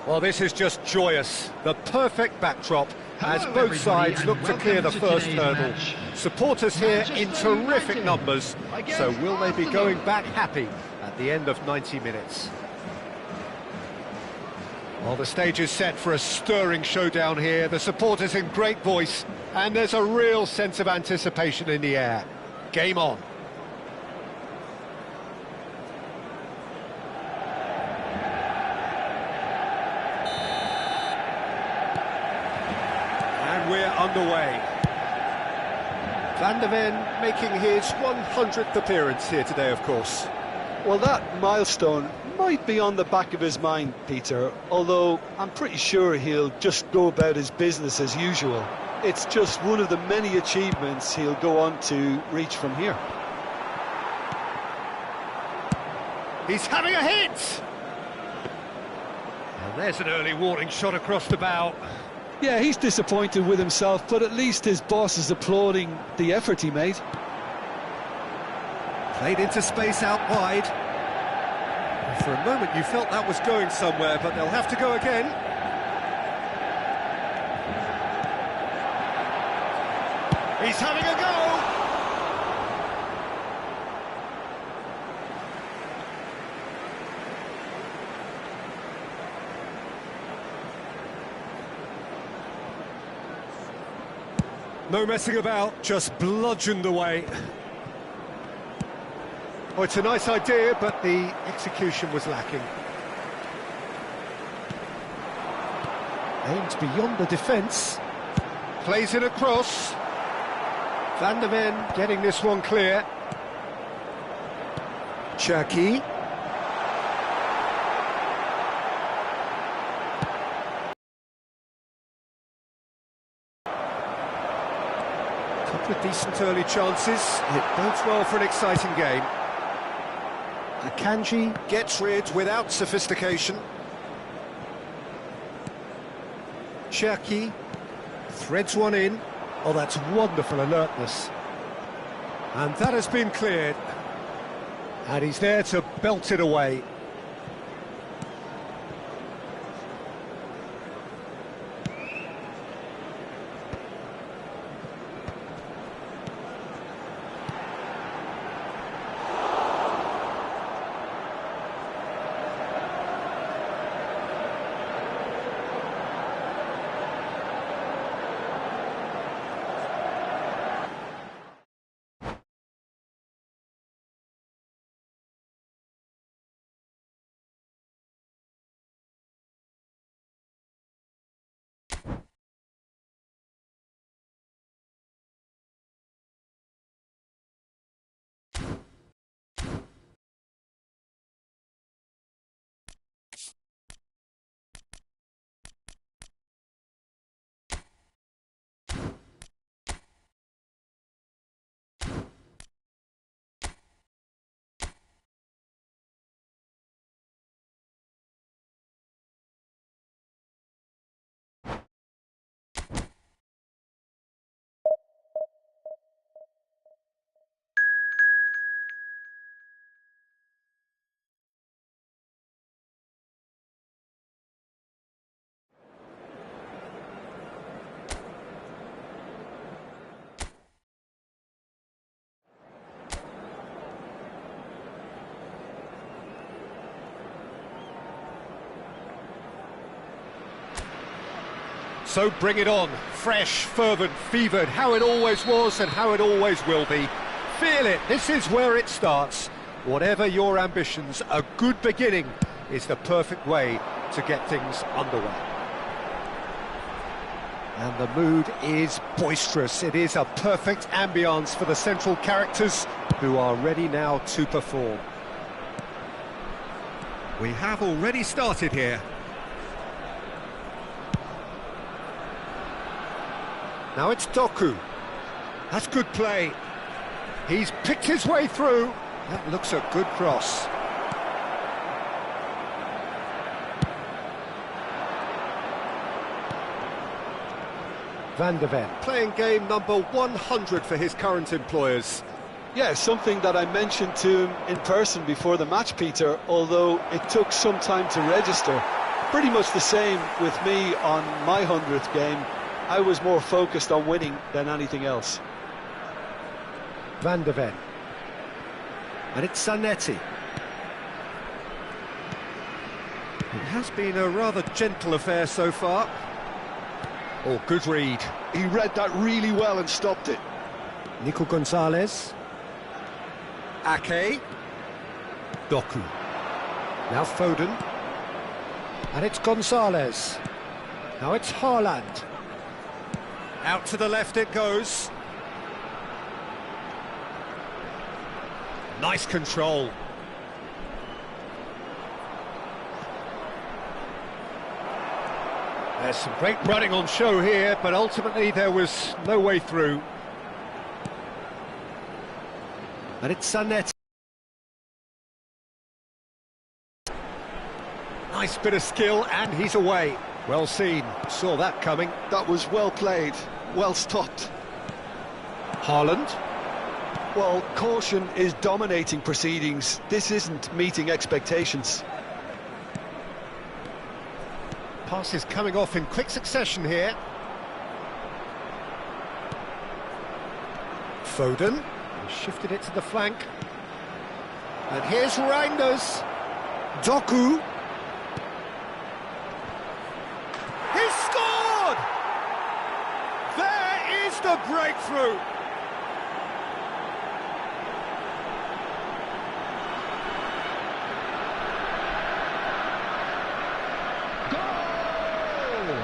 Well, this is just joyous. The perfect backdrop as both sides look to clear the first hurdle. Supporters here in terrific numbers, so will they be going back happy at the end of 90 minutes? Well, the stage is set for a stirring showdown here. The supporters in great voice, and there's a real sense of anticipation in the air. Game on. And we're underway. Van der Ven making his 100th appearance here today, of course. Well, that milestone might be on the back of his mind, Peter, although I'm pretty sure he'll just go about his business as usual. It's just one of the many achievements he'll go on to reach from here. He's having a hit! And there's an early warning shot across the bow. Yeah, he's disappointed with himself, but at least his boss is applauding the effort he made. Played into space out wide. For a moment you felt that was going somewhere, but they'll have to go again. He's having a go! No messing about, just bludgeoned away. Oh, it's a nice idea, but the execution was lacking. Aims beyond the defence. Plays it across. Van der Ven getting this one clear. Cherki. Couple of decent early chances. It bodes well for an exciting game. Akanji gets rid without sophistication. Cherki threads one in. Oh, that's wonderful alertness. And that has been cleared. And he's there to belt it away. So bring it on, fresh, fervent, fevered, how it always was and how it always will be. Feel it, this is where it starts. Whatever your ambitions, a good beginning is the perfect way to get things underway. And the mood is boisterous. It is a perfect ambience for the central characters who are ready now to perform. We have already started here. Now it's Doku. That's good play. He's picked his way through. That looks a good cross. Van der Ven. Playing game number 100 for his current employers. Yeah, something that I mentioned to him in person before the match, Peter, although it took some time to register. Pretty much the same with me on my 100th game. I was more focused on winning than anything else. Van der Ven. And it's Zanetti. It has been a rather gentle affair so far. Oh, good read. He read that really well and stopped it. Nico Gonzalez. Ake. Doku. Now Foden. And it's Gonzalez. Now it's Haaland. Out to the left it goes. Nice control. There's some great running on show here, but ultimately there was no way through. And it's Zanetti. Nice bit of skill, and he's away. Well seen, saw that coming. That was well played, well stopped. Haaland. Well, caution is dominating proceedings. This isn't meeting expectations. Passes coming off in quick succession here. Foden shifted it to the flank. And here's Reinders. Doku. He scored! There is the breakthrough. Goal!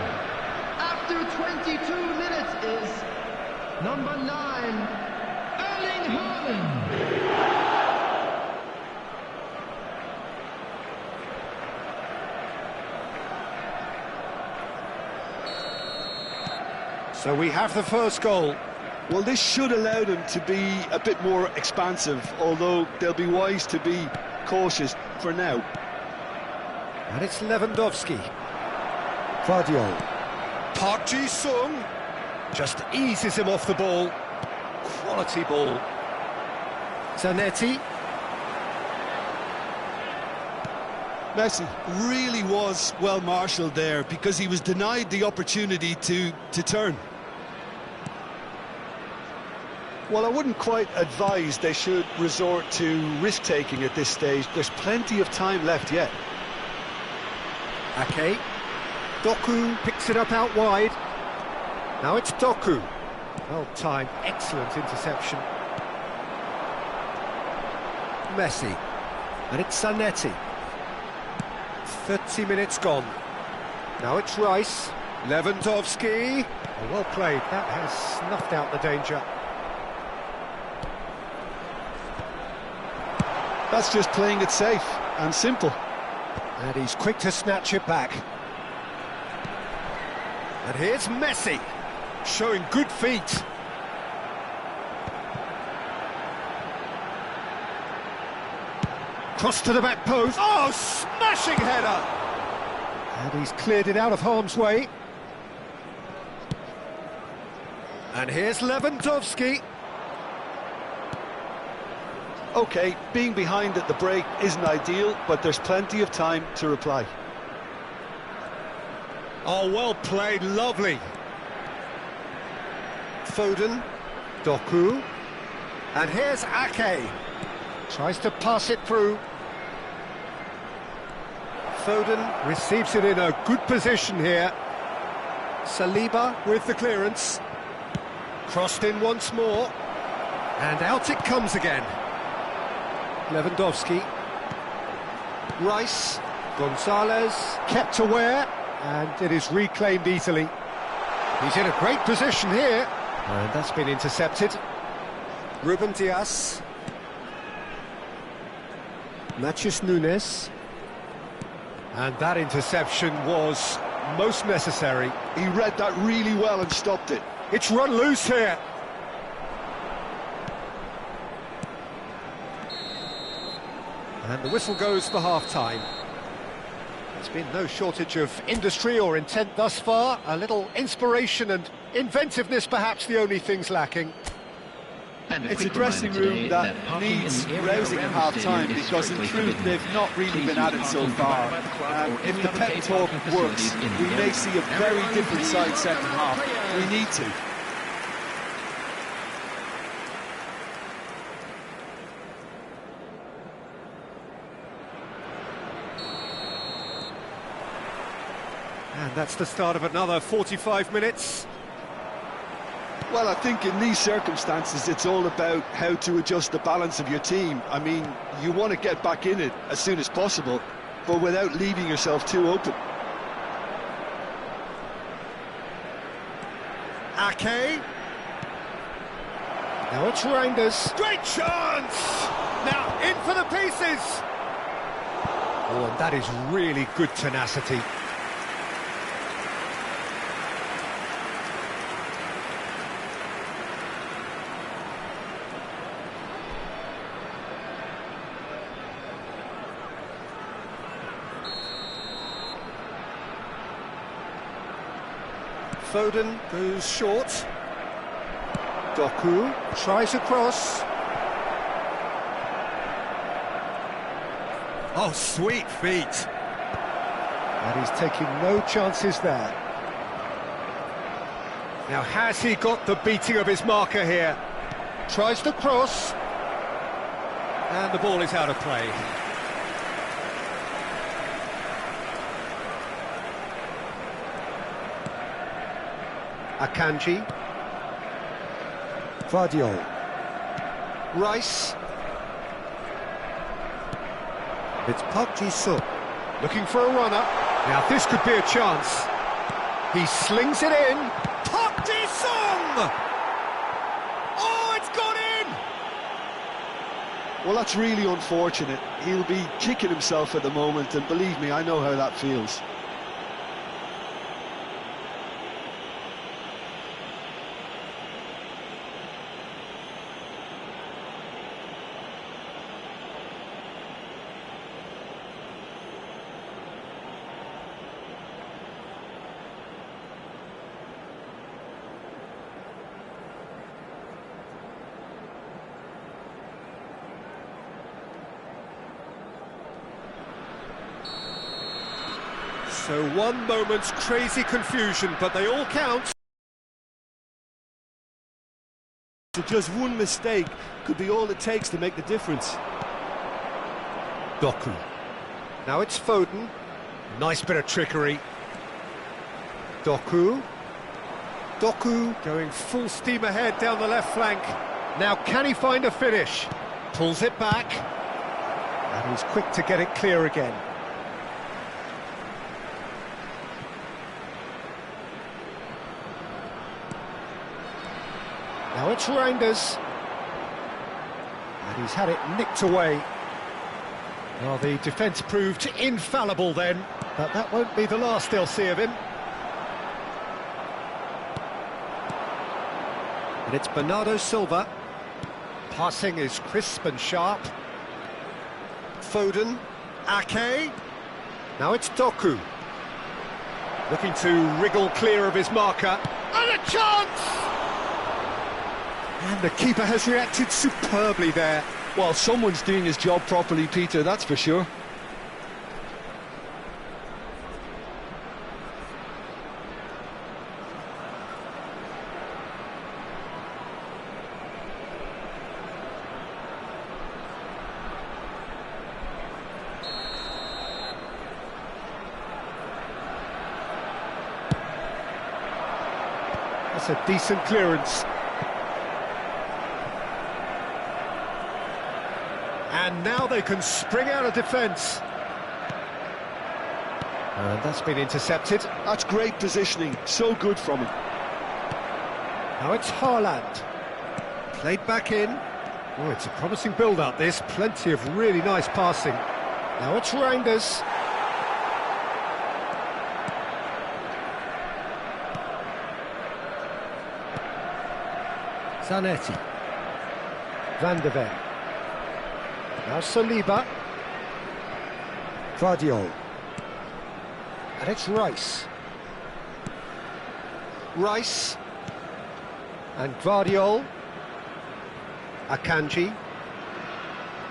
After 22 minutes is number 9, Erling Haaland. So we have the first goal. Well, this should allow them to be a bit more expansive, although they'll be wise to be cautious for now. And it's Lewandowski. Guardiola. Park Ji-sung just eases him off the ball. Quality ball. Zanetti. Messi really was well marshalled there because he was denied the opportunity to turn. Well, I wouldn't quite advise they should resort to risk-taking at this stage. There's plenty of time left yet. Ake. Doku picks it up out wide. Now it's Doku. Well timed, excellent interception. Messi. And it's Zanetti. 30 minutes gone. Now it's Rice. Lewandowski. Oh, well played. That has snuffed out the danger. That's just playing it safe and simple. And he's quick to snatch it back. And here's Messi, showing good feet. Cross to the back post. Oh, smashing header! And he's cleared it out of harm's way. And here's Lewandowski. OK, being behind at the break isn't ideal, but there's plenty of time to reply. Oh, well played, lovely. Foden, Doku, and here's Ake. Tries to pass it through. Foden receives it in a good position here. Saliba with the clearance. Crossed in once more. And out it comes again. Lewandowski. Rice. Gonzalez kept aware. And it is reclaimed easily. He's in a great position here. And that's been intercepted. Ruben Dias. Matheus Nunes. And that interception was most necessary. He read that really well and stopped it. It's run loose here. And the whistle goes for half-time. There's been no shortage of industry or intent thus far. A little inspiration and inventiveness, perhaps the only things lacking. It's a dressing room that needs rousing at half-time because in truth they've not really been at it so far. If the pep talk works, we may see a very different side second half. We need to. And that's the start of another 45 minutes. Well, I think in these circumstances it's all about how to adjust the balance of your team. I mean, you want to get back in it as soon as possible, but without leaving yourself too open. Ake. Now it's Reinders. Great chance! Now in for the pieces! Oh, and that is really good tenacity. Foden goes short. Doku tries a cross. Oh, sweet feet. And he's taking no chances there. Now, has he got the beating of his marker here? Tries the cross. And the ball is out of play. Akanji. Vardiol. Rice. It's Park Ji-sung. Looking for a runner. Now this could be a chance. He slings it in. Park Ji-sung! Oh, it's gone in! Well, that's really unfortunate. He'll be kicking himself at the moment, and believe me, I know how that feels. So one moment's crazy confusion, but they all count. So just one mistake could be all it takes to make the difference. Doku. Now it's Foden. Nice bit of trickery. Doku. Doku going full steam ahead down the left flank. Now can he find a finish? Pulls it back. And he's quick to get it clear again. Now it's Reinders. And he's had it nicked away. Well, the defence proved infallible then, but that won't be the last they'll see of him. And it's Bernardo Silva. Passing is crisp and sharp. Foden. Ake. Now it's Doku. Looking to wriggle clear of his marker. And a chance! And the keeper has reacted superbly there. Well, someone's doing his job properly, Peter, that's for sure. That's a decent clearance. And now they can spring out of defence. And that's been intercepted. That's great positioning, so good from him. Now it's Haaland. Played back in. Oh, it's a promising build-up, this. Plenty of really nice passing. Now it's Reinders. Zanetti. Van de Ven. Now Saliba. Vardiol. And it's Rice. Rice. And Vardiol. Akanji.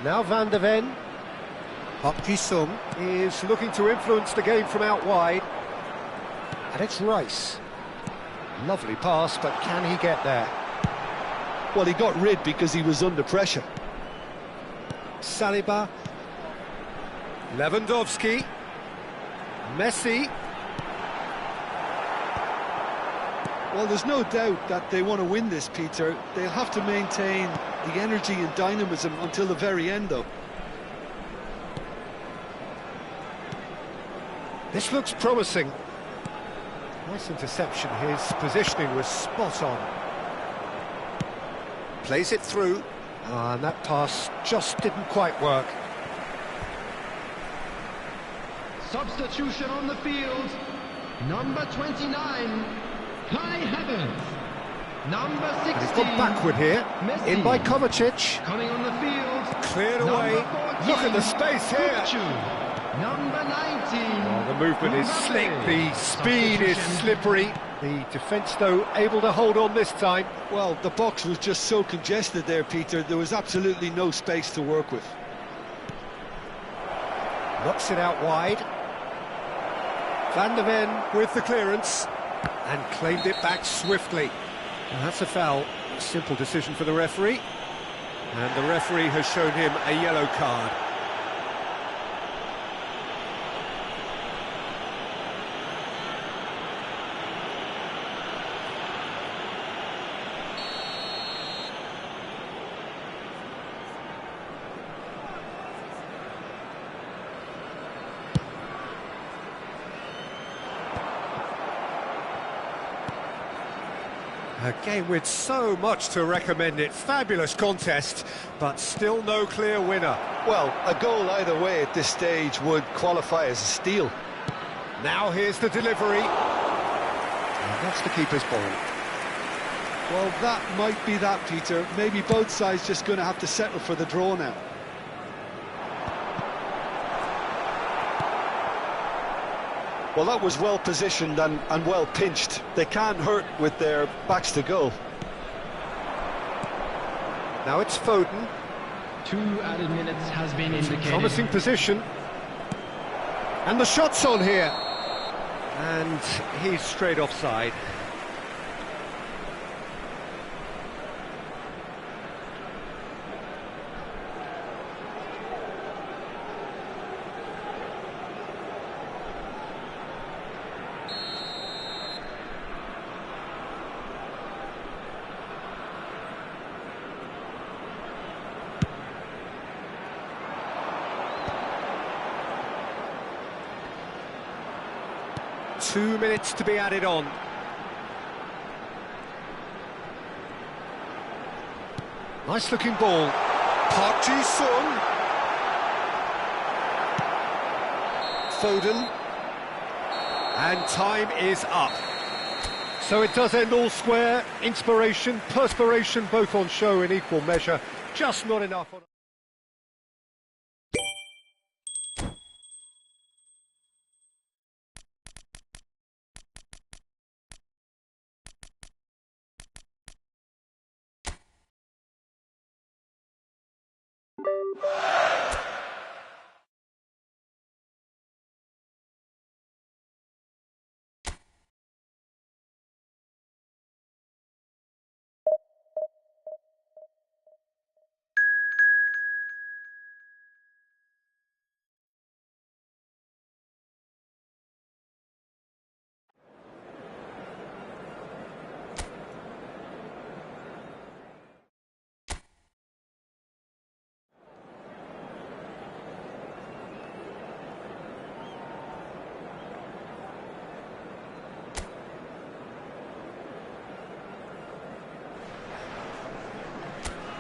Now Van de Ven. Park Ji-sung is looking to influence the game from out wide. And it's Rice. Lovely pass, but can he get there? Well, he got rid because he was under pressure. Saliba. Lewandowski. Messi. Well, there's no doubt that they want to win this, Peter. They'll have to maintain the energy and dynamism until the very end, though. This looks promising. Nice interception. His positioning was spot on. Plays it through. And that pass just didn't quite work. Substitution on the field. Number 29, Kai Havertz. Number 16. And he's gone backward here. Messi. In by Kovacic. Coming on the field. Cleared away. Look at the space here. Number 19. Oh, the movement is slick. The speed is slippery. The defence, though, able to hold on this time. Well, the box was just so congested there, Peter. There was absolutely no space to work with. Knocks it out wide. Van der Ven with the clearance and claimed it back swiftly. And that's a foul. A simple decision for the referee. And the referee has shown him a yellow card. A game with so much to recommend it. Fabulous contest, but still no clear winner. Well, a goal either way at this stage would qualify as a steal. Now here's the delivery. And that's the keeper's ball. Well, that might be that, Peter. Maybe both sides just going to have to settle for the draw now. Well, that was well positioned and well pinched. They can't hurt with their backs to goal. Now it's Foden. 2 added minutes has been indicated. Promising position. And the shot's on here. And he's straight offside. Two minutes to be added on. Nice looking ball. Park Ji-sung. Foden. And time is up. So it does end all square. Inspiration, perspiration, both on show in equal measure. Just not enough on...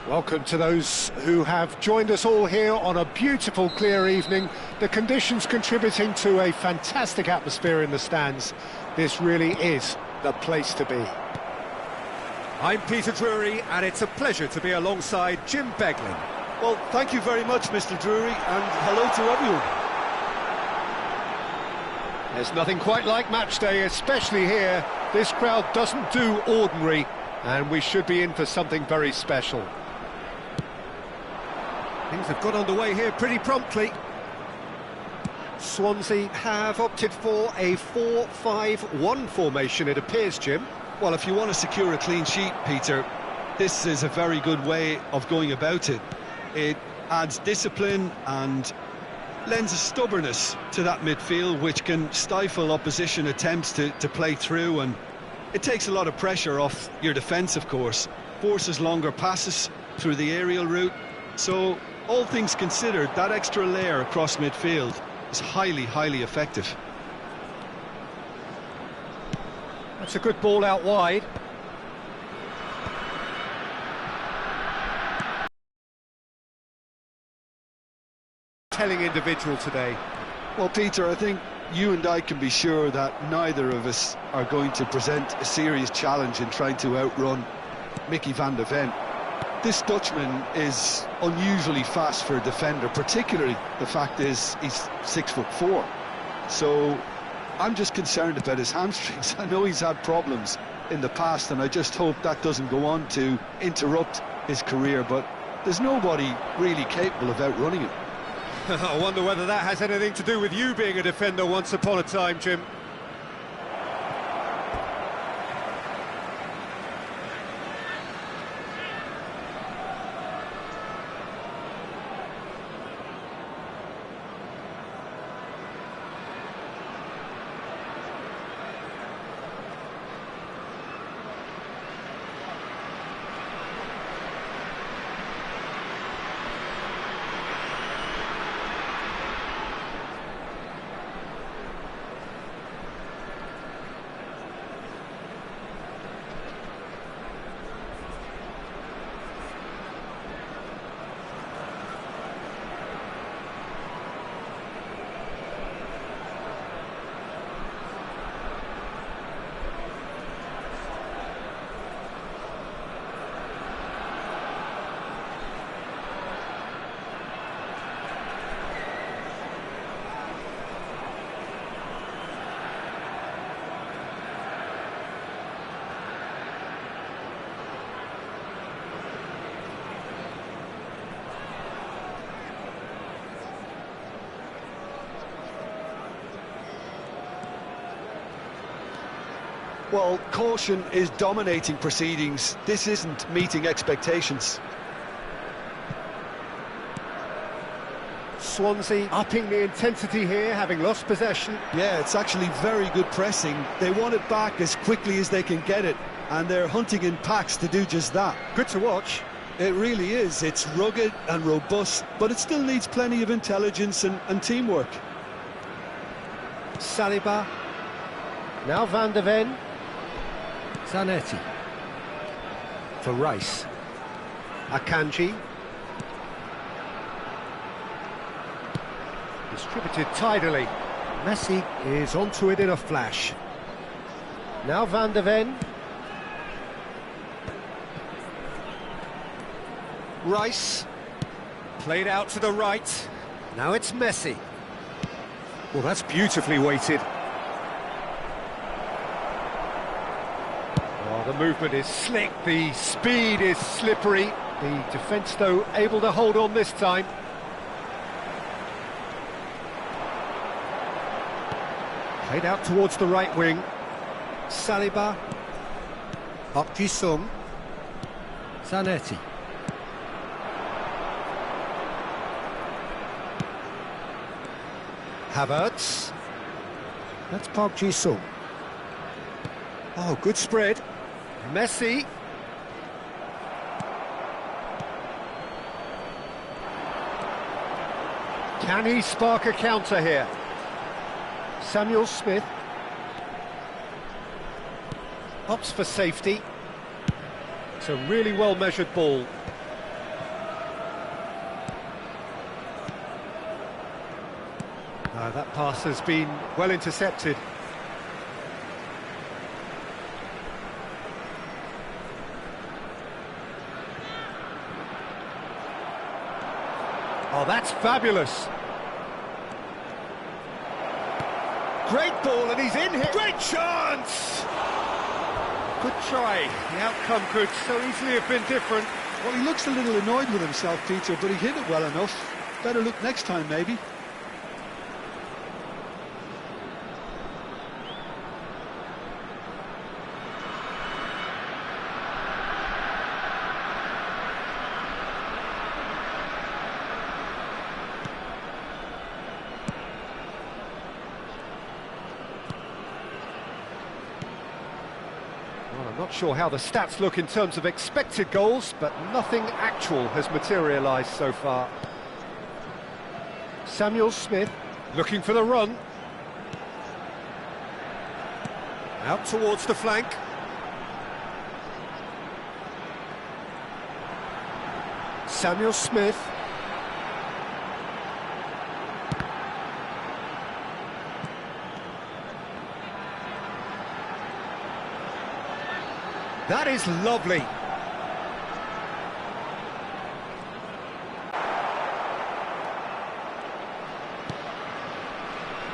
Welcome to those who have joined us all here on a beautiful, clear evening. The conditions contributing to a fantastic atmosphere in the stands. This really is the place to be. I'm Peter Drury, and it's a pleasure to be alongside Jim Beglin. Well, thank you very much, Mr. Drury, and hello to everyone. There's nothing quite like match day, especially here. This crowd doesn't do ordinary, and we should be in for something very special. Things have got underway here pretty promptly. Swansea have opted for a 4-5-1 formation, it appears, Jim. Well, if you want to secure a clean sheet, Peter, this is a very good way of going about it. It adds discipline and lends a stubbornness to that midfield, which can stifle opposition attempts to play through, and it takes a lot of pressure off your defence, of course. Forces longer passes through the aerial route, so all things considered, that extra layer across midfield is highly, highly effective. That's a good ball out wide. Telling individual today. Well, Peter, I think you and I can be sure that neither of us are going to present a serious challenge in trying to outrun Mickey van der Ven. This Dutchman is unusually fast for a defender, particularly the fact is he's 6'4". So I'm just concerned about his hamstrings. I know he's had problems in the past, and I just hope that doesn't go on to interrupt his career, but there's nobody really capable of outrunning him. I wonder whether that has anything to do with you being a defender once upon a time, Jim. Well, caution is dominating proceedings. This isn't meeting expectations. Swansea upping the intensity here, having lost possession. Yeah, it's actually very good pressing. They want it back as quickly as they can get it, and they're hunting in packs to do just that. Good to watch. It really is. It's rugged and robust, but it still needs plenty of intelligence and teamwork. Saliba. Now Van de Ven. Zanetti. For Rice. Akanji. Distributed tidily. Messi is onto it in a flash. Now Van de Ven. Rice. Played out to the right. Now it's Messi. Well, that's beautifully weighted. Oh, the movement is slick, the speed is slippery. The defence, though, able to hold on this time. Played out towards the right wing. Saliba. Park Ji-sung. Zanetti. Havertz. That's Park Ji-sung. Oh, good spread. Messi. Can he spark a counter here? Samuel Smith. Opts for safety. It's a really well-measured ball. That pass has been well intercepted. Oh, that's fabulous. Great ball, and he's in here. Great chance! Good try. The outcome could so easily have been different. Well, he looks a little annoyed with himself, Peter, but he hit it well enough. Better look next time, maybe. Well, I'm not sure how the stats look in terms of expected goals, but nothing actual has materialised so far. Samuel Smith looking for the run. Out towards the flank. Samuel Smith. That is lovely.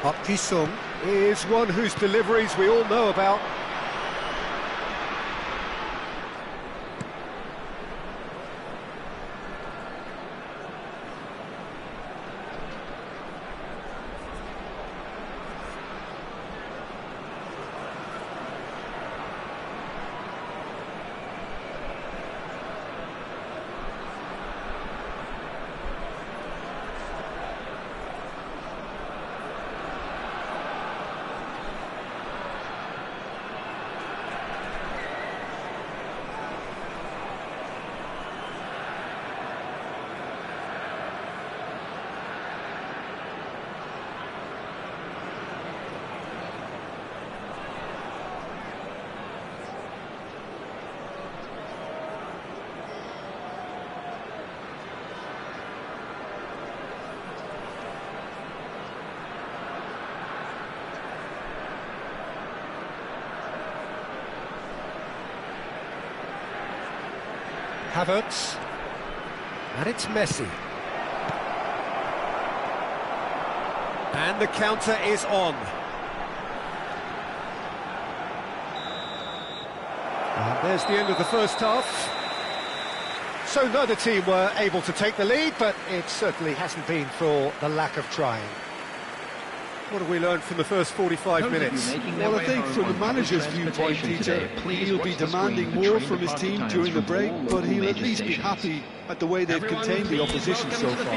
Park Ji-sung. Is one whose deliveries we all know about. Havertz. And it's Messi. And the counter is on. And there's the end of the first half. So neither team were able to take the lead, but it certainly hasn't been for the lack of trying. What have we learned from the first 45 minutes? Well, I think from the manager's viewpoint, Peter, he'll be demanding more from his team during the break, but he'll at least be happy at the way they've contained the opposition so far.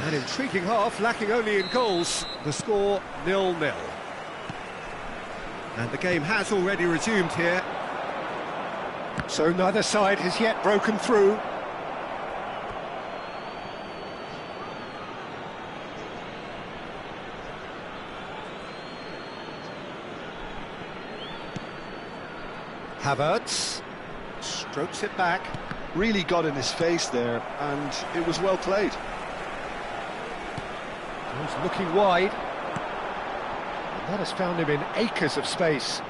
An intriguing half, lacking only in goals. The score 0-0. And the game has already resumed here. So neither side has yet broken through. Havertz strokes it back. Really got in his face there, and it was well played. He's looking wide. And that has found him in acres of space.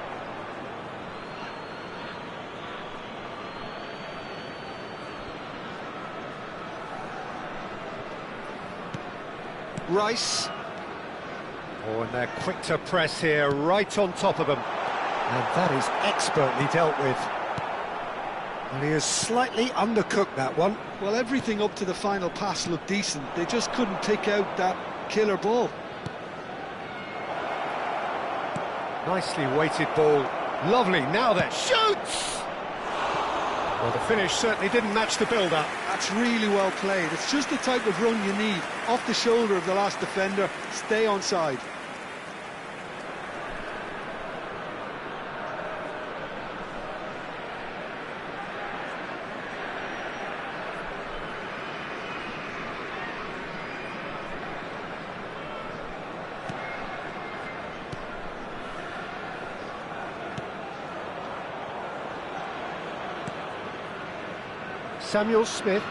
Rice. Oh, and they're quick to press here, right on top of them. And that is expertly dealt with. And he has slightly undercooked that one. Well, everything up to the final pass looked decent. They just couldn't pick out that killer ball. Nicely weighted ball. Lovely, now then, shoots! Well, the finish certainly didn't match the build-up. That's really well played. It's just the type of run you need. Off the shoulder of the last defender, stay onside. Samuel Smith.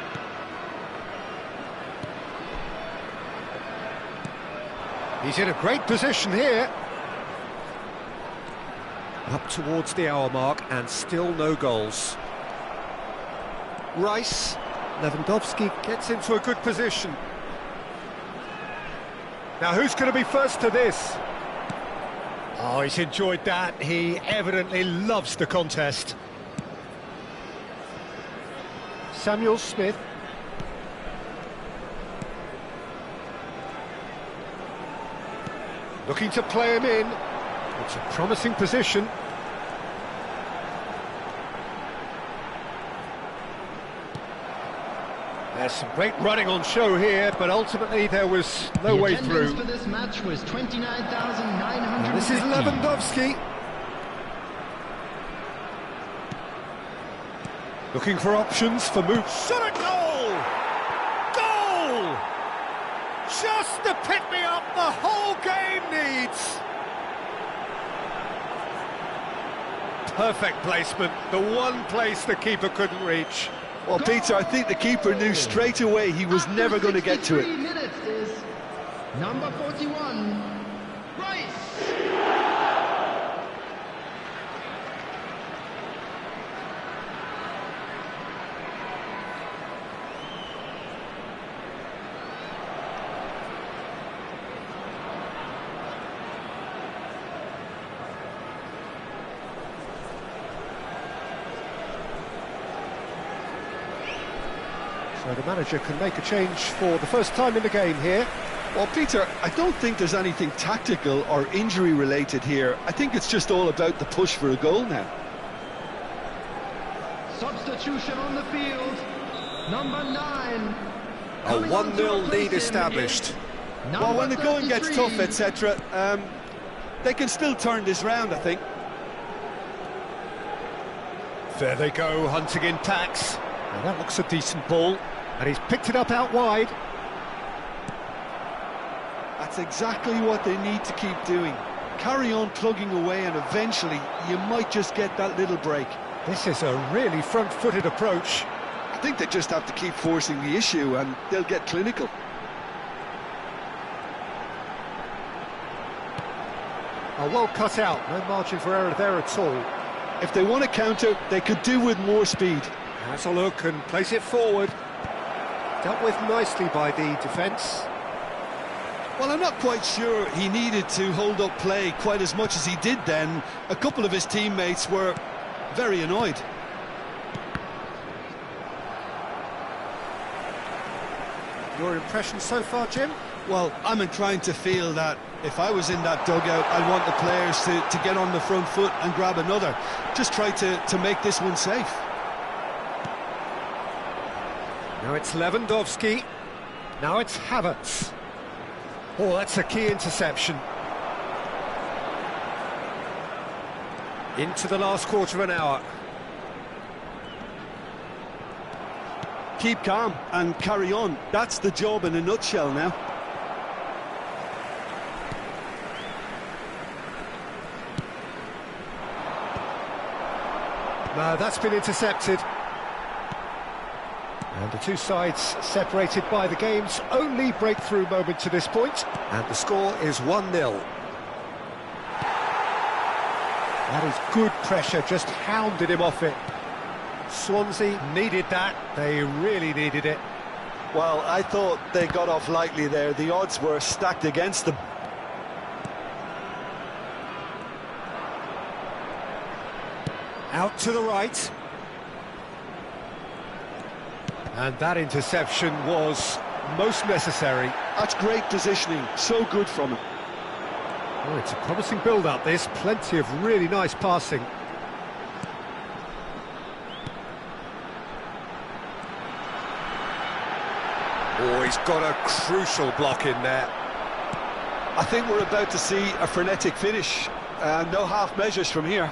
He's in a great position here. Up towards the hour mark and still no goals. Rice. Lewandowski gets into a good position. Now who's going to be first to this? Oh, he's enjoyed that. He evidently loves the contest. Samuel Smith. Looking to play him in. It's a promising position. There's some great running on show here, but ultimately there was no way through. For this match was 29,900. This is Lewandowski. Looking for options for move. Shot at goal! Goal! Just to pick me up the whole game needs. Perfect placement, the one place the keeper couldn't reach. Well, Peter, I think the keeper knew straight away he was never going to get to it. 63 minutes is number 41, Rice. So the manager can make a change for the first time in the game here. Well, Peter, I don't think there's anything tactical or injury-related here. I think it's just all about the push for a goal now. Substitution on the field, number 9. A 1-0 lead established. Well, when the going gets tough, etc., they can still turn this round, I think. There they go, hunting in packs. Now that looks a decent ball, and he's picked it up out wide. That's exactly what they need to keep doing. Carry on plugging away, and eventually you might just get that little break. This is a really front-footed approach. I think they just have to keep forcing the issue, and they'll get clinical. Oh, well cut out, no margin for error there at all. If they want to counter, they could do with more speed. Has a look and plays it forward. Dealt with nicely by the defence. Well, I'm not quite sure he needed to hold up play quite as much as he did then. A couple of his teammates were very annoyed. Your impression so far, Jim? Well, I'm inclined to feel that if I was in that dugout, I'd want the players to get on the front foot and grab another. Just try to make this one safe. Now it's Lewandowski. Now it's Havertz. Oh, that's a key interception. Into the last quarter of an hour. Keep calm and carry on. That's the job in a nutshell now. No, that's been intercepted. And the two sides separated by the game's only breakthrough moment to this point. And the score is 1-0. That is good pressure, just hounded him off it. Swansea needed that, they really needed it. Well, I thought they got off lightly there. The odds were stacked against them. Out to the right. And that interception was most necessary. That's great positioning, so good from him. Oh, it's a promising build-up, this. Plenty of really nice passing. Oh, he's got a crucial block in there. I think we're about to see a frenetic finish. No half measures from here.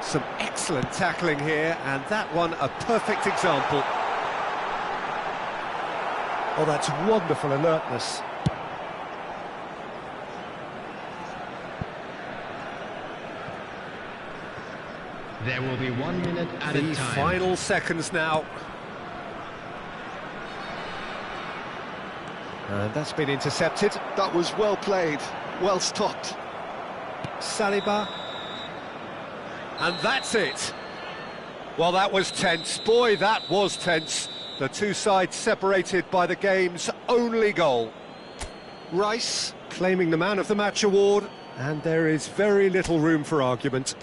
Some excellent tackling here, and that one a perfect example. Oh, that's wonderful alertness. There will be 1 minute at a The time. final seconds now. And that's been intercepted. That was well played, well stopped. Saliba. And that's it. Well, that was tense. Boy, that was tense. The two sides separated by the game's only goal. Rice claiming the Man of the Match award, and there is very little room for argument.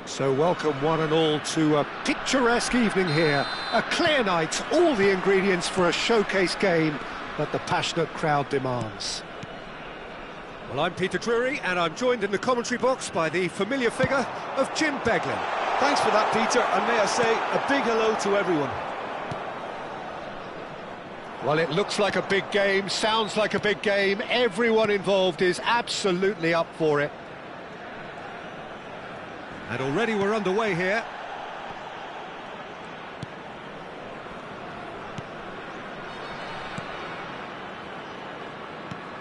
So welcome one and all to a picturesque evening here. A clear night, all the ingredients for a showcase game that the passionate crowd demands. Well, I'm Peter Drury, and I'm joined in the commentary box by the familiar figure of Jim Beglin. Thanks for that, Peter, and may I say a big hello to everyone. Well, it looks like a big game, sounds like a big game. Everyone involved is absolutely up for it. And already we're underway here.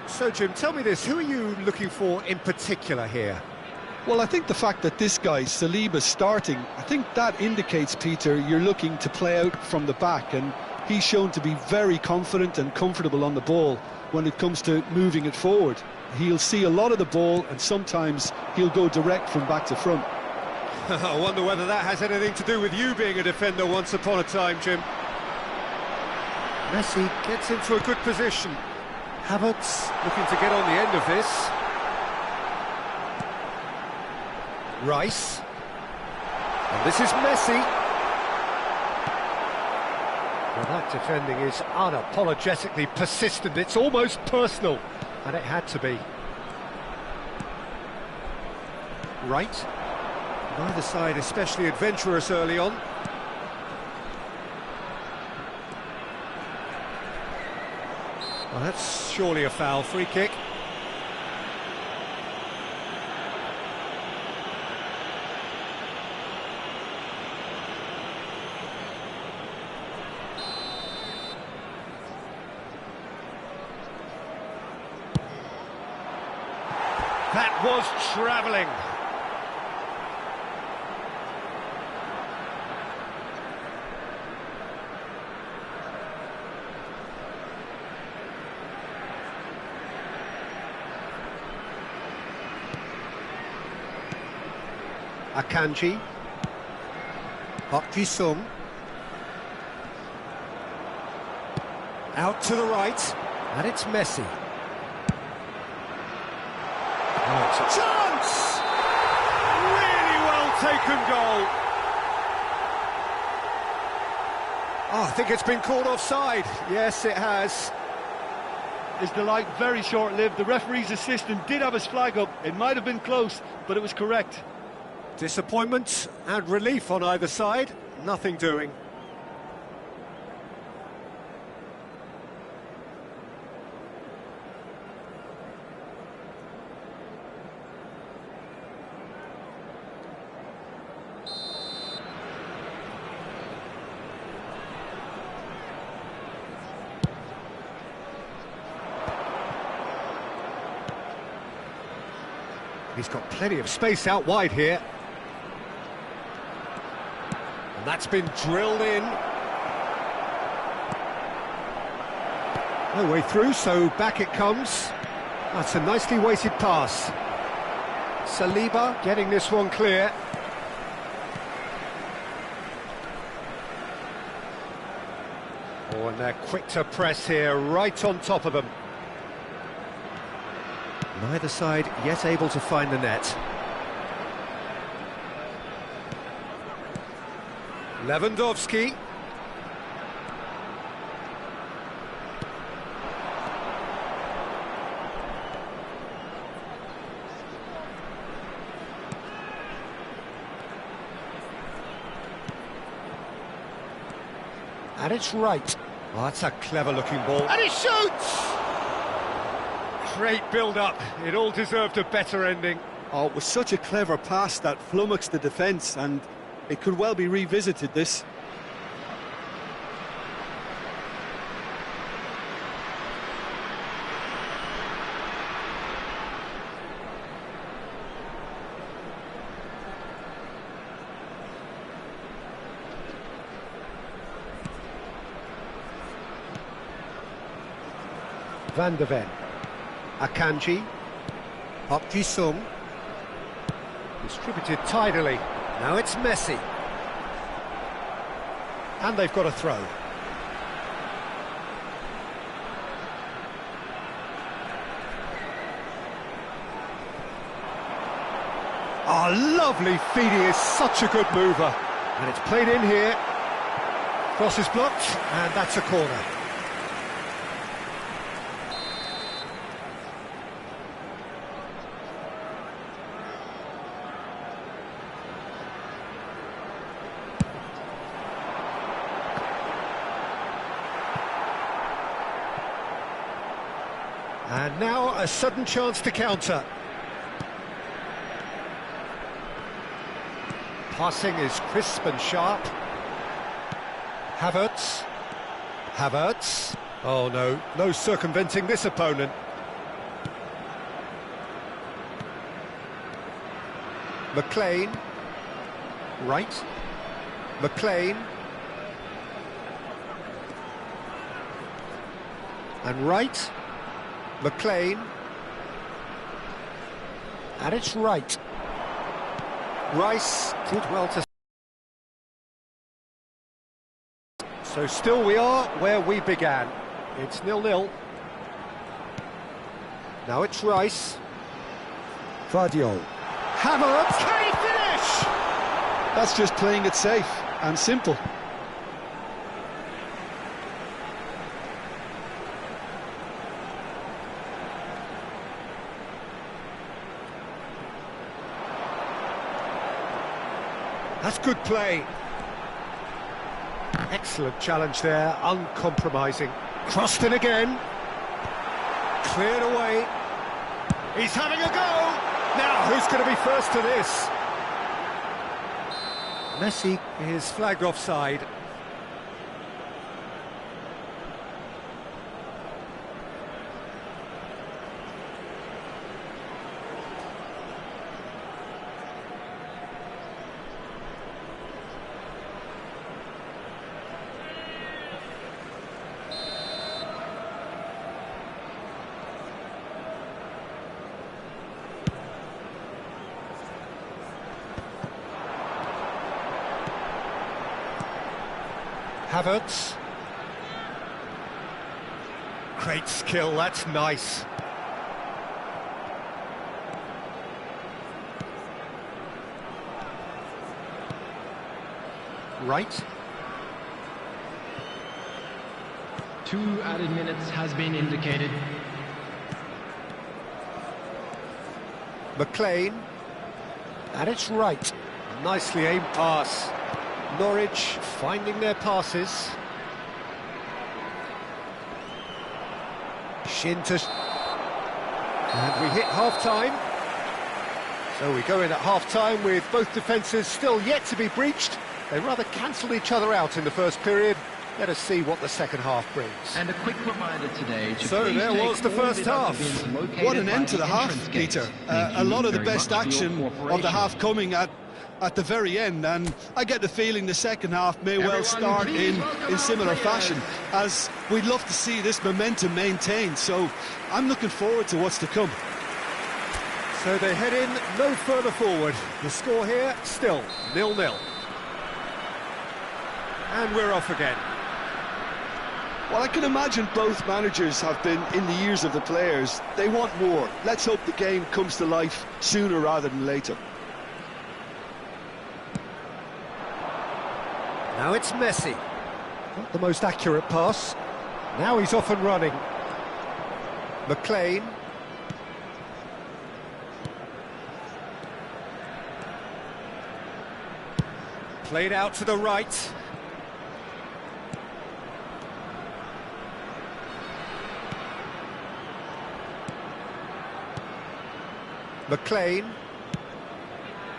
So, Jim, tell me this, who are you looking for in particular here? Well, I think the fact that this guy, Saliba's starting, I think that indicates, Peter, you're looking to play out from the back, and he's shown to be very confident and comfortable on the ball when it comes to moving it forward. He'll see a lot of the ball, and sometimes he'll go direct from back to front. I wonder whether that has anything to do with you being a defender once upon a time, Jim. Messi gets into a good position. Havertz looking to get on the end of this. Rice. And this is Messi. Well, that defending is unapologetically persistent. It's almost personal, and it had to be. Right. Neither side especially adventurous early on. Well, that's surely a foul. Free kick. That was travelling. Akanji. Park Ji-sung. Out to the right. And it's Messi. Chance! Really well taken goal. Oh, I think it's been called offside. Yes, it has. His delight very short-lived. The referee's assistant did have his flag up. It might have been close, but it was correct. Disappointment and relief on either side. Nothing doing. He's got plenty of space out wide here. And that's been drilled in. No way through, so back it comes. That's a nicely weighted pass. Saliba getting this one clear. Oh, and they're quick to press here, right on top of them. Neither side yet able to find the net. Lewandowski. And it's right. Oh, that's a clever-looking ball. And he shoots! Great build-up. It all deserved a better ending. Oh, it was such a clever pass that flummoxed the defence, and it could well be revisited, this. Van de Ven. Akanji. Park Ji-sung. Distributed tidily. Now it's Messi. And they've got a throw. Oh, lovely feed. He is such a good mover. And it's played in here. Cross is blocked, and that's a corner. And now a sudden chance to counter. Passing is crisp and sharp. Havertz. Havertz. Oh no, no circumventing this opponent. McLean. Right. McLean. And right. McLean. And it's right. Rice did well to... So still we are where we began. It's 0-0. Now it's Rice. Guardiola. Havertz, can he finish? That's just playing it safe and simple. That's good play. Excellent challenge there, uncompromising. Crossed in again. Cleared away. He's having a go! Now, who's going to be first to this? Messi is flagged offside. Havertz. Great skill, that's nice. Right. 2 added minutes has been indicated. McLean. And it's right. Nicely aimed pass. Norwich finding their passes. Shinta. And we hit half-time. So we go in at half-time with both defences still yet to be breached. They rather cancelled each other out in the first period. Let us see what the second half brings. And a quick reminder today to So there was the first half. What an end to the half, Peter. A lot of the best action of the half coming at the very end, and I get the feeling the second half may well start in similar fashion, as we'd love to see this momentum maintained, so I'm looking forward to what's to come. So they head in no further forward. The score here still 0-0. And we're off again. Well, I can imagine both managers have been in the ears of the players. They want more. Let's hope the game comes to life sooner rather than later. Now it's Messi. Not the most accurate pass. Now he's off and running. McLean. Played out to the right. McLean.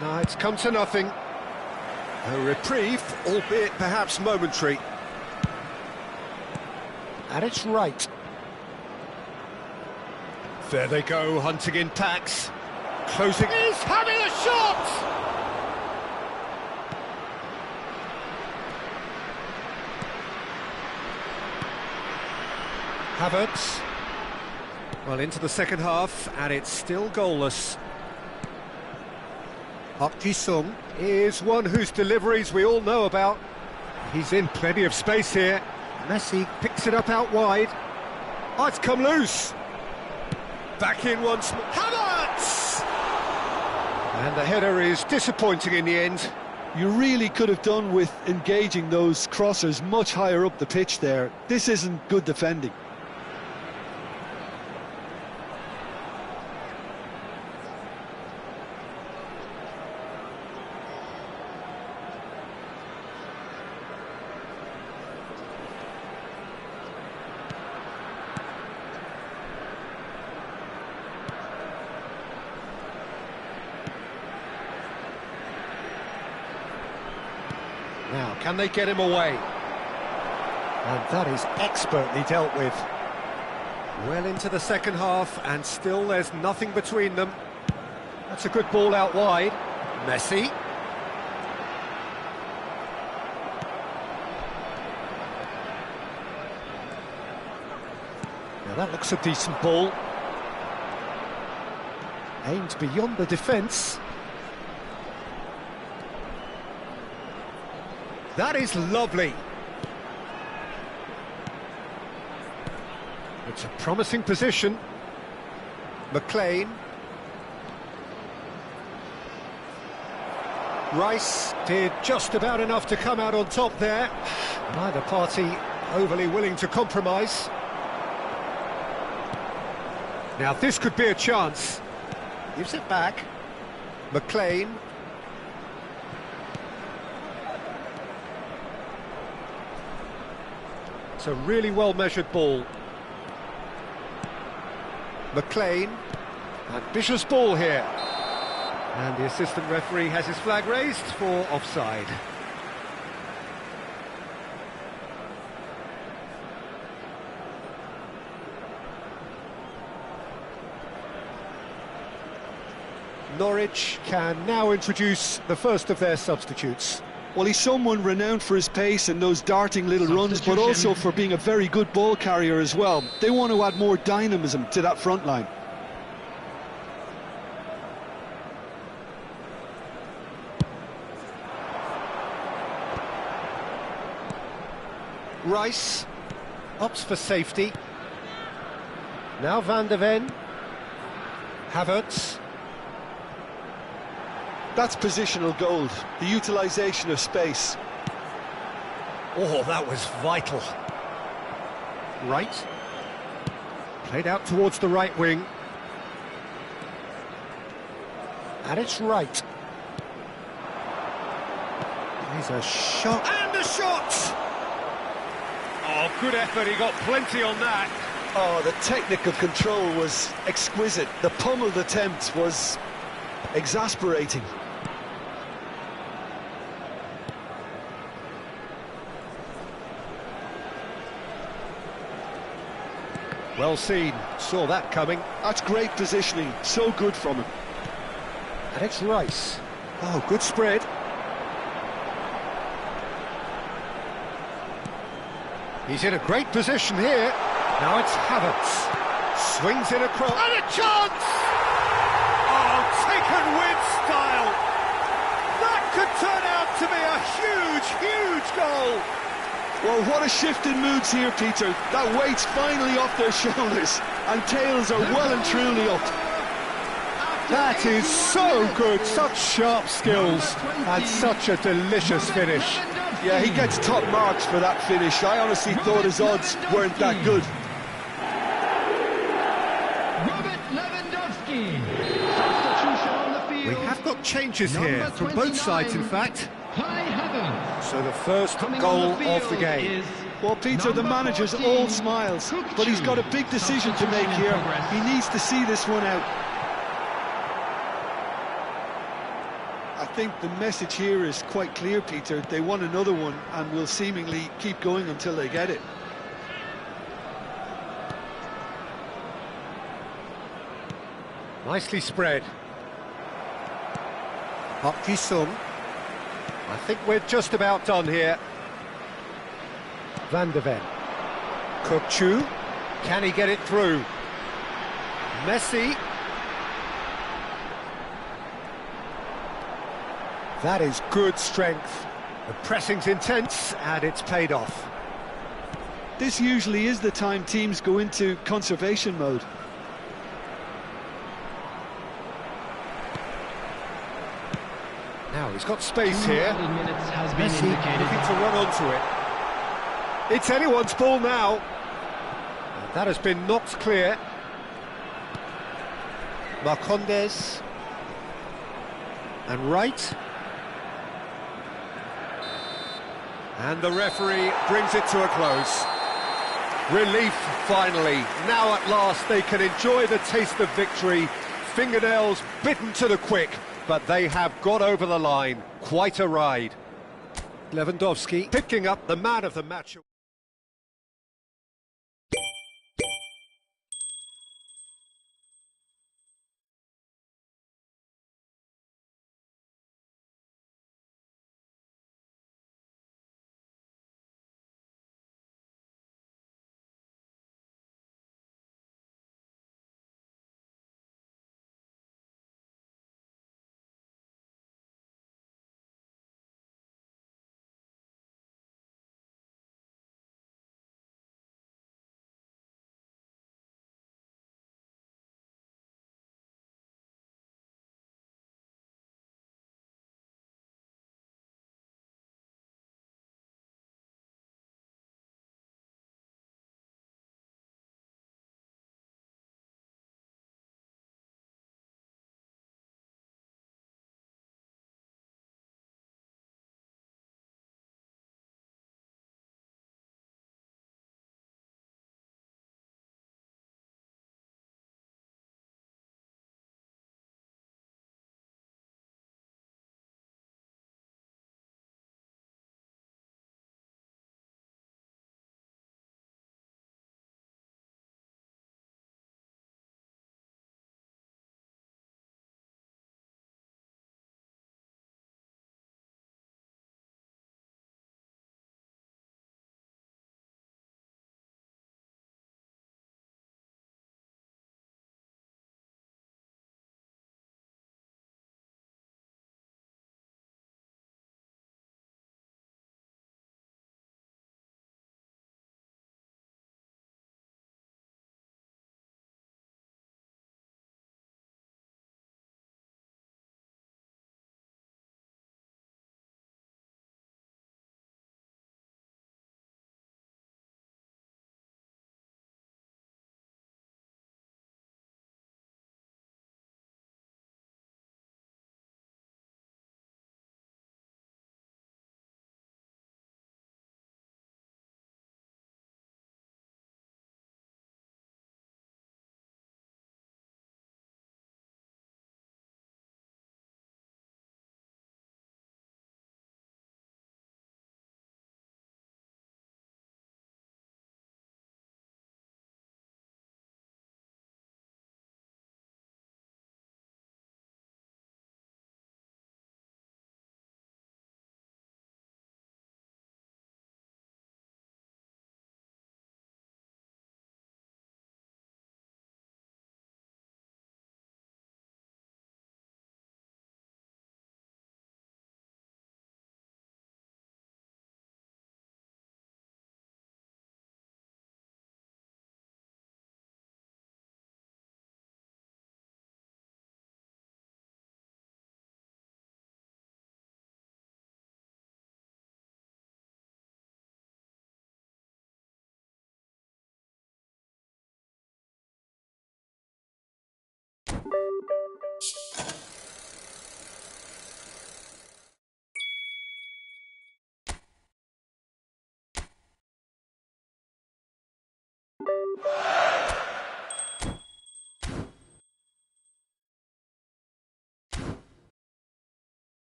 Now it's come to nothing. A reprieve, albeit perhaps momentary. And it's right. There they go, hunting in packs. Closing. He's having a shot! Havertz. Well, into the second half, and it's still goalless. eFootball. Is one whose deliveries we all know about. He's in plenty of space here. Messi picks it up out wide. Oh, it's come loose. Back in once more. Havertz! And the header is disappointing in the end. You really could have done with engaging those crossers much higher up the pitch there. This isn't good defending. Now, can they get him away? And that is expertly dealt with. Well into the second half, and still there's nothing between them. That's a good ball out wide. Messi. Now that looks a decent ball. Aimed beyond the defence. That is lovely. It's a promising position. McLean. Rice did just about enough to come out on top there. Neither party overly willing to compromise. Now this could be a chance. Gives it back. McLean. It's a really well-measured ball. McLean. Ambitious ball here. And the assistant referee has his flag raised for offside. Norwich can now introduce the first of their substitutes. Well, he's someone renowned for his pace and those darting little runs, but also for being a very good ball carrier as well. They want to add more dynamism to that front line. Rice opts for safety. Now Van de Ven. Havertz. That's positional gold, the utilisation of space. Oh, that was vital. Right. Played out towards the right wing. And it's right. There's a shot. And a shot! Oh, good effort, he got plenty on that. Oh, the technical control was exquisite. The pummeled attempt was exasperating. Well seen, saw that coming. That's great positioning, so good from him. And it's Rice. Oh, good spread. He's in a great position here. Now it's Havertz. Swings in across. And a chance! Oh, taken with style. That could turn out to be a huge, huge goal. Well, what a shift in moods here, Peter. That weight's finally off their shoulders, and tails are well and truly up. That is so good, such sharp skills, and such a delicious finish. Yeah, he gets top marks for that finish. I honestly thought his odds weren't that good. We have got changes here from both sides, in fact. So the first goal of the game. Well, Peter, the manager's all smiles, but he's got a big decision to make here. He needs to see this one out. I think the message here is quite clear, Peter. They want another one and will seemingly keep going until they get it. Nicely spread. eFootball. I think we're just about done here. Van de Ven. Cookchu. Can he get it through? Messi. That is good strength. The pressing's intense and it's paid off. This usually is the time teams go into conservation mode. Now he's got space here. Messi looking to run onto it. It's anyone's ball now. And that has been knocked clear. Marcondes. And right. And the referee brings it to a close. Relief, finally. Now at last they can enjoy the taste of victory. Fingernails bitten to the quick, but they have got over the line. Quite a ride. Lewandowski picking up the man of the match.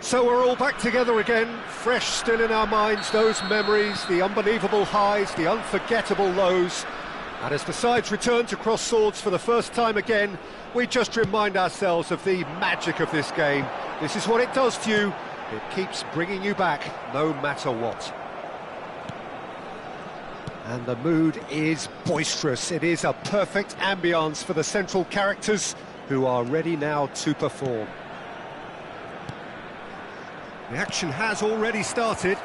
So we're all back together again, fresh still in our minds, those memories, the unbelievable highs, the unforgettable lows. And as the sides return to cross swords for the first time again, we just remind ourselves of the magic of this game. This is what it does to you. It keeps bringing you back, no matter what. And the mood is boisterous. It is a perfect ambience for the central characters, who are ready now to perform. The action has already started.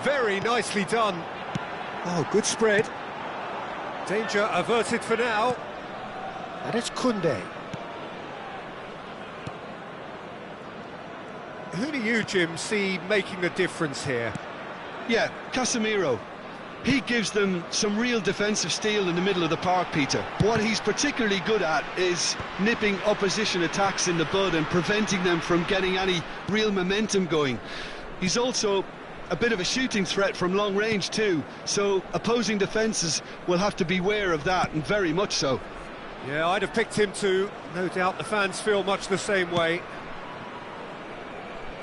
Very nicely done. Oh, good spread. Danger averted for now. And it's Koundé. Who do you, Jim, see making a difference here? Yeah, Casemiro. He gives them some real defensive steel in the middle of the park, Peter. What he's particularly good at is nipping opposition attacks in the bud and preventing them from getting any real momentum going. He's also a bit of a shooting threat from long range too, so opposing defences will have to beware of that, and very much so. Yeah, I'd have picked him too. No doubt the fans feel much the same way.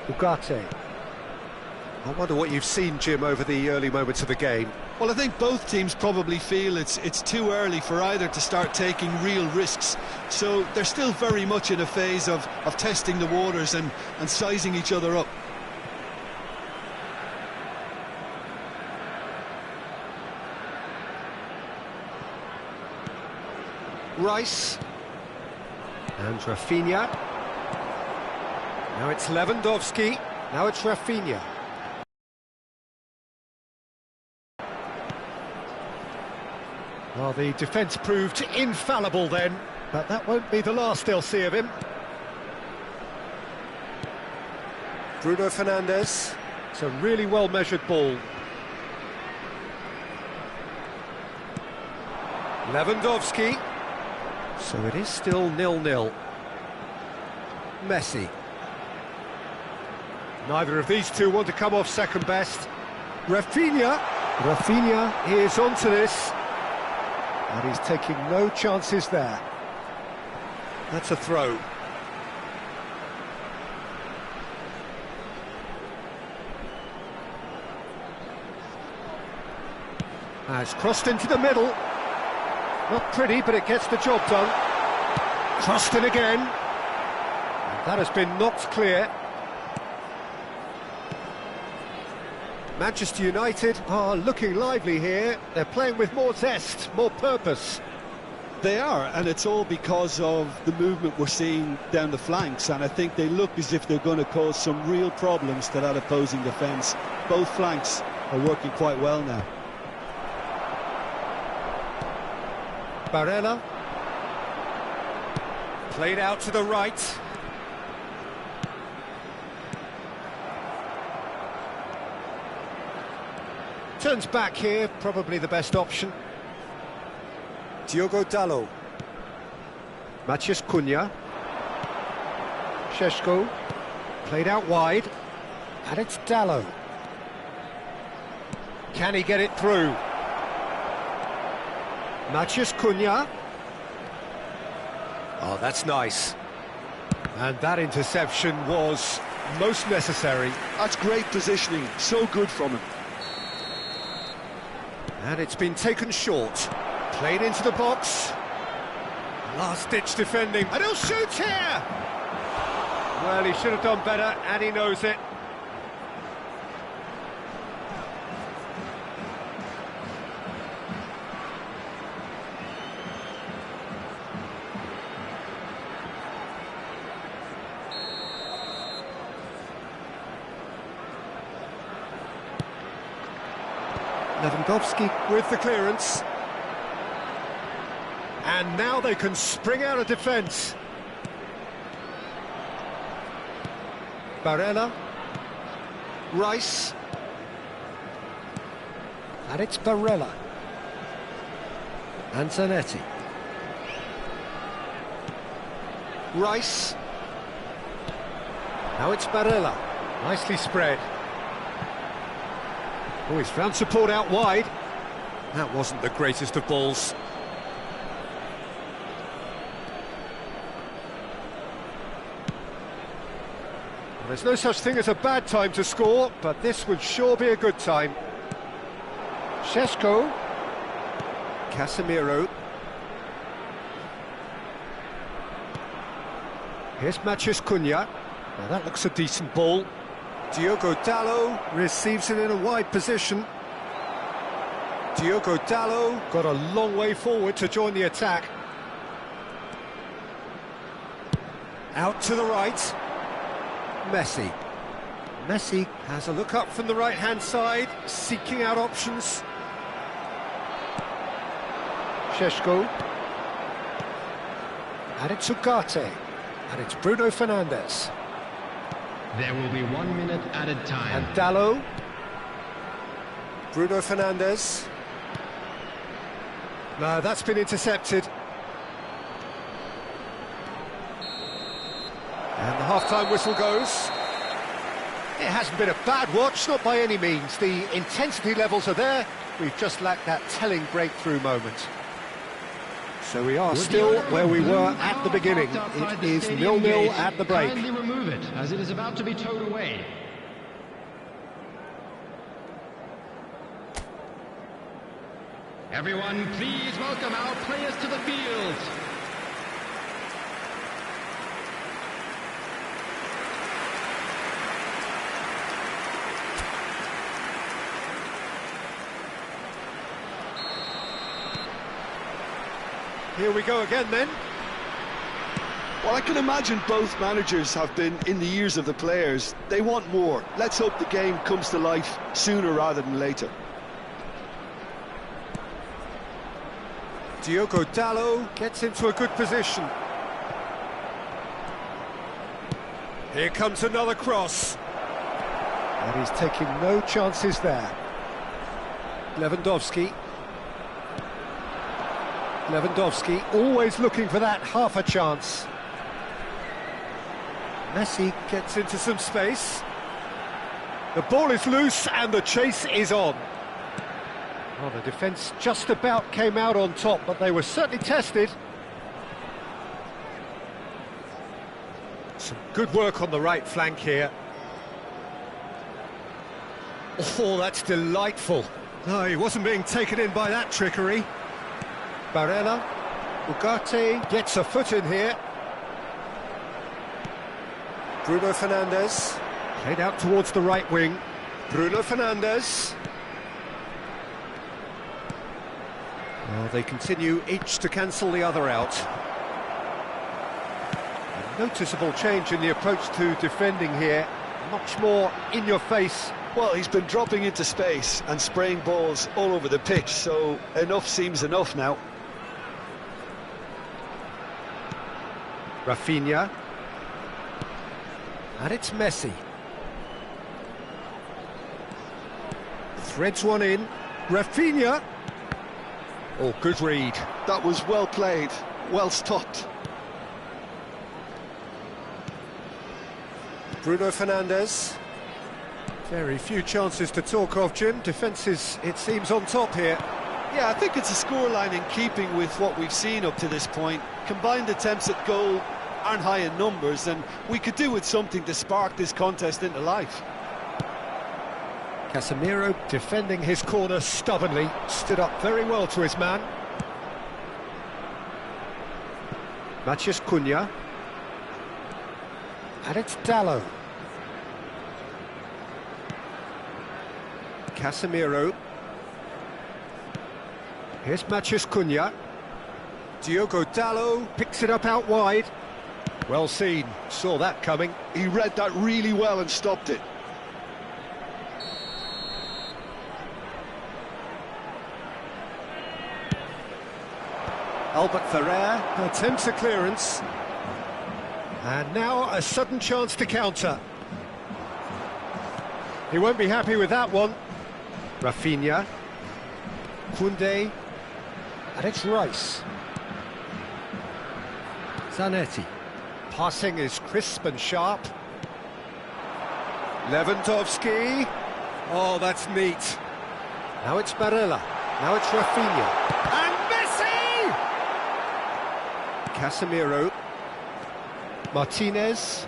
Ugarte. I wonder what you've seen, Jim, over the early moments of the game. Well, I think both teams probably feel it's too early for either to start taking real risks. So they're still very much in a phase of testing the waters and sizing each other up. Rice. And Rafinha. Now it's Lewandowski. Now it's Rafinha. Well, the defence proved infallible then, but that won't be the last they'll see of him. Bruno Fernandes. It's a really well-measured ball. Lewandowski. So it is still 0-0. Messi. Neither of these two want to come off second best. Rafinha. Rafinha is onto this. And he's taking no chances there. That's a throw. Has crossed into the middle. Not pretty, but it gets the job done. Crossed in again. And that has been knocked clear. Manchester United are looking lively here. They're playing with more zest, more purpose. They are, and it's all because of the movement we're seeing down the flanks, and I think they look as if they're going to cause some real problems to that opposing defence. Both flanks are working quite well now. Barella. Played out to the right. Turns back here, probably the best option. Diogo Dalot. Matheus Cunha. Šeško. Played out wide. And it's Dalot. Can he get it through? Matheus Cunha. Oh, that's nice. And that interception was most necessary. That's great positioning, so good from him. And it's been taken short. Played into the box. Last-ditch defending. And he'll shoot here! Well, he should have done better, and he knows it. Lewandowski with the clearance. And now they can spring out of defence. Barella. Rice. And it's Barella. And Zanetti. Rice. Now it's Barella. Nicely spread. Oh, he's found support out wide. That wasn't the greatest of balls. Well, there's no such thing as a bad time to score, but this would sure be a good time. Šeško. Casemiro. Here's Matheus Cunha. Now that looks a decent ball. Diogo Dalot receives it in a wide position. Diogo Dalot got a long way forward to join the attack. Out to the right. Messi. Messi has a look up from the right-hand side, seeking out options. Šeško. And it's Ugarte. And it's Bruno Fernandes. There will be 1 minute added time. And Dalot. Bruno Fernandes. No, that's been intercepted. And the half-time whistle goes. It hasn't been a bad watch, not by any means. The intensity levels are there. We've just lacked that telling breakthrough moment. So we are still where we were at the beginning. It is 0-0 at the break. Kindly remove it, as it is about to be towed away. Everyone, please welcome our players to the field. Here we go again then. Well, I can imagine both managers have been in the ears of the players. They want more. Let's hope the game comes to life sooner rather than later. Diogo Dalot gets into a good position. Here comes another cross. And he's taking no chances there. Lewandowski, always looking for that half a chance. Messi gets into some space. The ball is loose and the chase is on. Well, the defence just about came out on top, but they were certainly tested. Some good work on the right flank here. Oh, that's delightful. No, he wasn't being taken in by that trickery. Barella, Ugarte gets a foot in here. Bruno Fernandes, played out towards the right wing. Bruno Fernandes. Well, they continue each to cancel the other out. A noticeable change in the approach to defending here. Much more in your face. Well, he's been dropping into space and spraying balls all over the pitch, so enough seems enough now. Rafinha. And it's Messi. Threads one in. Rafinha. Oh, good read. That was well played, well stopped. Bruno Fernandes. Very few chances to talk of, Jim. Defence is, it seems, on top here. Yeah, I think it's a scoreline in keeping with what we've seen up to this point. Combined attempts at goal aren't high in numbers, and we could do with something to spark this contest into life. Casemiro defending his corner stubbornly, stood up very well to his man. Matheus Cunha. And it's Dalot. Casemiro. Here's Matheus Cunha. Diogo Dalot picks it up out wide. Well seen, saw that coming. He read that really well and stopped it. Albert Ferrer attempts a clearance. And now a sudden chance to counter. He won't be happy with that one. Rafinha. Koundé. And it's Rice. Zanetti. Passing is crisp and sharp. Lewandowski. Oh, that's neat. Now it's Barella. Now it's Rafinha. And Messi! Casemiro. Martinez.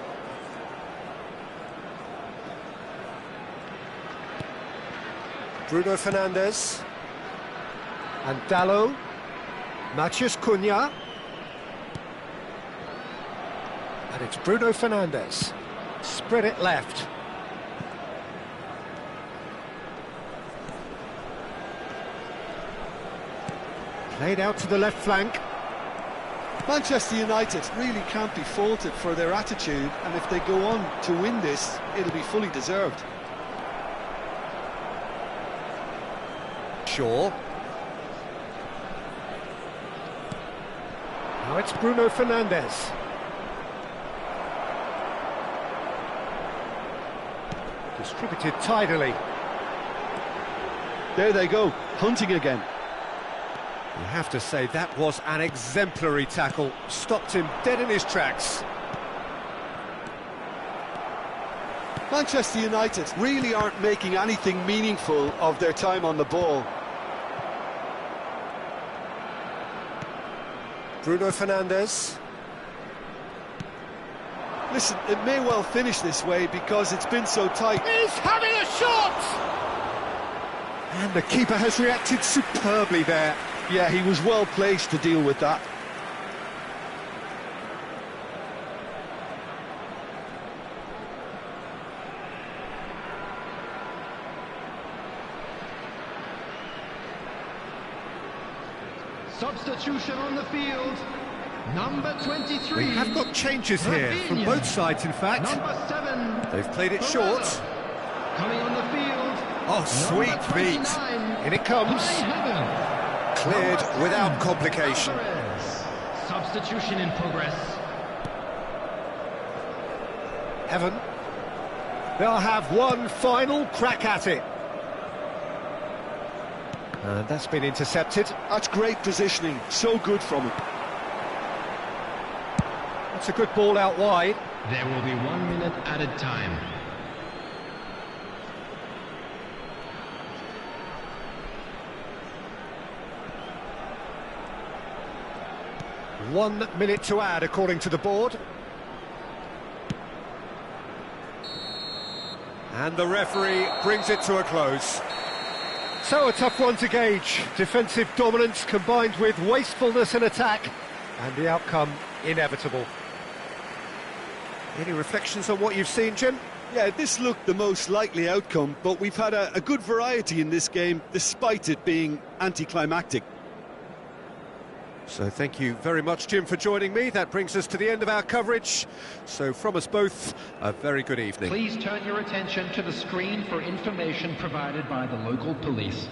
Bruno Fernandes. And Dalot. Matheus Cunha. And it's Bruno Fernandes. Spread it left. Played out to the left flank. Manchester United really can't be faulted for their attitude, and if they go on to win this, it'll be fully deserved. Shaw. Now it's Bruno Fernandes. Distributed tidily. There they go, hunting again. You have to say that was an exemplary tackle. Stopped him dead in his tracks. Manchester United really aren't making anything meaningful of their time on the ball. Bruno Fernandes. Listen, it may well finish this way because it's been so tight. He's having a shot! And the keeper has reacted superbly there. Yeah, he was well placed to deal with that. Substitution on the field. Number 23. We have got changes here from both sides, in fact. Number 7. They've played it short. Coming on the field. Oh, sweet feet. In it comes. Cleared without complication. Substitution in progress. Heaven. They'll have one final crack at it. And that's been intercepted. That's great positioning, so good from him. That's a good ball out wide. There will be 1 minute added time. One minute to add, according to the board. And the referee brings it to a close. So a tough one to gauge. Defensive dominance combined with wastefulness in attack, and the outcome inevitable. Any reflections on what you've seen, Jim? Yeah, this looked the most likely outcome, but we've had a good variety in this game, despite it being anticlimactic. So thank you very much, Jim, for joining me. That brings us to the end of our coverage. So from us both, a very good evening. Please turn your attention to the screen for information provided by the local police.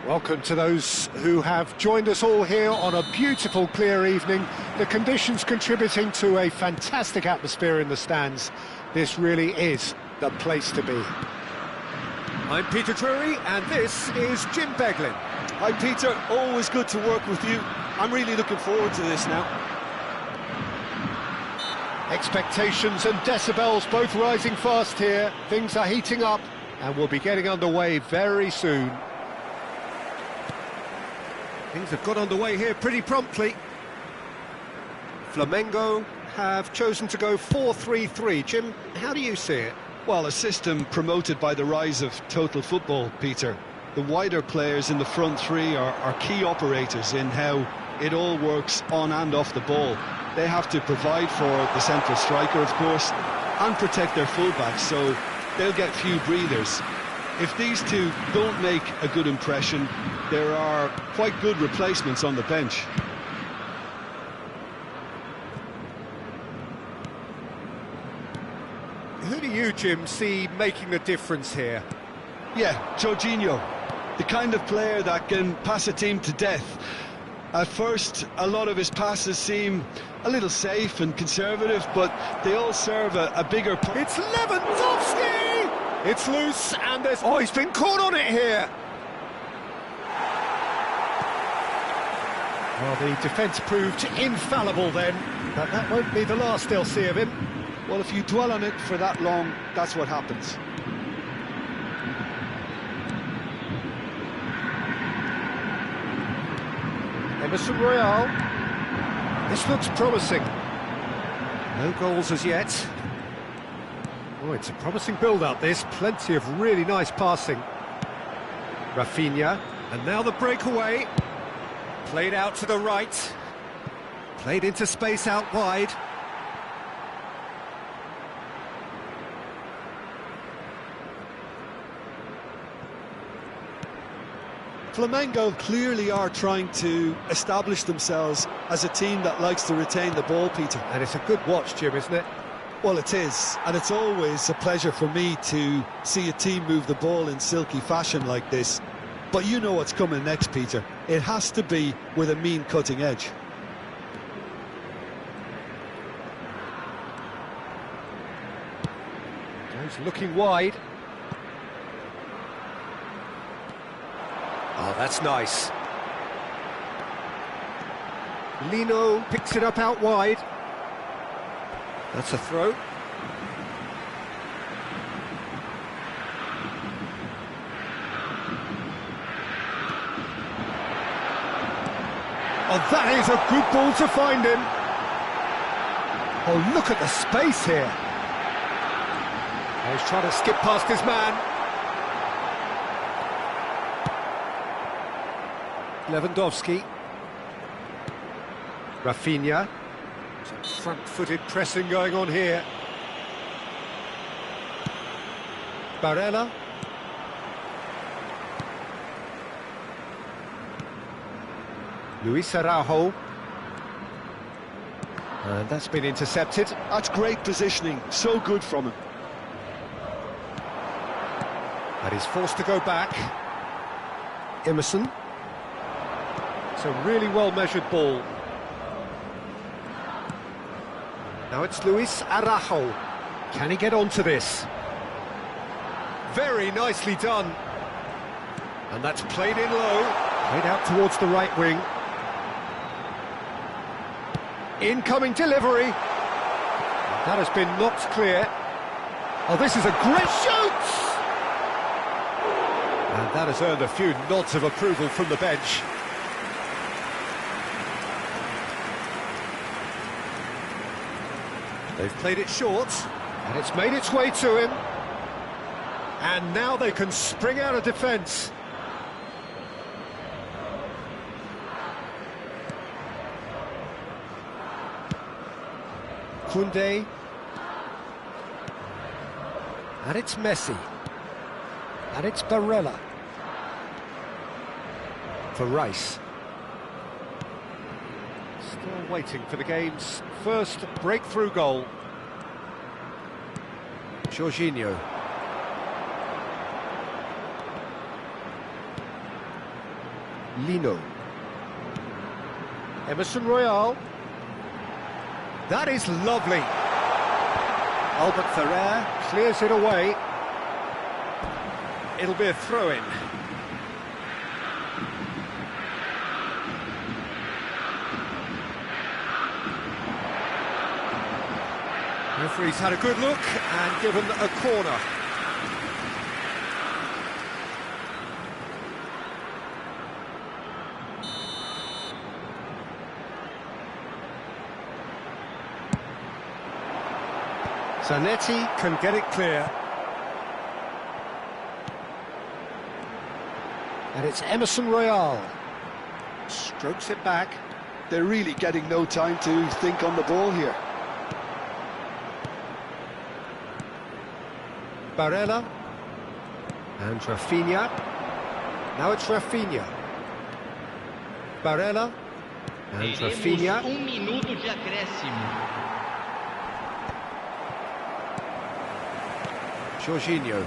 Welcome to those who have joined us all here on a beautiful, clear evening. The conditions contributing to a fantastic atmosphere in the stands. This really is the place to be. I'm Peter Drury, and this is Jim Beglin. Hi Peter, always good to work with you. I'm really looking forward to this now. Expectations and decibels both rising fast here. Things are heating up, and we'll be getting underway very soon. Things have got underway here pretty promptly. Flamengo have chosen to go 4-3-3. Jim, how do you see it? Well, a system promoted by the rise of total football, Peter. The wider players in the front three are key operators in how it all works on and off the ball. They have to provide for the central striker, of course, and protect their fullbacks, so they'll get few breathers. If these two don't make a good impression, there are quite good replacements on the bench. Who do you, Jim, see making the difference here? Yeah, Jorginho, the kind of player that can pass a team to death. At first, a lot of his passes seem a little safe and conservative, but they all serve a bigger... It's Lewandowski! It's loose, and there's... Oh, he's been caught on it here! Well, the defence proved infallible then, but that won't be the last they'll see of him. Well, if you dwell on it for that long, that's what happens. Emerson Royal. This looks promising. No goals as yet. Oh, it's a promising build-up, this. Plenty of really nice passing. Rafinha. And now the breakaway. Played out to the right. Played into space out wide. Flamengo clearly are trying to establish themselves as a team that likes to retain the ball, Peter. And it's a good watch, Jim, isn't it? Well, it is, and it's always a pleasure for me to see a team move the ball in silky fashion like this. But you know what's coming next, Peter. It has to be with a mean cutting edge. He's looking wide. Oh, that's nice. Lino picks it up out wide. That's a throw. Oh, that is a good ball to find him. Oh, look at the space here. Oh, he's trying to skip past his man. Lewandowski. Rafinha. Some front-footed pressing going on here. Barella. Luis Araujo. And that's been intercepted. That's great positioning, so good from him. And he's forced to go back. Emerson. It's a really well-measured ball. Now it's Luis Araujo. Can he get onto this? Very nicely done. And that's played in low. Played out towards the right wing. Incoming delivery. That has been knocked clear. Oh, this is a great shoot! And that has earned a few nods of approval from the bench. They've played it short, and it's made its way to him. And now they can spring out of defence. Koundé. And it's Messi. And it's Barella. For Rice. Still waiting for the game's first breakthrough goal. Jorginho. Lino. Emerson Royal. That is lovely. Albert Ferrer clears it away. It'll be a throw-in. Referee's had a good look and given a corner. Zanetti can get it clear. And it's Emerson Royal. Strokes it back. They're really getting no time to think on the ball here. Barella. And Rafinha. Now it's Rafinha. Barella. And Rafinha. Minuto de acréscimo. Jorginho.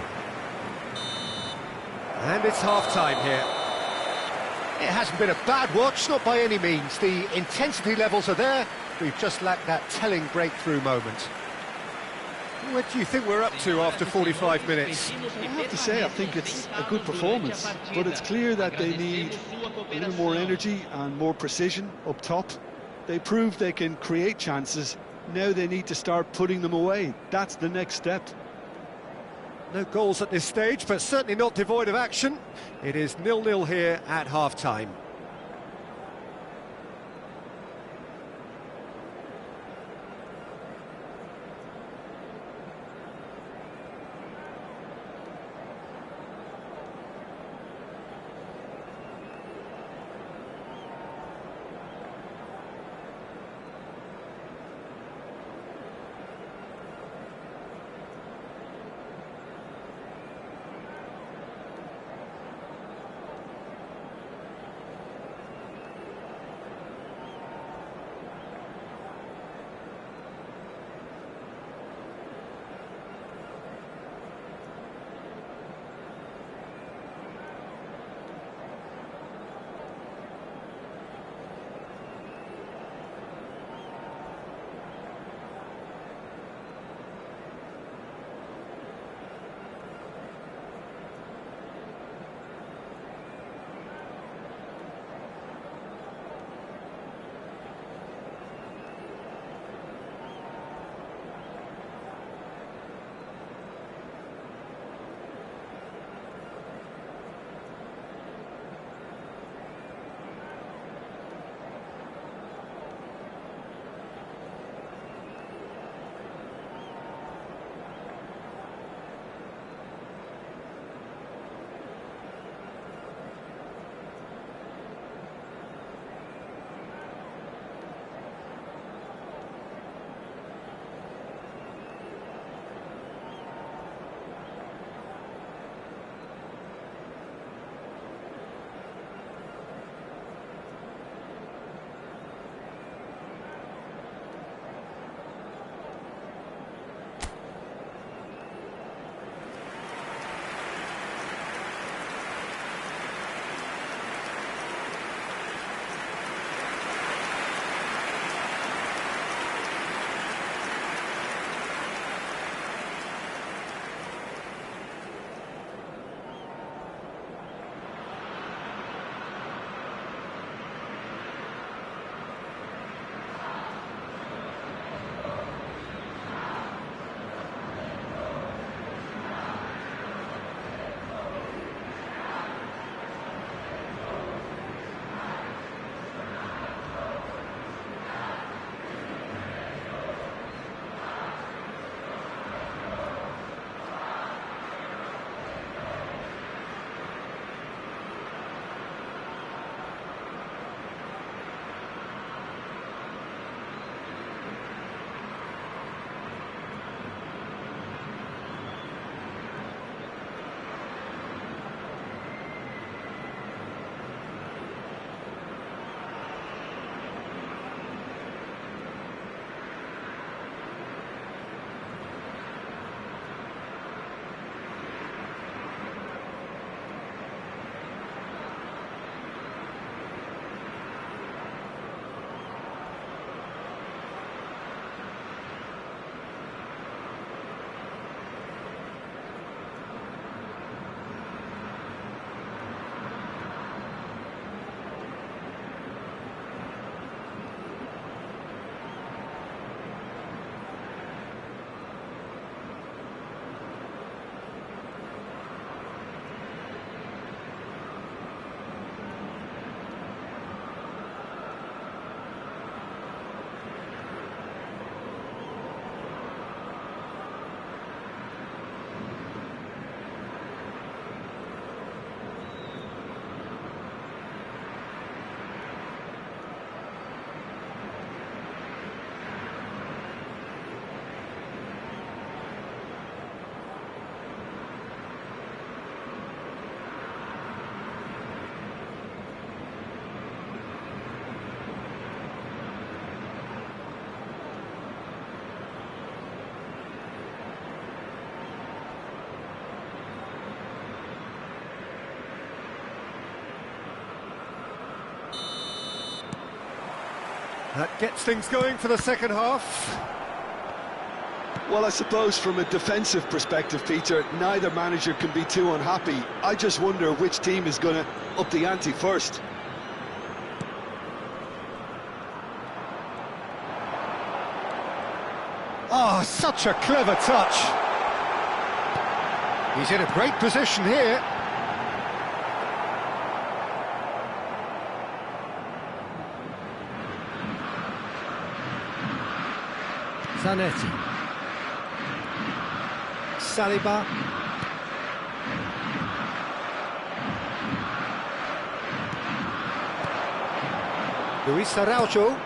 And it's half-time here. It hasn't been a bad watch, not by any means. The intensity levels are there. We've just lacked that telling breakthrough moment. What do you think we're up to after 45 minutes? I have to say, I think it's a good performance, but it's clear that they need a little more energy and more precision up top. They proved they can create chances. Now they need to start putting them away. That's the next step. No goals at this stage, but certainly not devoid of action. It is 0-0 here at half-time. That gets things going for the second half. Well, I suppose from a defensive perspective, Peter, neither manager can be too unhappy. I just wonder which team is going to up the ante first. Oh, such a clever touch. He's in a great position here. Zanetti. Saliba. Luis Araujo. Oh,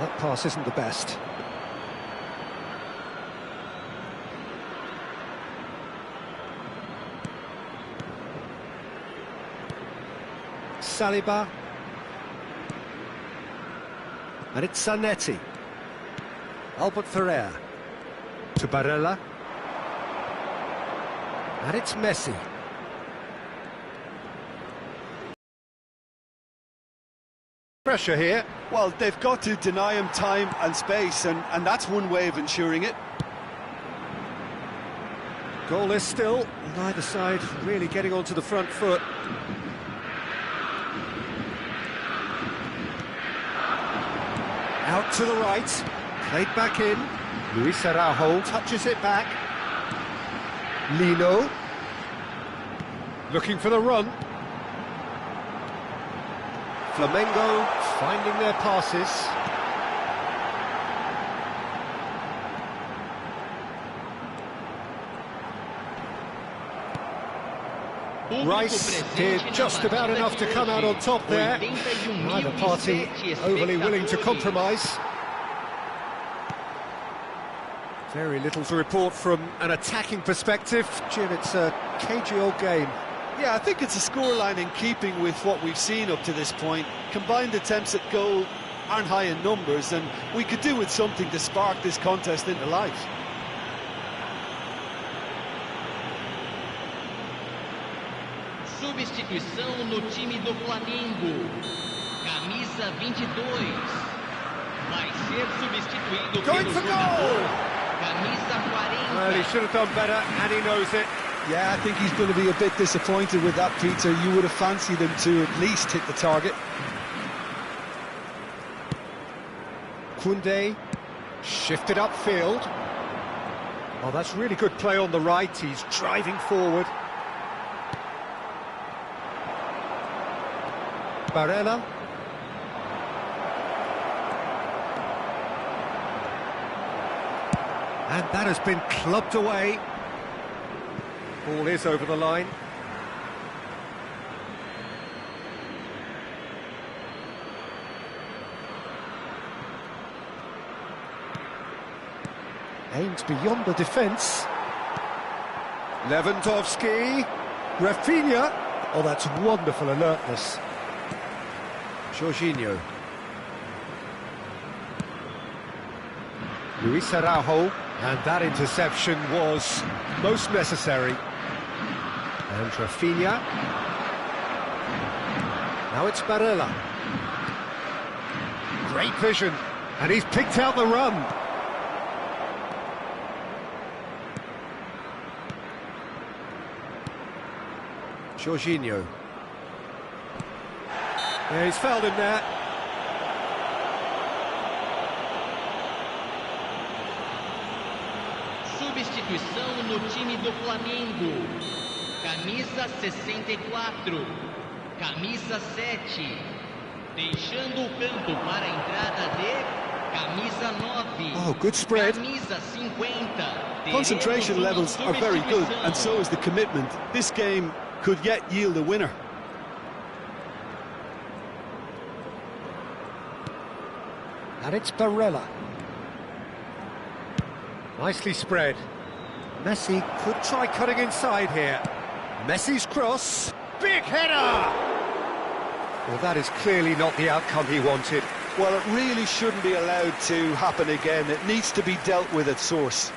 that pass isn't the best. Saliba. And it's Zanetti. Albert Ferrer. To Barella. And it's Messi. Pressure here. Well, they've got to deny him time and space, and that's one way of ensuring it. Goalless still. Neither side really getting onto the front foot. Out to the right. Played back in. Luis Araujo touches it back. Lino. Looking for the run. Flamengo finding their passes. Rice did just about enough to come out on top there. Neither party overly willing to compromise. Very little to report from an attacking perspective. Jim, it's a cagey old game. Yeah, I think it's a scoreline in keeping with what we've seen up to this point. Combined attempts at goal aren't high in numbers, and we could do with something to spark this contest into life. Substituição no time do Flamengo. Camisa 22. Vai ser substituído pelo jogador. Camisa 40. Well, he should have done better, and he knows it. Yeah, I think he's going to be a bit disappointed with that, Peter. You would have fancied him to at least hit the target. Koundé shifted upfield. Oh, that's really good play on the right. He's driving forward. Barella. And that has been clubbed away. Ball is over the line. Aimed beyond the defence. Lewandowski. Rafinha. Oh, that's wonderful alertness. Jorginho. Luis Araujo. And that interception was most necessary. And Rafinha. Now it's Barella. Great vision. And he's picked out the run. Jorginho. Yeah, he's fouled him there. Substituição no time do Flamengo. Camisa 64. Camisa 7. Deixando o campo para a entrada de camisa 9. Oh, good spread. Camisa 50. Concentration levels are very good, and so is the commitment. This game could yet yield a winner. And it's Barella. Nicely spread. Messi could try cutting inside here. Messi's cross. Big header! Well, that is clearly not the outcome he wanted. Well, it really shouldn't be allowed to happen again. It needs to be dealt with at source.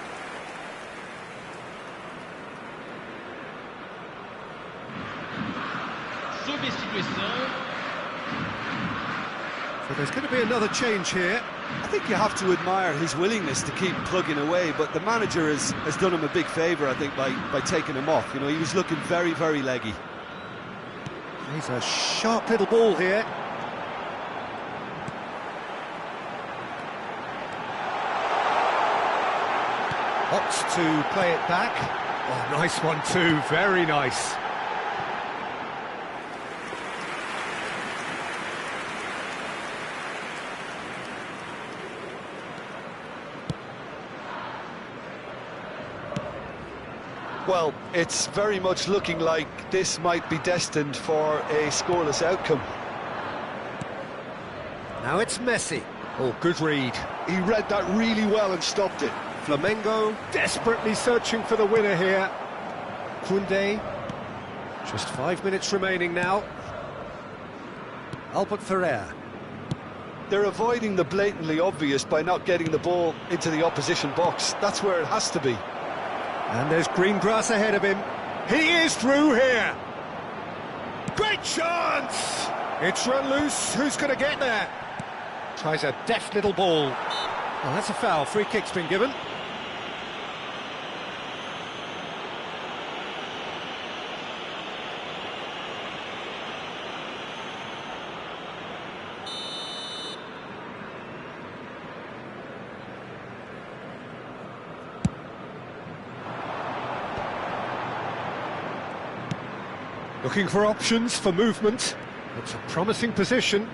Substituição. But there's going to be another change here. I think you have to admire his willingness to keep plugging away, but the manager has done him a big favour, I think, by taking him off. You know, he was looking very, very leggy. He's a sharp little ball here. Opts to play it back. Oh, nice one too, very nice. Well, it's very much looking like this might be destined for a scoreless outcome. Now it's Messi. Oh, good read. He read that really well and stopped it. Flamengo desperately searching for the winner here. Koundé. Just 5 minutes remaining now. Albert Ferrer. They're avoiding the blatantly obvious by not getting the ball into the opposition box. That's where it has to be. And there's green grass ahead of him. He is through here. Great chance! It's run loose. Who's going to get there? Tries a deft little ball. Oh, that's a foul. Free kick's been given. Looking for options for movement. It's a promising position.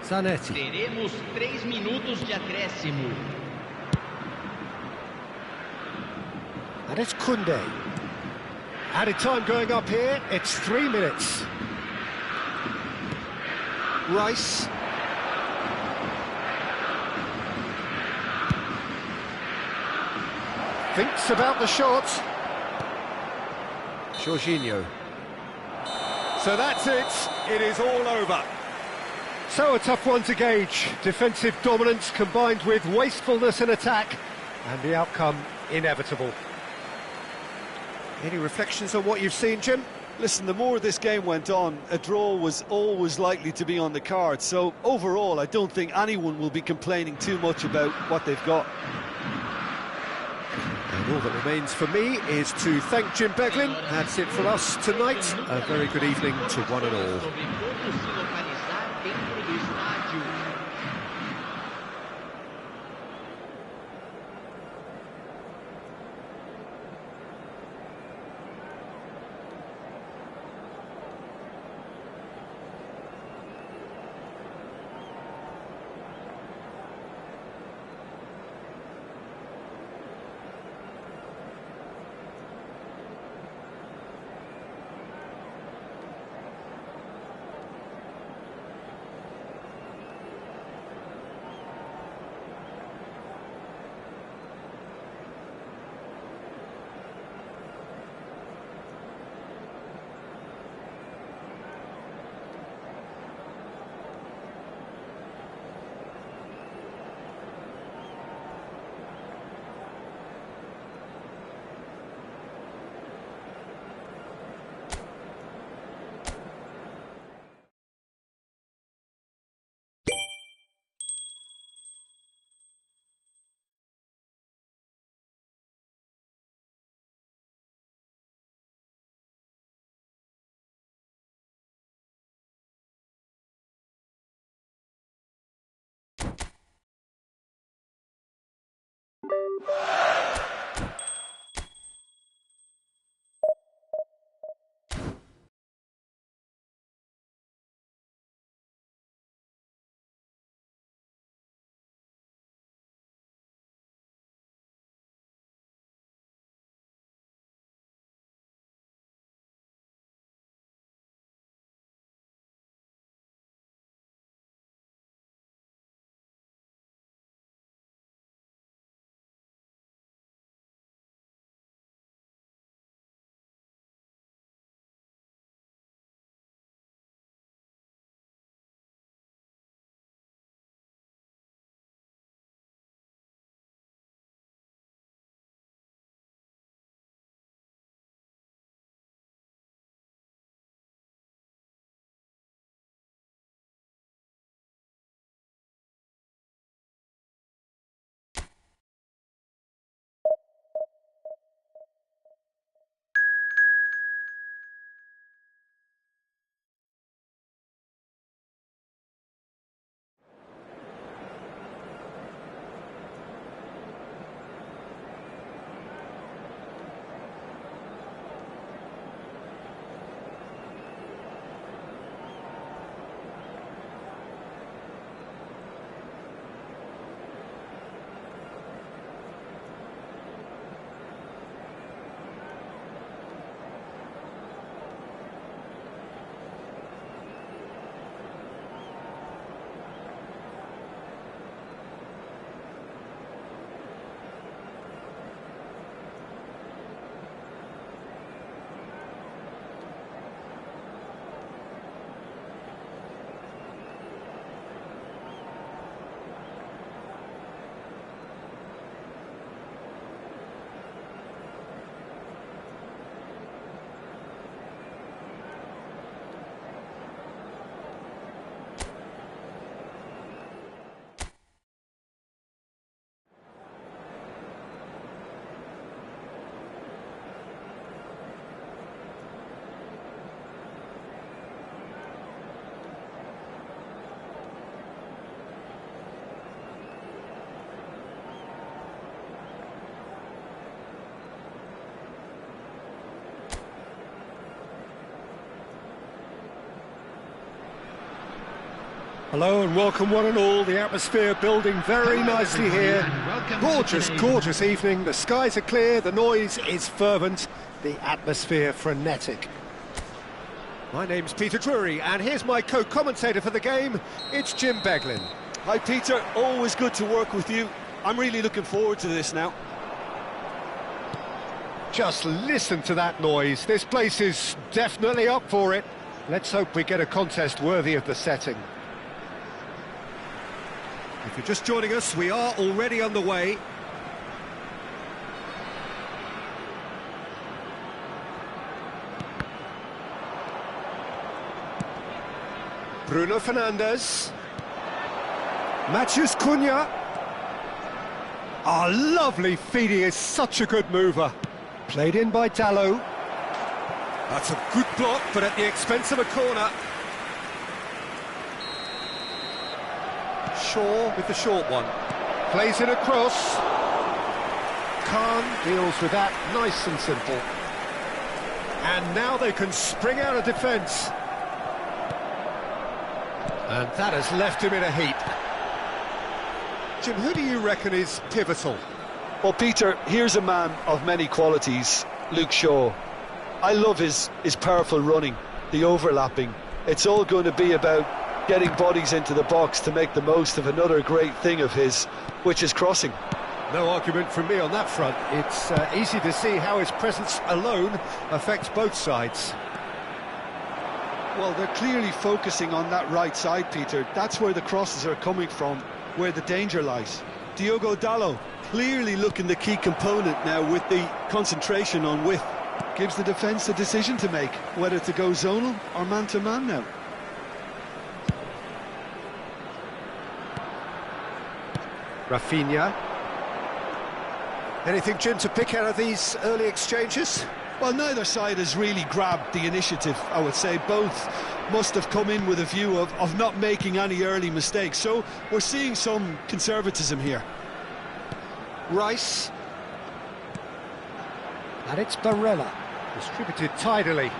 Zanetti. Teremos 3 minutos de acréscimo. And it's Koundé. Added time going up here. It's 3 minutes. Rice. Thinks about the shot. Jorginho. So that's it. It is all over. So a tough one to gauge. Defensive dominance combined with wastefulness in attack, and the outcome inevitable. Any reflections on what you've seen, Jim? Listen, the more this game went on, a draw was always likely to be on the card. So overall, I don't think anyone will be complaining too much about what they've got. And all that remains for me is to thank Jim Beglin. That's it for us tonight. A very good evening to one and all. Hello and welcome one and all. The atmosphere building very nicely here. Gorgeous evening. The skies are clear, the noise is fervent, the atmosphere frenetic. My name's Peter Drury and here's my co-commentator for the game. It's Jim Beglin. Hi Peter, always good to work with you. I'm really looking forward to this now. Just listen to that noise. This place is definitely up for it. Let's hope we get a contest worthy of the setting. If you're just joining us, we are already underway. Bruno Fernandes. Cunha. Lovely feed, he is such a good mover. Played in by Dalot. That's a good block, but at the expense of a corner. Shaw with the short one. Plays it across. Khan deals with that, nice and simple. And now they can spring out of defence. And that has left him in a heap. Jim, who do you reckon is pivotal? Well, Peter, here's a man of many qualities, Luke Shaw. I love his powerful running, the overlapping. It's all going to be about getting bodies into the box to make the most of another great thing of his, which is crossing. No argument from me on that front. It's easy to see how his presence alone affects both sides. Well, they're clearly focusing on that right side, Peter. That's where the crosses are coming from, where the danger lies. Diogo Dalot clearly looking the key component now with the concentration on width. Gives the defence a decision to make, whether to go zonal or man-to-man now. Rafinha. Anything, Jim, to pick out of these early exchanges? Well, neither side has really grabbed the initiative, I would say. Both must have come in with a view of not making any early mistakes. So we're seeing some conservatism here. Rice. And it's Barella. Distributed tidily.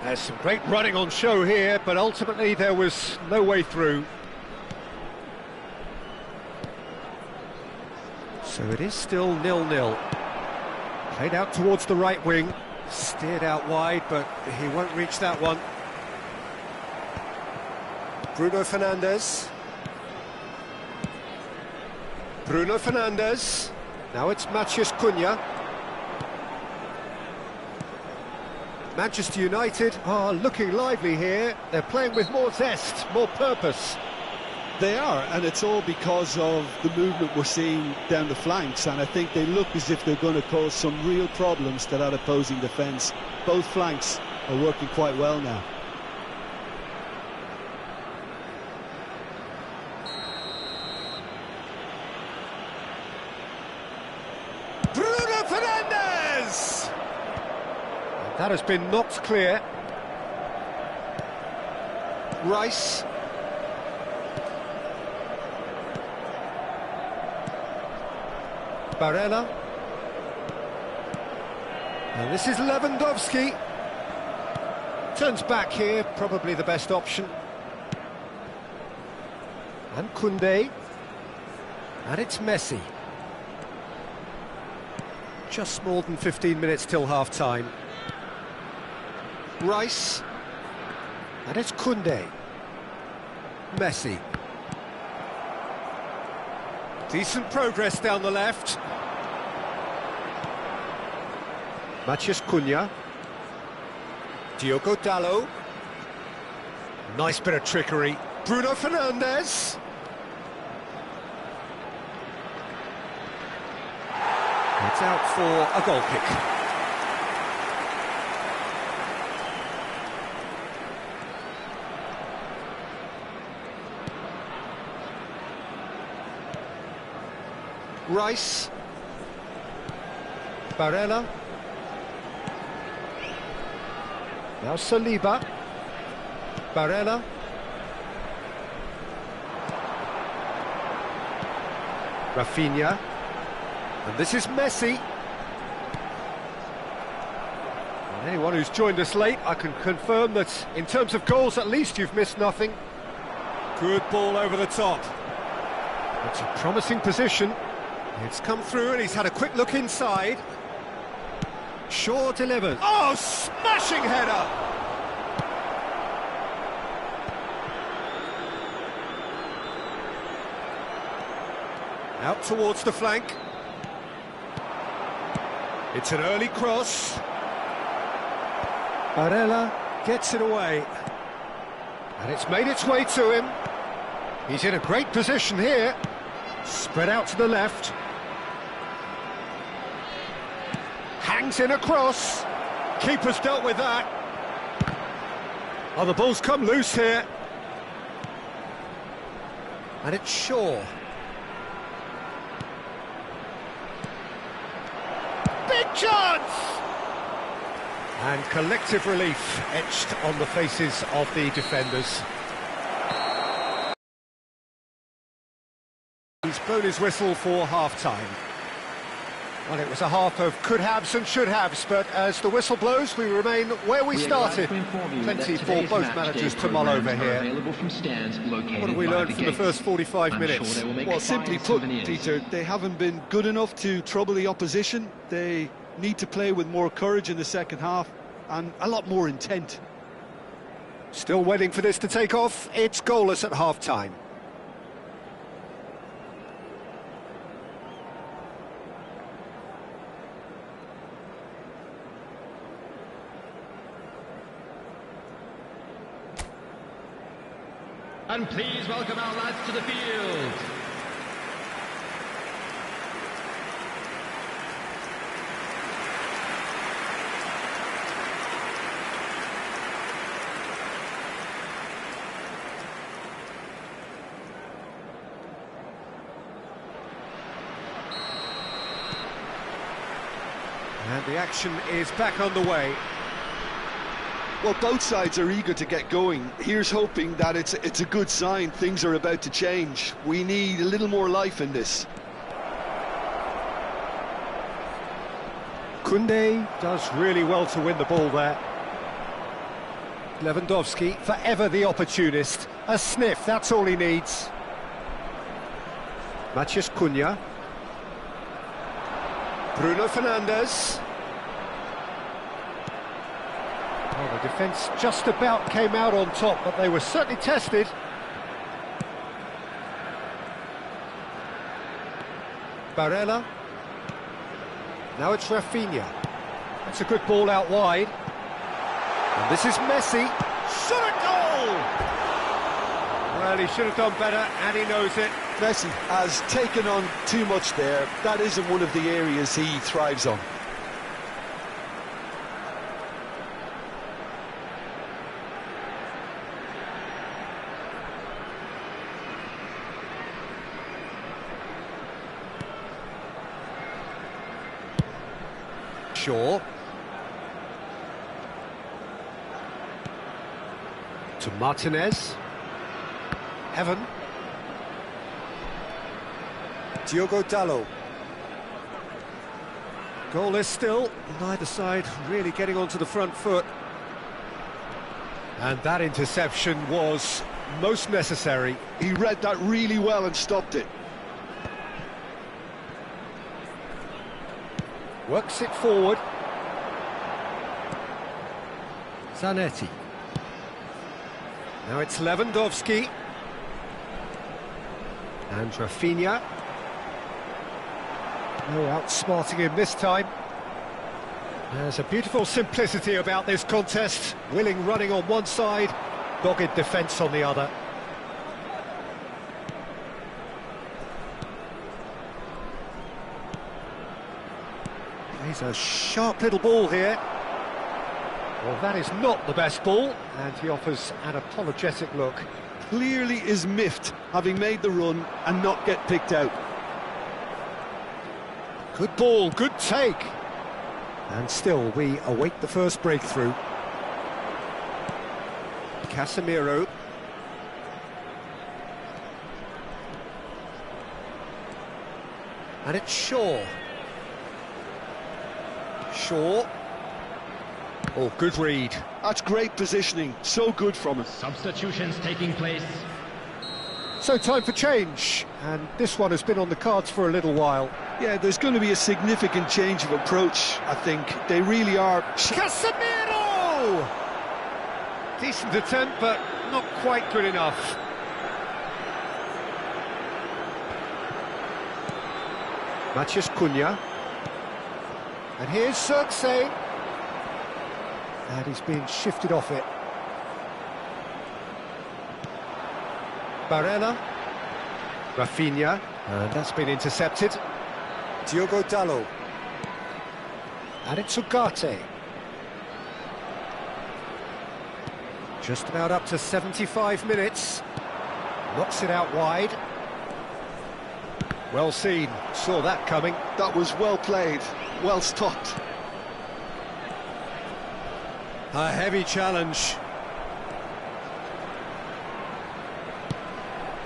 There's some great running on show here, but ultimately there was no way through. So it is still 0-0. Played out towards the right wing, steered out wide, but he won't reach that one. Bruno Fernandes. Bruno Fernandes. Now it's Cunha. Manchester United are looking lively here. They're playing with more zest, more purpose. They are, and it's all because of the movement we're seeing down the flanks, and I think they look as if they're going to cause some real problems to that opposing defence. Both flanks are working quite well now. Bruno Fernandes! That has been knocked clear. Rice. Barella. And this is Lewandowski. Turns back here, probably the best option. And Koundé. And it's Messi. Just more than 15 minutes till half-time. Rice. And it's Koundé. Messi. Decent progress down the left. Cunha. Diogo Dalot. Nice bit of trickery. Bruno Fernandes. It's out for a goal kick. Rice. Barella. Now Saliba. Barella. Rafinha. And this is Messi. Anyone who's joined us late, I can confirm that in terms of goals, at least you've missed nothing. Good ball over the top. It's a promising position. It's come through and he's had a quick look inside. Shaw delivers. Oh, smashing header! Out towards the flank. It's an early cross. Barella gets it away. And it's made its way to him. He's in a great position here. Spread out to the left. Hangs in a cross. Keeper's dealt with that. Oh, the ball's come loose here. And it's Shaw. Big chance! And collective relief etched on the faces of the defenders. He's blown his whistle for half-time. Well, it was a half of could-haves and should-haves, but as the whistle blows, we remain where we started. Plenty for both managers to mull over here. What have we learned from the first 45 minutes? Well, simply put, Peter, they haven't been good enough to trouble the opposition. They need to play with more courage in the second half and a lot more intent. Still waiting for this to take off. It's goalless at half-time. And please welcome our lads to the field. And the action is back on the way. Well, both sides are eager to get going. Here's hoping that it's a good sign. Things are about to change. We need a little more life in this. Koundé does really well to win the ball there. Lewandowski, forever the opportunist. A sniff, that's all he needs. Matheus Cunha. Bruno Fernandes. Well, the defence just about came out on top, but they were certainly tested. Barella. Now it's Rafinha. That's a good ball out wide. And this is Messi. Shot a goal! Well, he should have done better, and he knows it. Messi has taken on too much there. That isn't one of the areas he thrives on. Shaw. To Martinez. Evan. Diogo Dalot. Goalless still, neither side really getting onto the front foot. And that interception was most necessary. He read that really well and stopped it. Works it forward. Zanetti. Now it's Lewandowski. And Rafinha. No outsmarting him this time. There's a beautiful simplicity about this contest. Willing running on one side, dogged defence on the other. He's a sharp little ball here. Well, that is not the best ball, and he offers an apologetic look. Clearly is miffed, having made the run and not get picked out. Good ball, good take. And still, we await the first breakthrough. Casemiro. And it's Shaw. Shaw. Oh, good read. That's great positioning, so good from him. Substitutions taking place. So time for change, and this one has been on the cards for a little while. Yeah, there's going to be a significant change of approach, I think. They really are... Casemiro! Decent attempt, but not quite good enough. Cunha. And here's Xerxes. And he's being shifted off it. Barella. Rafinha. And that's been intercepted. Diogo Dalot. And it's Ugarte. Just about up to 75 minutes. Knocks it out wide. Well seen, saw that coming. That was well played, well stopped. A heavy challenge.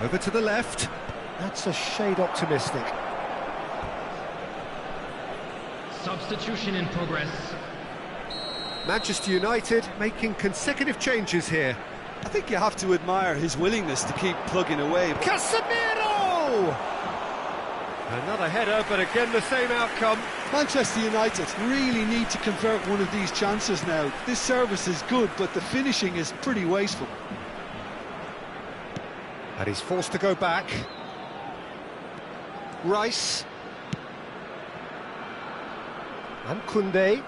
Over to the left. That's a shade optimistic. Substitution in progress. Manchester United making consecutive changes here. I think you have to admire his willingness to keep plugging away. Casemiro! Another header, but again the same outcome. Manchester United really need to convert one of these chances now. This service is good, but the finishing is pretty wasteful. And he's forced to go back. Rice. And Koundé.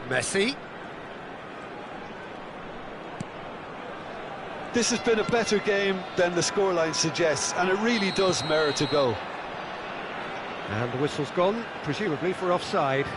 Messi. This has been a better game than the scoreline suggests, and it really does merit a go. And the whistle's gone, presumably for offside.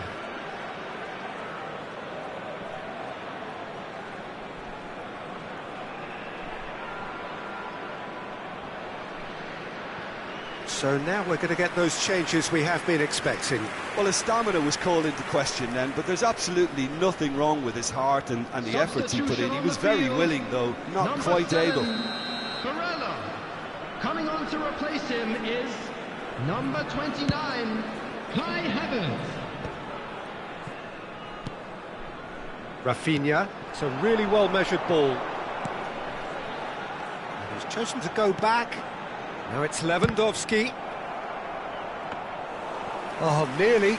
So now we're going to get those changes we have been expecting. Well, his stamina was called into question then, but there's absolutely nothing wrong with his heart and the efforts he put in. He was very willing, though, not quite able. Barella. Coming on to replace him is number 29, Kai Havertz. Rafinha, it's a really well-measured ball. And he's chosen to go back. Now it's Lewandowski. Oh, nearly,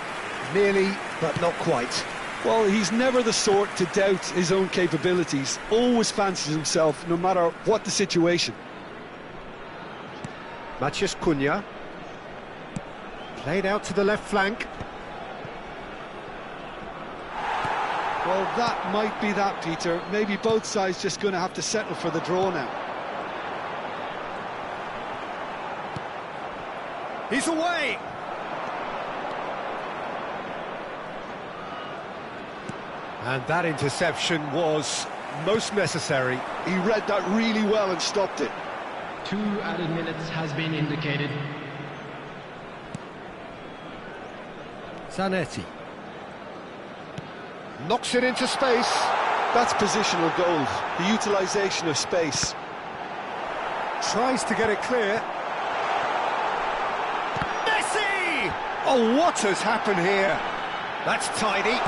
but not quite. Well, he's never the sort to doubt his own capabilities. Always fancies himself, no matter what the situation. Cunha. Played out to the left flank. Well, that might be that, Peter. Maybe both sides just going to have to settle for the draw now. He's away! And that interception was most necessary. He read that really well and stopped it. 2 added minutes has been indicated. Zanetti. Knocks it into space. That's positional gold, the utilisation of space. Tries to get it clear. Messi! Oh, what has happened here? That's tidy.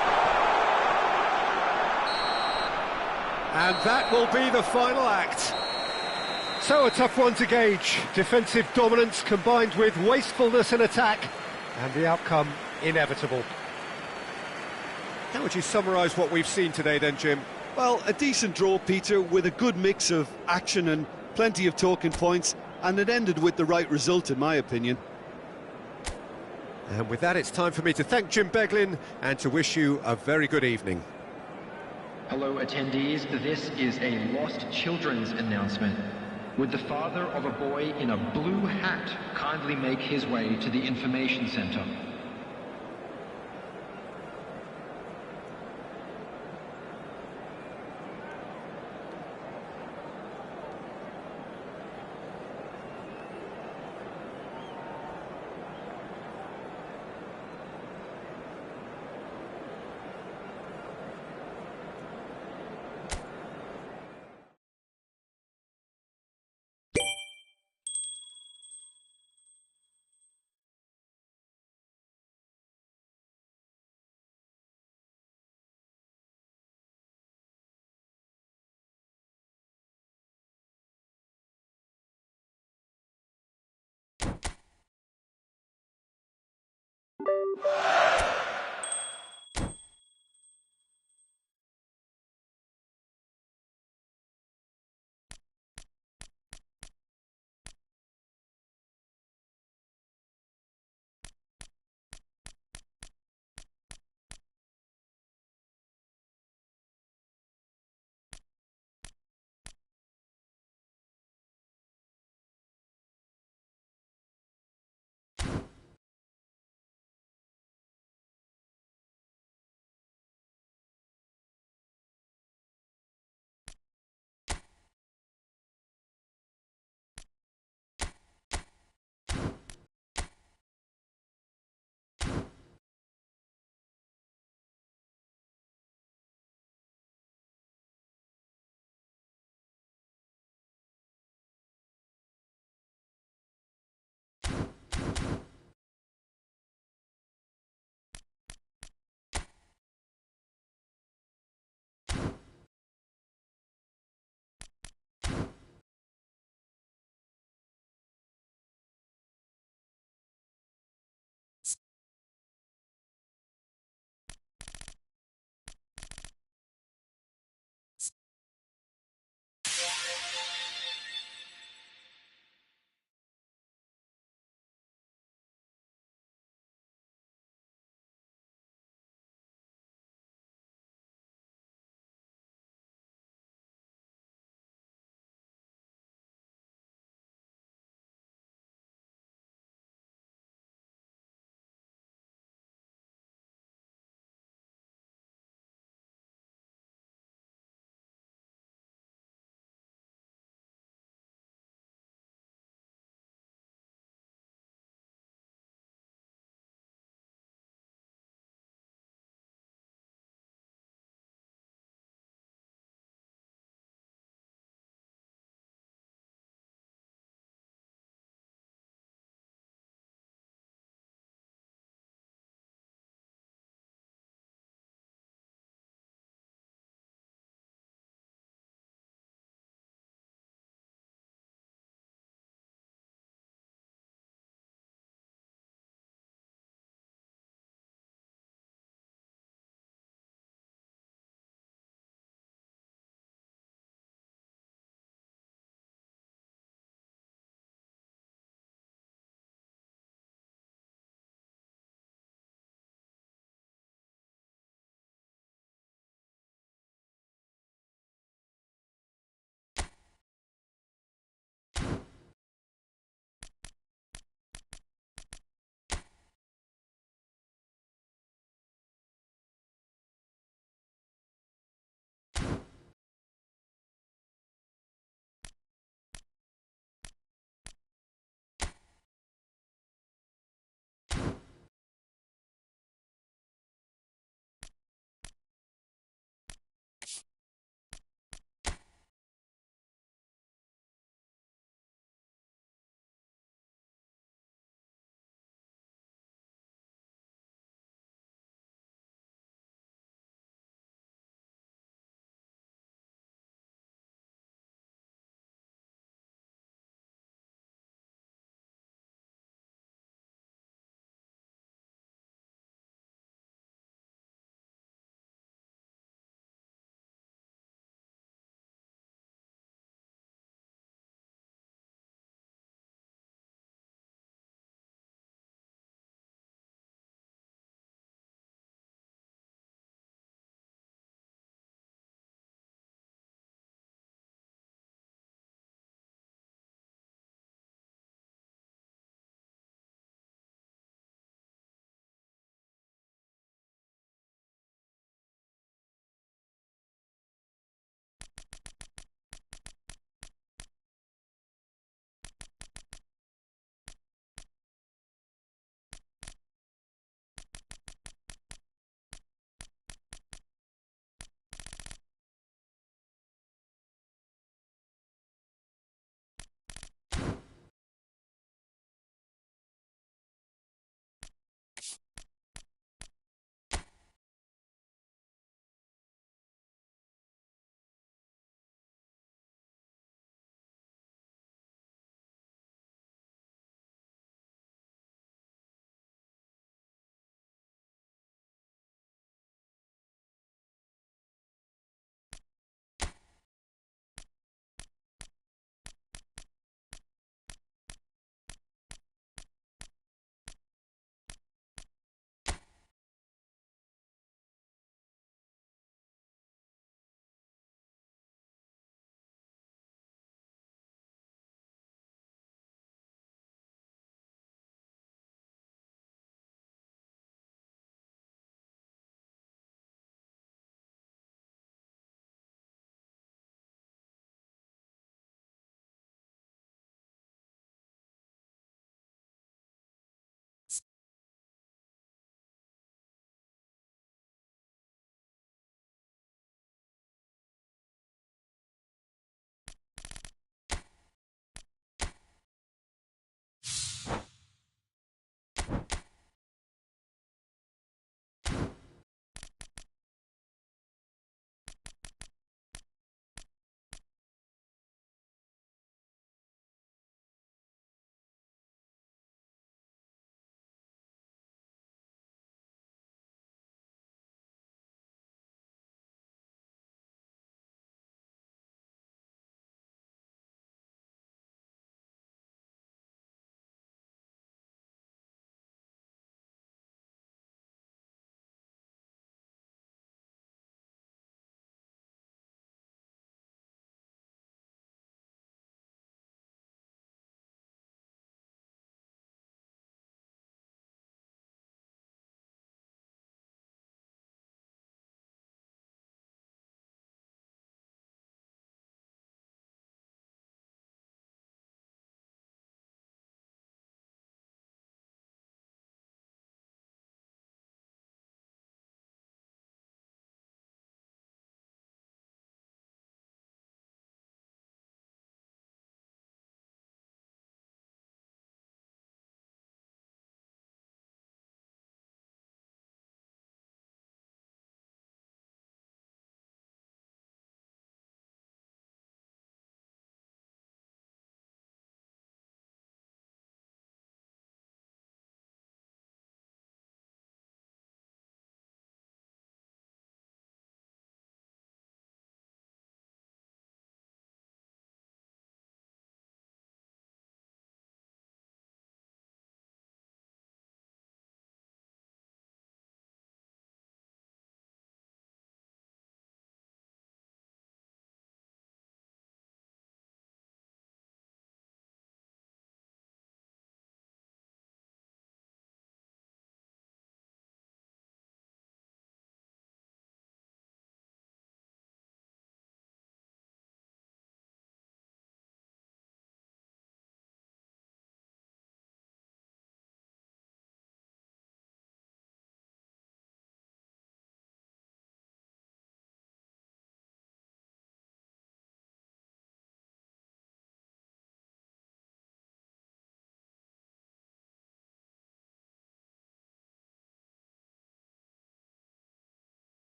And that will be the final act. So a tough one to gauge. Defensive dominance combined with wastefulness in attack, and the outcome inevitable. How would you summarise what we've seen today then, Jim? Well, a decent draw, Peter, with a good mix of action and plenty of talking points, and it ended with the right result, in my opinion. And with that, it's time for me to thank Jim Beglin and to wish you a very good evening. Hello attendees, this is a lost children's announcement. Would the father of a boy in a blue hat kindly make his way to the information centre?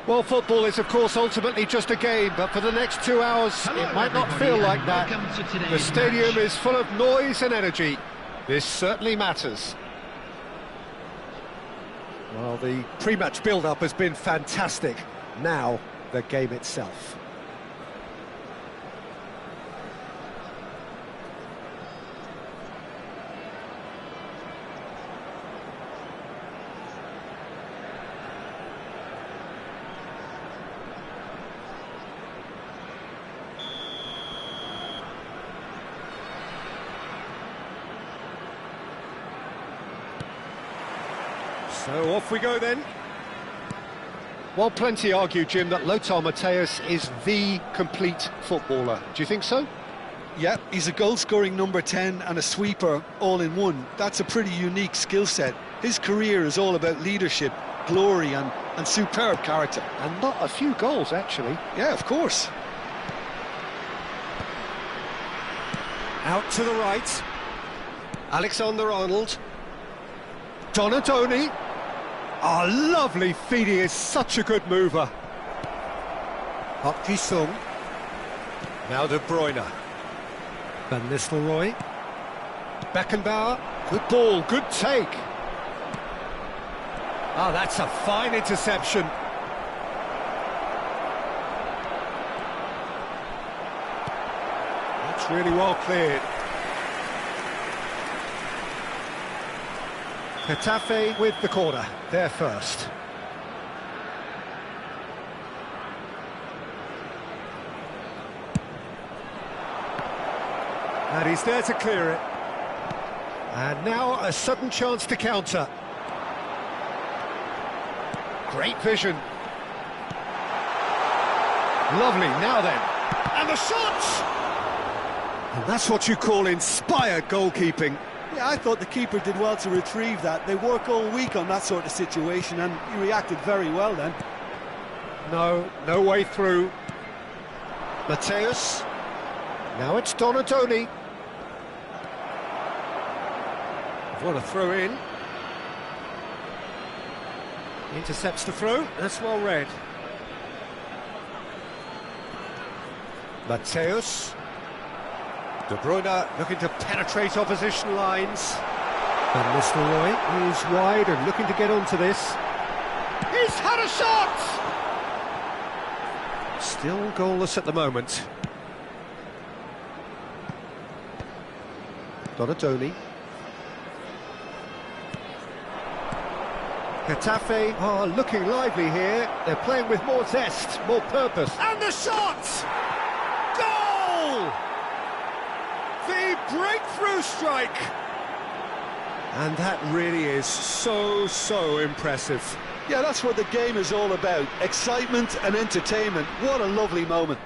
Well, football is, of course, ultimately just a game, but for the next 2 hours, it might not feel like that. The stadium is full of noise and energy. This certainly matters. Well, the pre-match build-up has been fantastic. Now, the game itself. So off we go then. Well, plenty argue, Jim, that Roque Mta is the complete footballer. Do you think so? Yeah, he's a goal-scoring number 10 and a sweeper all in one. That's a pretty unique skill set. His career is all about leadership, glory and superb character. And not a few goals, actually. Yeah, of course. Out to the right. Alexander-Arnold. Donadoni. Oh, lovely feed, he is such a good mover. Park Ji-sung. Now De Bruyne. Van Nistelrooy. Beckenbauer. Good ball, good take. Oh, that's a fine interception. That's really well cleared. Getafe with the corner, there first. And he's there to clear it. And now a sudden chance to counter. Great vision. Lovely, now then. And the shot! And that's what you call inspired goalkeeping. Yeah, I thought the keeper did well to retrieve that. They work all week on that sort of situation, and he reacted very well then. No way through. Mateus. Now it's Donadoni. What a throw in. Intercepts the throw. That's well read. Mateus. De Bruyne looking to penetrate opposition lines. Van Nistelrooy is wide and looking to get onto this. He's had a shot! Still goalless at the moment. Donadoni. Getafe are looking lively here. They're playing with more zest, more purpose. And the shot! Goal! The breakthrough strike! And that really is so impressive. Yeah, that's what the game is all about. Excitement and entertainment. What a lovely moment.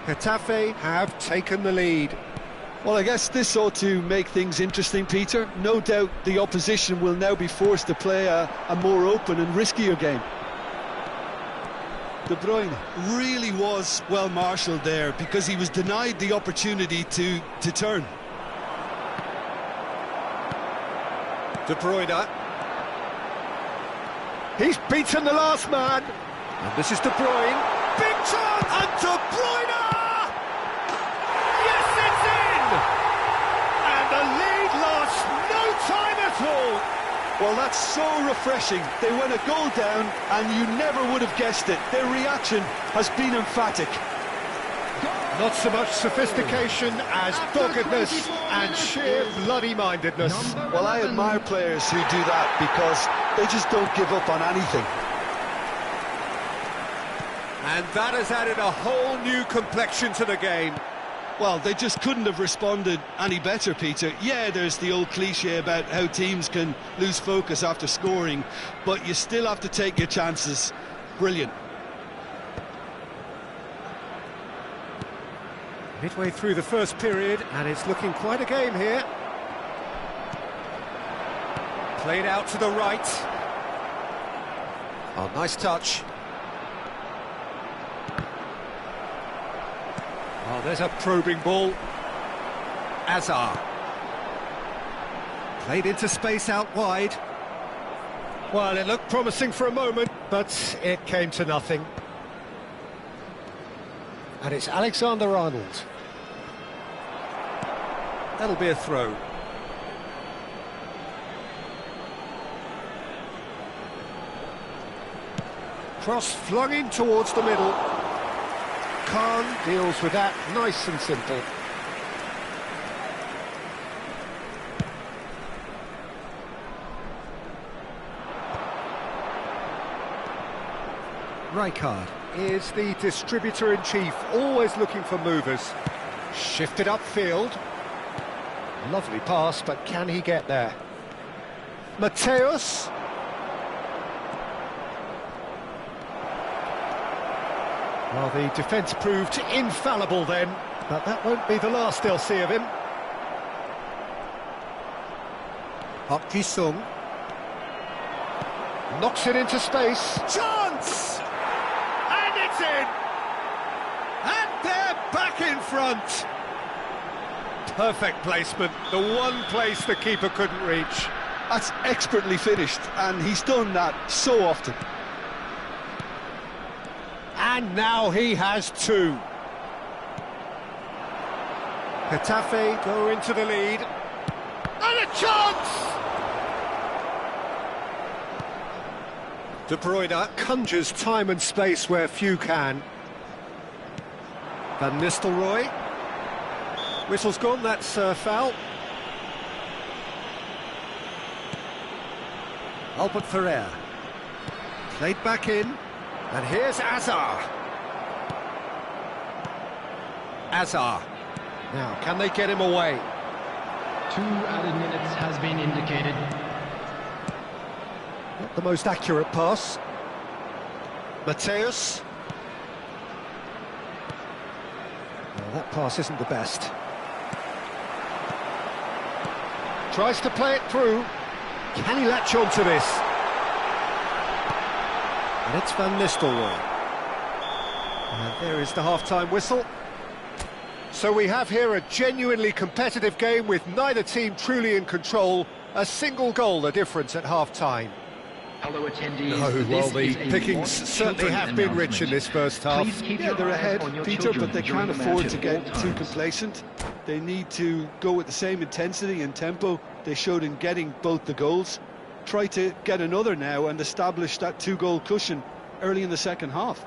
Getafe have taken the lead. Well, I guess this ought to make things interesting, Peter. No doubt the opposition will now be forced to play a more open and riskier game. De Bruyne really was well marshalled there because he was denied the opportunity to turn. De Bruyne. He's beaten the last man. And this is De Bruyne. Big chance! And De Bruyne! Yes, it's in! And the lead lasts no time at all. Well, that's so refreshing. They went a goal down and you never would have guessed it. Their reaction has been emphatic. Not so much sophistication as doggedness and sheer bloody-mindedness. Well, I admire players who do that because they just don't give up on anything. And that has added a whole new complexion to the game. Well, they just couldn't have responded any better, Peter. Yeah, there's the old cliche about how teams can lose focus after scoring, but you still have to take your chances. Brilliant. Midway through the first period, and it's looking quite a game here. Played out to the right. Oh, nice touch. Oh, there's a probing ball. Azar. Played into space out wide. Well, it looked promising for a moment, but it came to nothing. And it's Alexander-Arnold. That'll be a throw. Cross flung in towards the middle. Khan deals with that nice and simple. Rijkaard is the distributor-in-chief, always looking for movers. Shifted upfield. Lovely pass, but can he get there? Mateus. Well, the defence proved infallible then, but that won't be the last they'll see of him. Park Ji-sung. Knocks it into space. Chance! And it's in! And they're back in front! Perfect placement, the one place the keeper couldn't reach. That's expertly finished, and he's done that so often. And now he has two. Getafe go into the lead. And a chance! De Bruyne conjures time and space where few can. Van Nistelrooy. Whistle's gone, that's foul. Albert Ferrer. Played back in. And here's Azar. Azar. Now, can they get him away? 2 added minutes has been indicated. Not the most accurate pass. Mateus. Well, that pass isn't the best. Tries to play it through. Can he latch on to this? And it's Van Nistelrooy. And there is the half-time whistle. So we have here a genuinely competitive game with neither team truly in control. A single goal the difference at half-time. Hello, attendees. No, well, the This is a pickings lost certainly children have been rich in announcement. this first half. Please keep Yeah, your they're eyes ahead, on your Peter, children but they during can't the afford match to at get all too times. complacent. They need to go with the same intensity and tempo they showed in getting both the goals. Try to get another now and establish that 2-goal cushion early in the second half.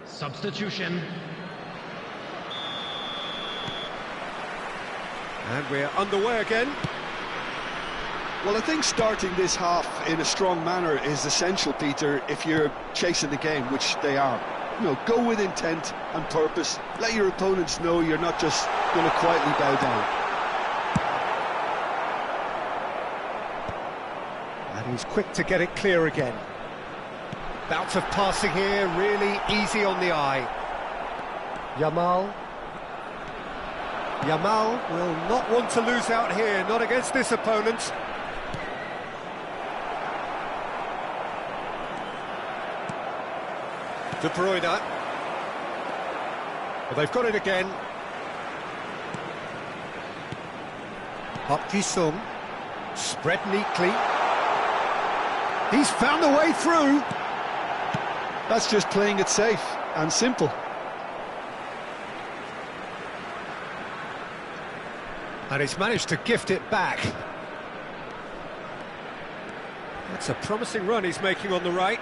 Substitution. And we're underway again. Well, I think starting this half in a strong manner is essential, Peter, if you're chasing the game, which they are. You know, go with intent and purpose. Let your opponents know you're not just going to quietly bow down. And he's quick to get it clear again. Bout of passing here, really easy on the eye. Yamal will not want to lose out here, not against this opponent. De Bruyne. Well, they've got it again. Roque Mta. Spread neatly. He's found a way through. That's just playing it safe and simple. And he's managed to gift it back. That's a promising run he's making on the right.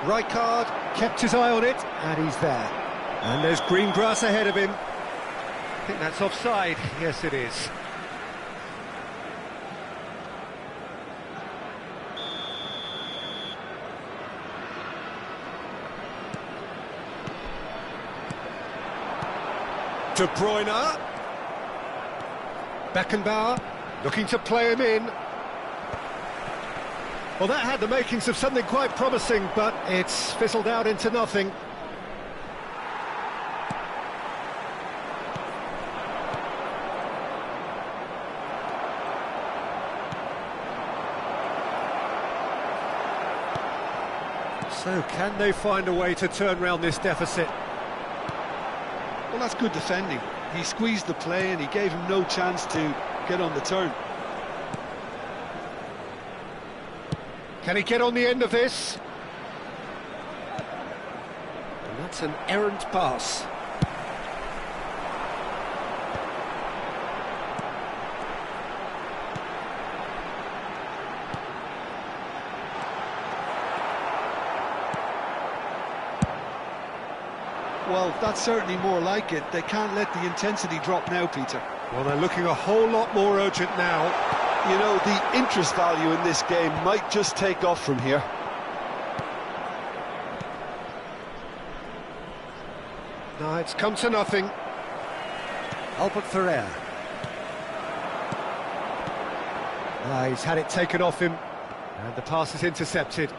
Right card, kept his eye on it, and he's there. And there's green grass ahead of him. I think that's offside. Yes, it is. De Bruyne. Beckenbauer looking to play him in. Well, that had the makings of something quite promising, but it's fizzled out into nothing. So, can they find a way to turn around this deficit? Well, that's good defending. He squeezed the play and he gave him no chance to get on the turn. Can he get on the end of this? And that's an errant pass. Well, that's certainly more like it. They can't let the intensity drop now, Peter. Well, they're looking a whole lot more urgent now. You know, the interest value in this game might just take off from here. No, it's come to nothing. Albert Ferrer. He's had it taken off him, and the pass is intercepted.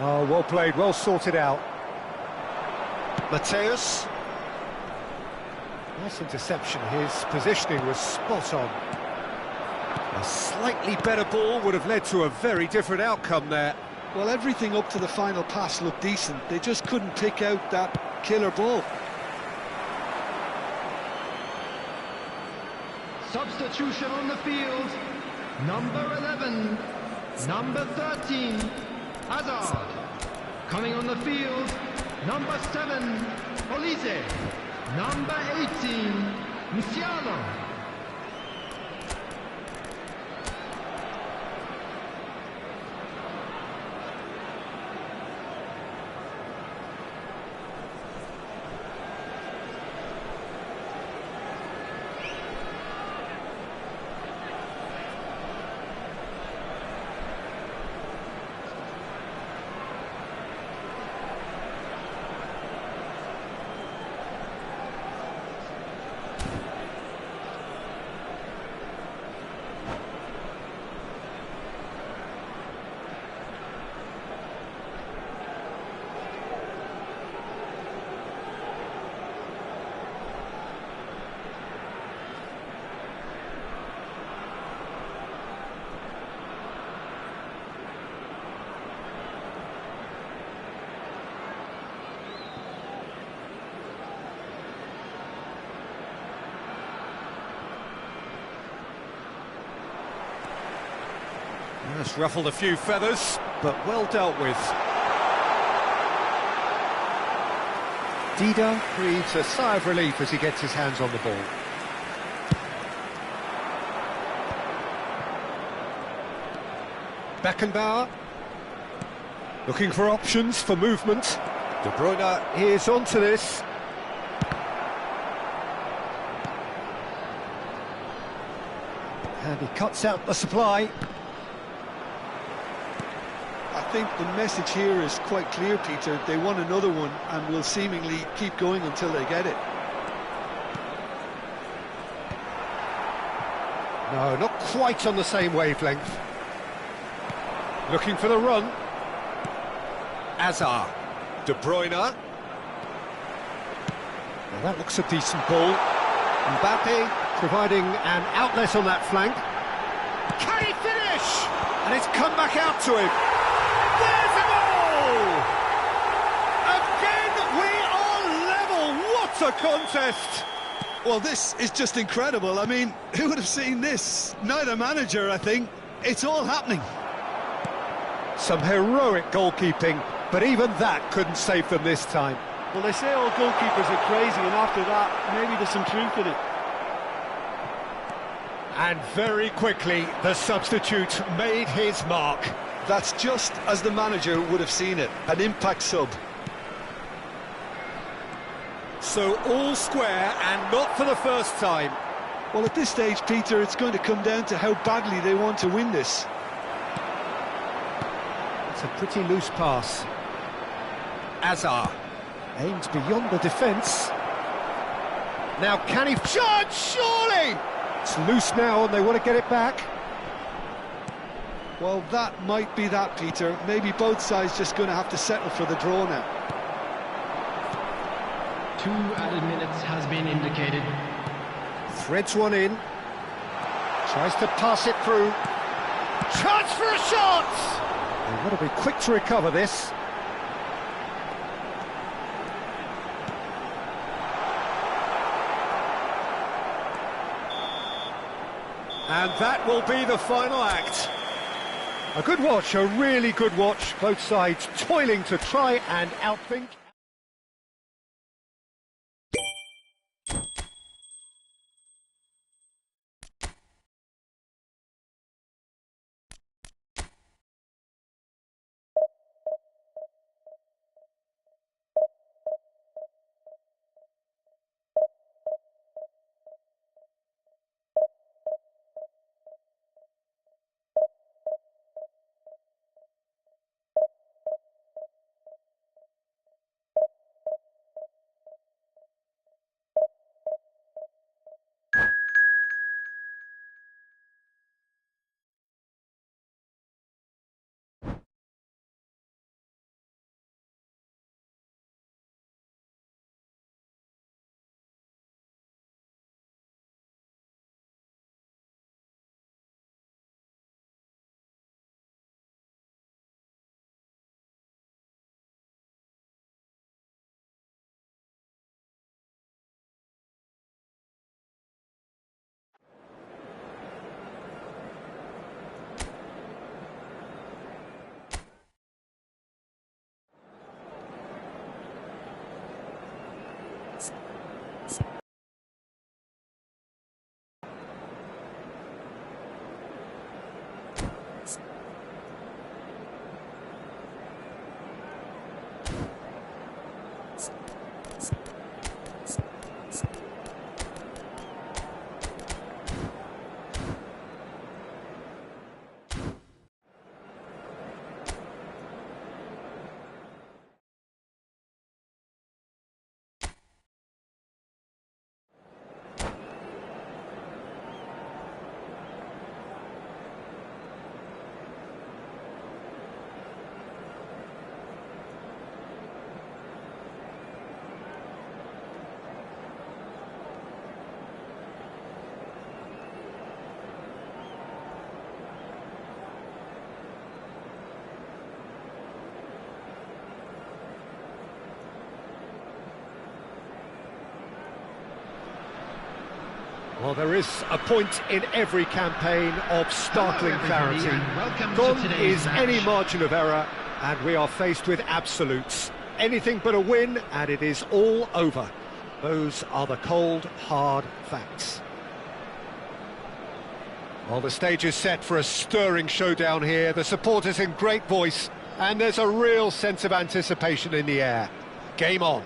Oh, well played, well sorted out. Mateus. Nice interception, his positioning was spot on. A slightly better ball would have led to a very different outcome there. Well, everything up to the final pass looked decent. They just couldn't pick out that killer ball. Substitution on the field. Number 11. Number 13. Hazard. Coming on the field. Number 7. Olise. Number 18. Musiala. That's ruffled a few feathers, but well dealt with. Dida breathes a sigh of relief as he gets his hands on the ball. Beckenbauer looking for options for movement. De Bruyne is onto this. And he cuts out the supply. I think the message here is quite clear, Peter. They want another one and will seemingly keep going until they get it. No, not quite on the same wavelength. Looking for the run. Hazard. De Bruyne. Well, that looks a decent ball. Mbappe providing an outlet on that flank. Can he finish? And it's come back out to him. There's a goal! Again, we are level. What a contest! Well, this is just incredible. I mean, who would have seen this? Neither manager, I think. It's all happening. Some heroic goalkeeping, but even that couldn't save them this time. Well, they say all goalkeepers are crazy, and after that, maybe there's some truth in it. And very quickly, the substitute made his mark. That's just as the manager would have seen it, an impact sub. So all square, and not for the first time. Well, at this stage, Peter, it's going to come down to how badly they want to win this. It's a pretty loose pass. Hazard aims beyond the defence. Now can he... Shot, surely! It's loose now and they want to get it back. Well, that might be that, Peter. Maybe both sides just going to have to settle for the draw now. 2 added minutes has been indicated. Threads one in. Tries to pass it through. Chance for a shot! They've got to be quick to recover this. And that will be the final act. A good watch, a really good watch. Both sides toiling to try and outthink. Well, there is a point in every campaign of startling clarity. Gone is any margin of error, and we are faced with absolutes. Anything but a win, and it is all over. Those are the cold, hard facts. Well, the stage is set for a stirring showdown here. The supporters in great voice, and there's a real sense of anticipation in the air. Game on.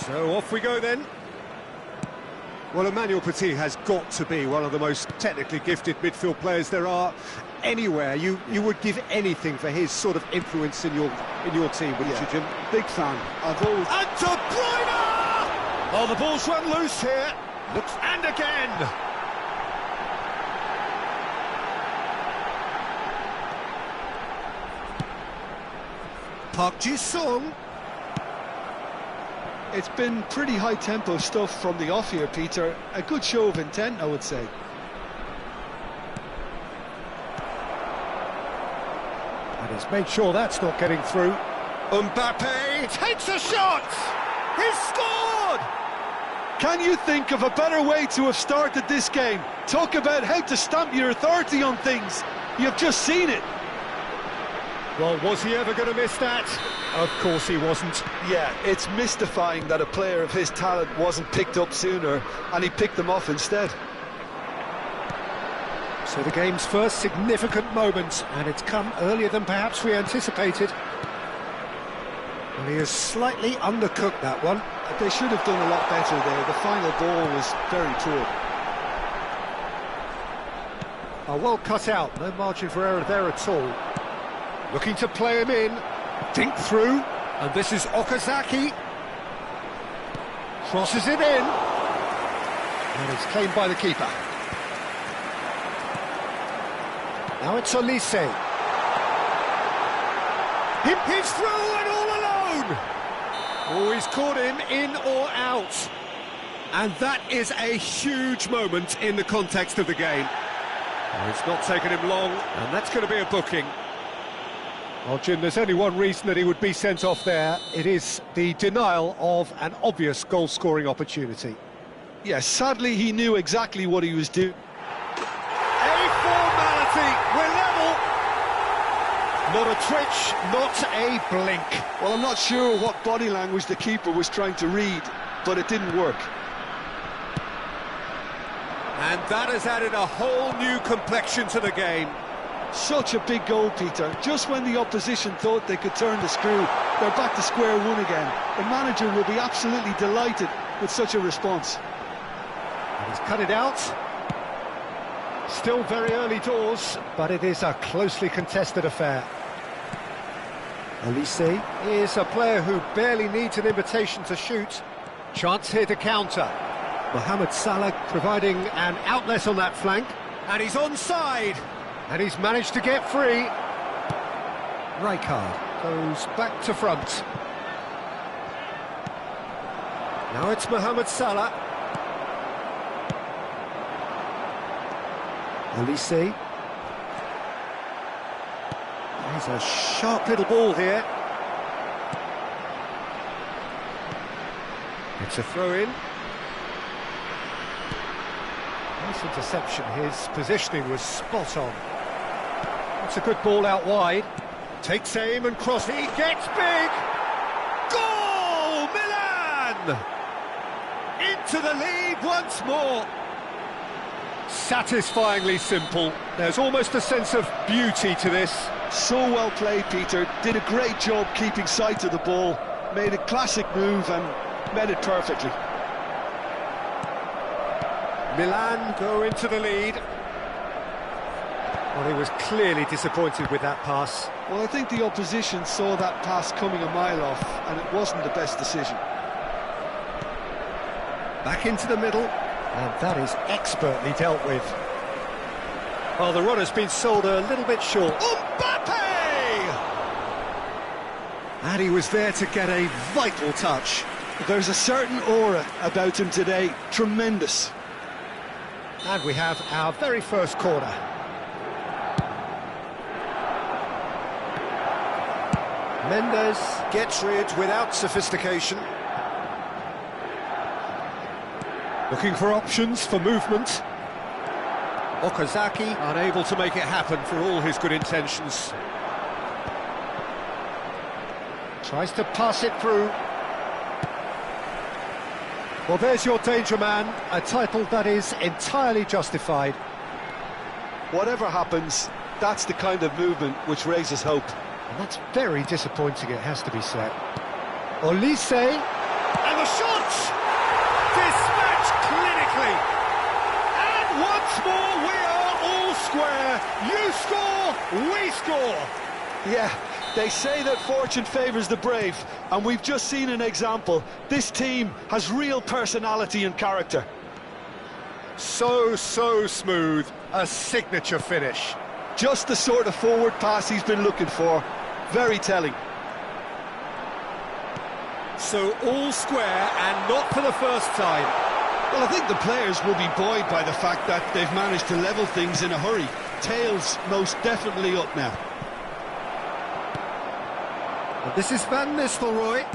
So off we go then. Well, Emmanuel Petit has got to be one of the most technically gifted midfield players there are anywhere. You would give anything for his sort of influence in your team, wouldn't you, Jim? Big fan. I've always... And De Bruyne! Oh, the ball's run loose here. Looks and again. Park Ji-sung. It's been pretty high-tempo stuff from the off here, Peter. A good show of intent, I would say. And he's made sure that's not getting through. Mbappe takes a shot! He's scored! Can you think of a better way to have started this game? Talk about how to stamp your authority on things. You've just seen it. Well, was he ever going to miss that? Of course he wasn't. Yeah, it's mystifying that a player of his talent wasn't picked up sooner, and he picked them off instead. So the game's first significant moment, and it's come earlier than perhaps we anticipated. And he has slightly undercooked that one. They should have done a lot better there. The final ball was very poor. Oh, well cut out, no margin for error there at all. Looking to play him in. Dink through. And this is Okazaki. Crosses it in. And it's claimed by the keeper. Now it's Olise. He's through and all alone. Oh, he's caught him in or out. And that is a huge moment in the context of the game. Oh, it's not taken him long, and that's going to be a booking. Well, Jim, there's only one reason that he would be sent off there. It is the denial of an obvious goal-scoring opportunity. Yes, sadly he knew exactly what he was doing. A formality, we're level. Not a twitch, not a blink. Well, I'm not sure what body language the keeper was trying to read, but it didn't work. And that has added a whole new complexion to the game. Such a big goal, Peter. Just when the opposition thought they could turn the screw, they're back to square one again. The manager will be absolutely delighted with such a response. And he's cut it out. Still very early doors, but it is a closely contested affair. Olise is a player who barely needs an invitation to shoot. Chance here to counter. Mohamed Salah providing an outlet on that flank. And he's onside. And he's managed to get free. Rijkaard goes back to front. Now it's Mohamed Salah. Olise. He's a sharp little ball here. It's a throw-in. Nice interception. His positioning was spot on. It's a good ball out wide. Takes aim and cross. He gets big. Goal! Milan! Into the lead once more. Satisfyingly simple. There's almost a sense of beauty to this. So well played, Peter. Did a great job keeping sight of the ball. Made a classic move and met it perfectly. Milan go into the lead. Well, he was clearly disappointed with that pass. Well, I think the opposition saw that pass coming a mile off, and it wasn't the best decision. Back into the middle. And that is expertly dealt with. Well, the runner's been sold a little bit short. Mbappe! And he was there to get a vital touch. There's a certain aura about him today. Tremendous. And we have our very first corner. Mendes gets rid without sophistication. Looking for options for movement. Okazaki unable to make it happen for all his good intentions. Tries to pass it through. Well, there's your danger man, a title that is entirely justified. Whatever happens, that's the kind of movement which raises hope. And that's very disappointing, it has to be said. Olise, and the shot! Once more, we are all square. You score, we score. Yeah, they say that fortune favours the brave, and we've just seen an example. This team has real personality and character. So smooth, a signature finish. Just the sort of forward pass he's been looking for. Very telling. So all square, and not for the first time. Well, I think the players will be buoyed by the fact that they've managed to level things in a hurry. Tails most definitely up now. And this is Van Nistelrooy.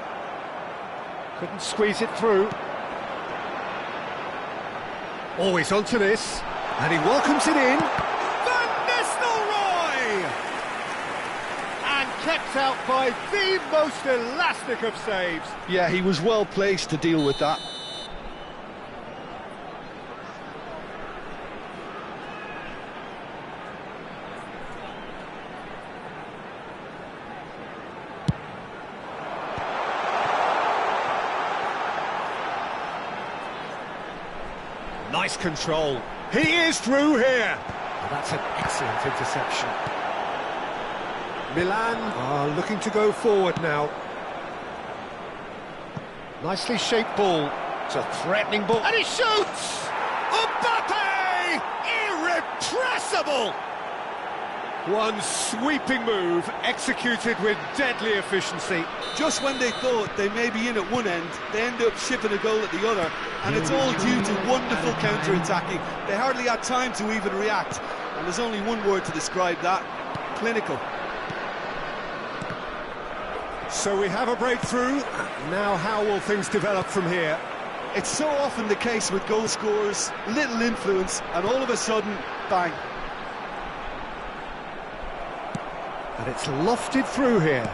Couldn't squeeze it through. Always onto this, and he welcomes it in. Van Nistelrooy! And kept out by the most elastic of saves. Yeah, he was well placed to deal with that. Nice control. He is through here. Well, that's an excellent interception. Milan are looking to go forward now. Nicely shaped ball. It's a threatening ball. And he shoots! Mbappe! Irrepressible! One sweeping move, executed with deadly efficiency. Just when they thought they may be in at one end, they end up shipping a goal at the other, and it's all due to wonderful counter-attacking. They hardly had time to even react, and there's only one word to describe that: clinical. So we have a breakthrough. Now how will things develop from here? It's so often the case with goal scorers, little influence, and all of a sudden, bang. And it's lofted through here.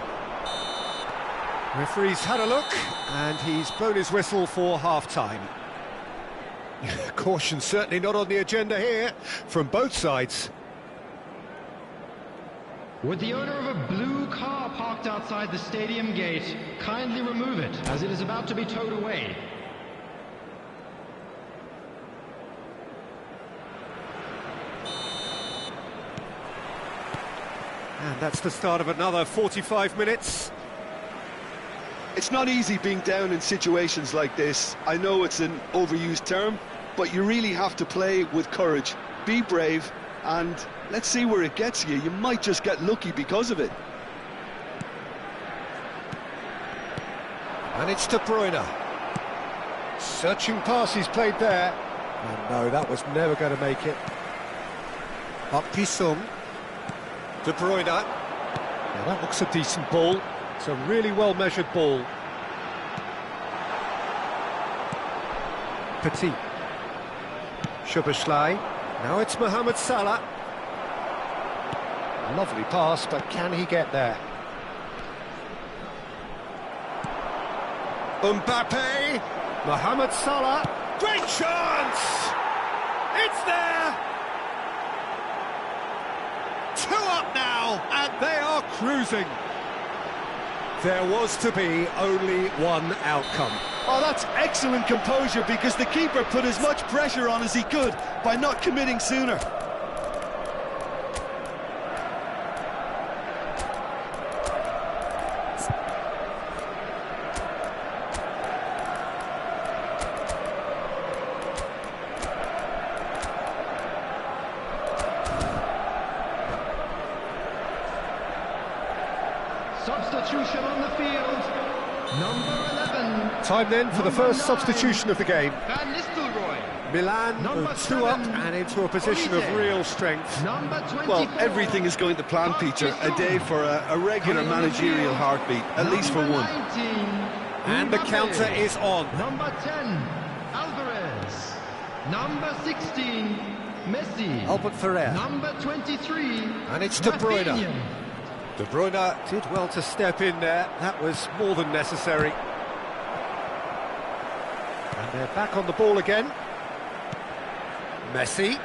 Referee's had a look, and he's blown his whistle for half-time. Caution certainly not on the agenda here, from both sides. Would the owner of a blue car parked outside the stadium gate kindly remove it, as it is about to be towed away? And that's the start of another 45 minutes. It's not easy being down in situations like this. I know it's an overused term, but you really have to play with courage. Be brave, and let's see where it gets you. You might just get lucky because of it. And it's De Bruyne. Searching pass he's played there. And no, that was never going to make it. Park Ji-sung. De Bruyne. Now that looks a decent ball. It's a really well-measured ball. Petit. Szoboszlai. Now it's Mohamed Salah. Lovely pass, but can he get there? Mbappe. Mohamed Salah. Great chance! It's there! 2 up now, and they are cruising. There was to be only one outcome. Oh, that's excellent composure, because the keeper put as much pressure on as he could by not committing sooner. Substitution on the field. Number 11. Time then for the first substitution of the game. Van Nistelrooy. Milan Number 2 up 7. and into a position of real strength. Number 24. Well, everything is going to plan, Peter. A day for a regular managerial heartbeat, at least for one. 19, And the Mbappe. counter is on. Number 10, Alvarez. Number 16, Messi. Albert Ferrer. Number 23, And it's De Bruyne. Rafinha. De Bruyne did well to step in there. That was more than necessary. And they're back on the ball again. Messi.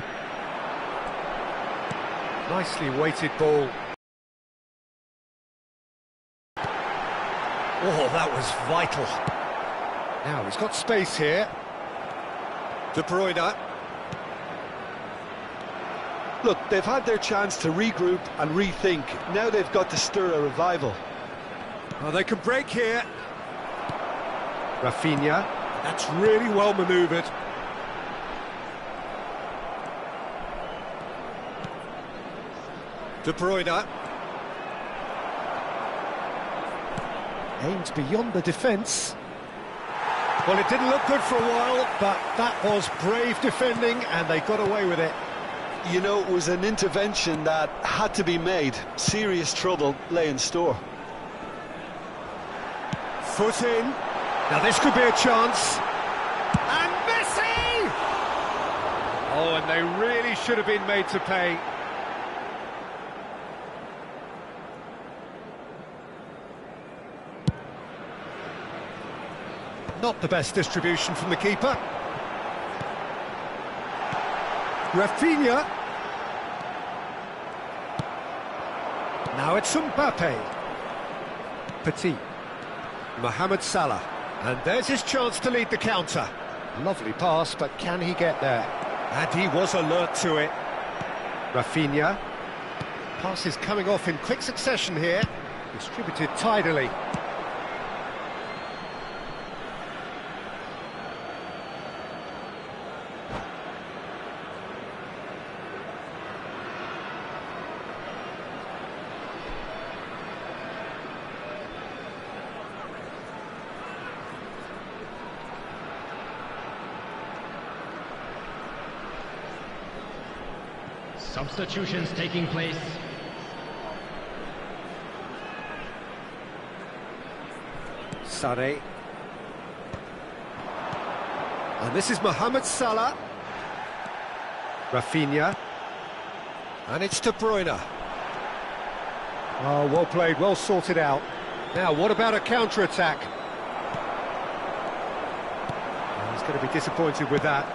Nicely weighted ball. Oh, that was vital. Now, he's got space here. De Bruyne. Look, they've had their chance to regroup and rethink. Now they've got to stir a revival. Well, they can break here. Rafinha, that's really well manoeuvred. De Bruyne. Aimed beyond the defence. Well, it didn't look good for a while, but that was brave defending, and they got away with it. You know, it was an intervention that had to be made. Serious trouble lay in store. Foot in. Now this could be a chance. And Messi! Oh, and they really should have been made to pay. Not the best distribution from the keeper. Rafinha. Now it's Mbappe. Petit. Mohamed Salah. And there's his chance to lead the counter. Lovely pass, but can he get there? And he was alert to it. Rafinha. Pass is coming off in quick succession here. Distributed tidily. Substitutions taking place. Sane. And this is Mohamed Salah. Rafinha. And it's De Bruyne. Oh, well played, well sorted out. Now, what about a counter-attack? Oh, he's going to be disappointed with that.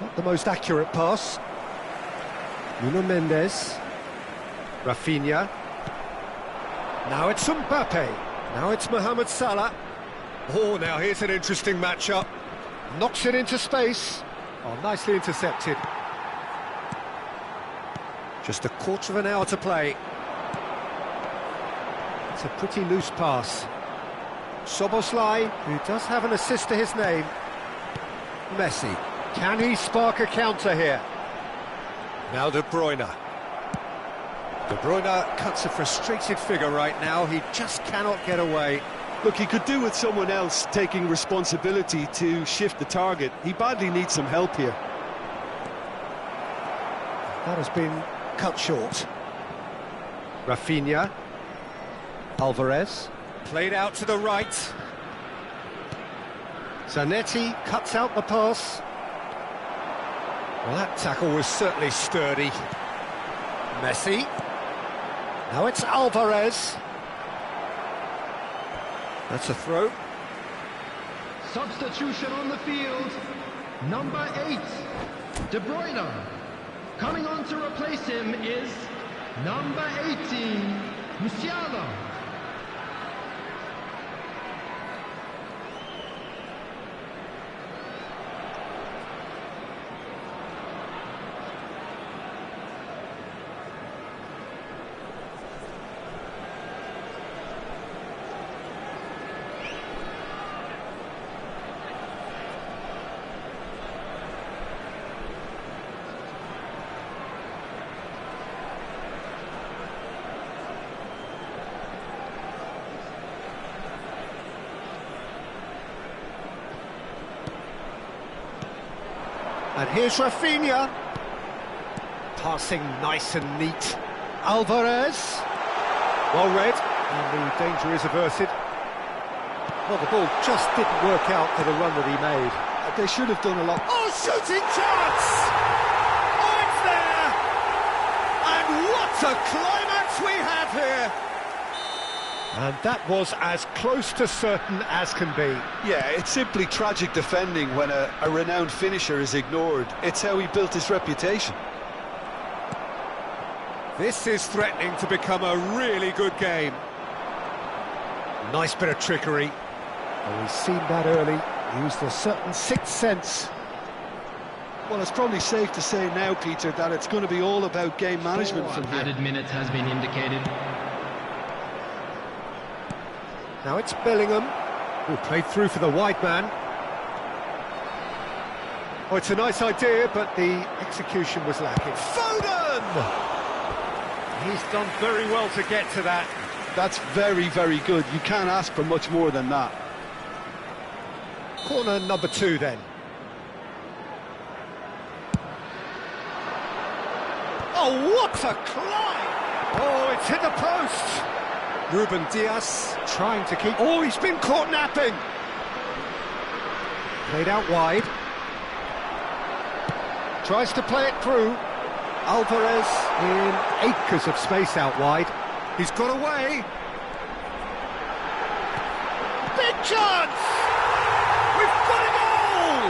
Not the most accurate pass. Nuno Mendes. Rafinha. Now it's Mbappe. Now it's Mohamed Salah. Oh, now here's an interesting matchup. Knocks it into space. Oh, nicely intercepted. Just a quarter of an hour to play. It's a pretty loose pass. Szoboszlai, who does have an assist to his name. Messi. Can he spark a counter here? Now De Bruyne. De Bruyne cuts a frustrated figure right now. He just cannot get away. Look, he could do with someone else taking responsibility to shift the target. He badly needs some help here. That has been cut short. Rafinha. Alvarez. Played out to the right. Zanetti cuts out the pass. Well, that tackle was certainly sturdy. Messi. Now it's Alvarez. That's a throw. Substitution on the field. Number 8, De Bruyne. Coming on to replace him is number 18, Musiala. And here's Rafinha. Passing nice and neat. Alvarez. Well read, and the danger is averted. Well, the ball just didn't work out for the run that he made. They should have done a lot. Oh, shooting chance! Oh, it's there! And what a climax we have here! And that was as close to certain as can be. Yeah, it's simply tragic defending when a renowned finisher is ignored. It's how he built his reputation. This is threatening to become a really good game. Nice bit of trickery. Well, he's seen that early. He used a certain sixth sense. Well, it's probably safe to say now, Peter, that it's going to be all about game management from here. Added minutes has been indicated. Now it's Bellingham, who played through for the wide man. Oh, it's a nice idea, but the execution was lacking. Foden! He's done very well to get to that. That's very, very good. You can't ask for much more than that. Corner number 2 then. Oh, what a climb! Oh, it's hit the post! Ruben Dias trying to keep... Oh, he's been caught napping! Played out wide. Tries to play it through. Alvarez in acres of space out wide. He's got away. Big chance! We've got a goal!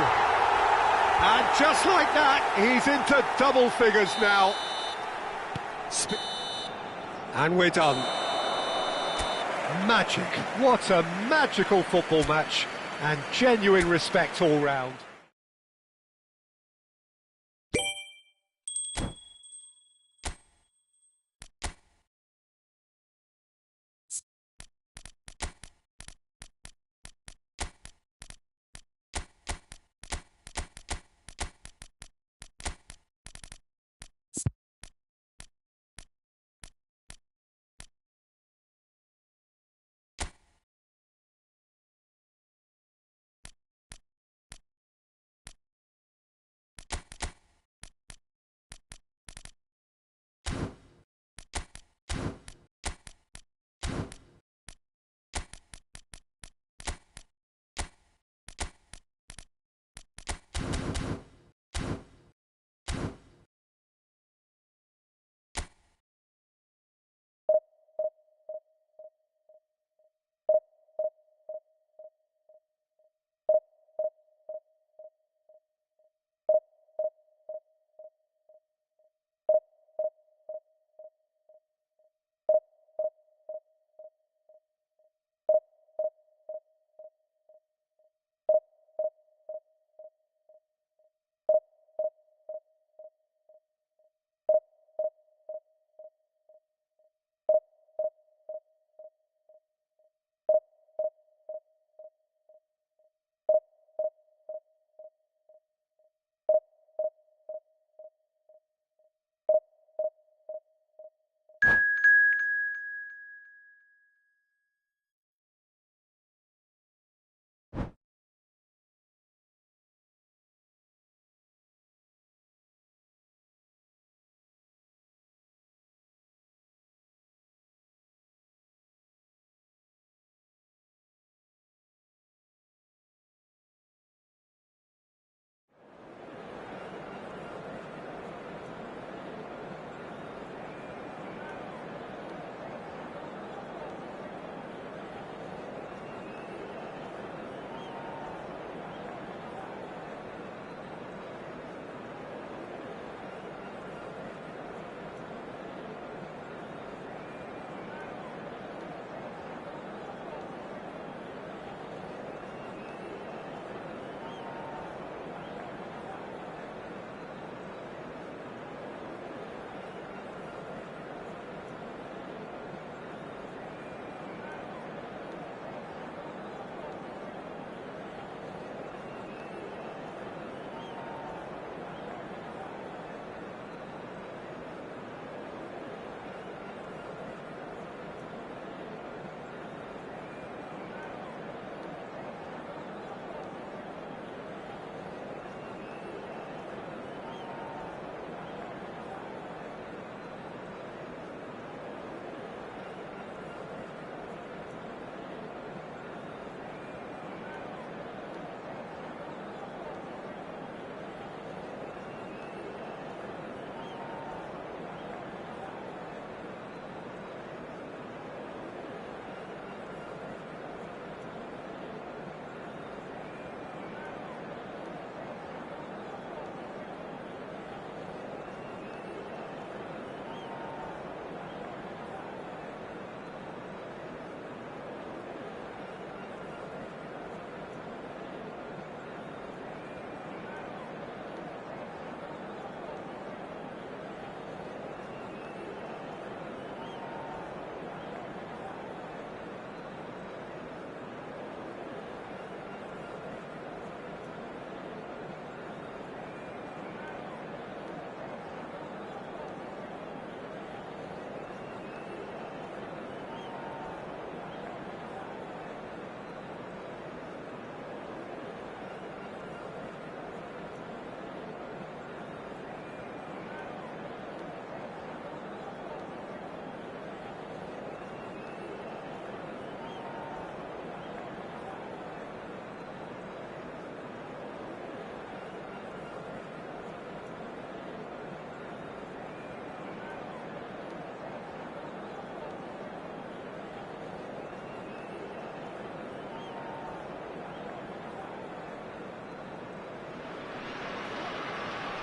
And just like that, he's into double figures now. And we're done. Magic. What a magical football match. And genuine respect all round.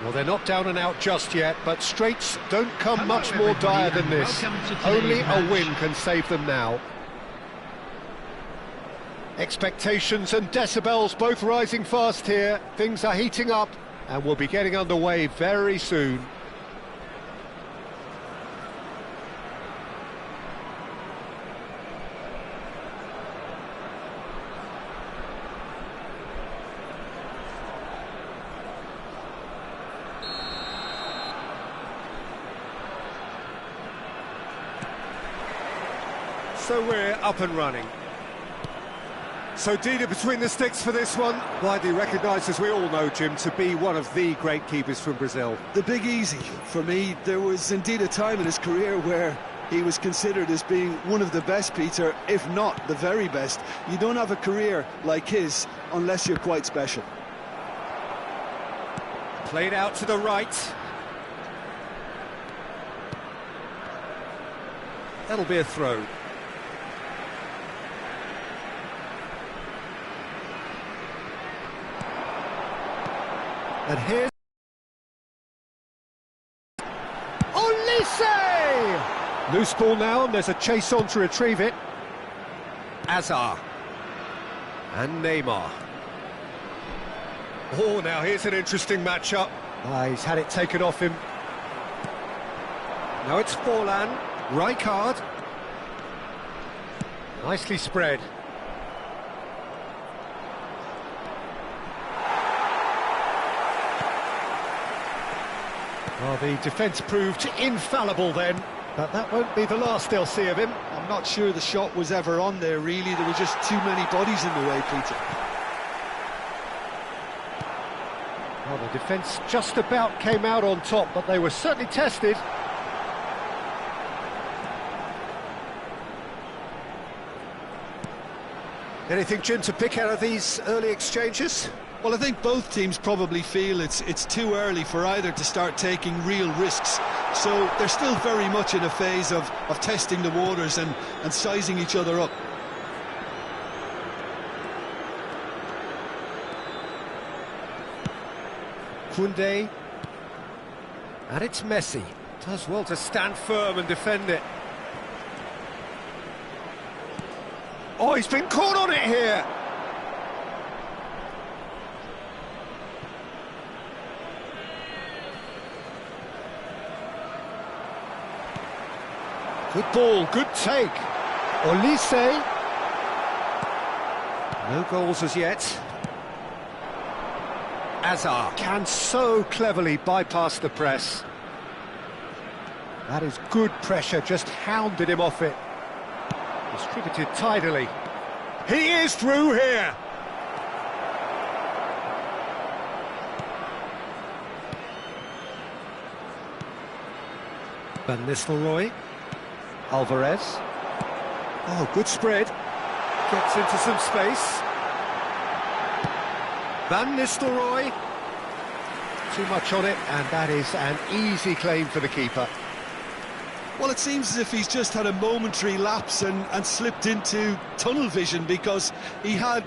Well, they're not down and out just yet, but straits don't come Hello, much more dire than everybody, this. and welcome to today's Only a match. win can save them now. Expectations and decibels both rising fast here. Things are heating up, and we'll be getting underway very soon. So we're up and running. So Dida between the sticks for this one. Widely recognised, as we all know, Jim, to be one of the great keepers from Brazil. The Big Easy. For me, there was indeed a time in his career where he was considered as being one of the best, Peter, if not the very best. You don't have a career like his unless you're quite special. Played out to the right. That'll be a throw. And here's Olise! Loose ball now, and there's a chase on to retrieve it. Azar. And Neymar. Oh, now here's an interesting matchup. He's had it taken off him. Now it's Forlan. Rijkaard. Nicely spread. Well, the defence proved infallible then, but that won't be the last they'll see of him. I'm not sure the shot was ever on there, really. There were just too many bodies in the way, Peter. Well, the defence just about came out on top, but they were certainly tested. Anything, Jim, to pick out of these early exchanges? Well, I think both teams probably feel it's too early for either to start taking real risks. So they're still very much in a phase of testing the waters and sizing each other up. Koundé. And it's Messi. Does well to stand firm and defend it. Oh, he's been caught on it here. Good ball, good take. Olise. No goals as yet. Azar can so cleverly bypass the press. That is good pressure, just hounded him off it. Distributed tidily. He is through here. Van Nistelrooy. Alvarez. Oh, good spread. Gets into some space. Van Nistelrooy. Too much on it, and that is an easy claim for the keeper. Well, it seems as if he's just had a momentary lapse and slipped into tunnel vision, because he had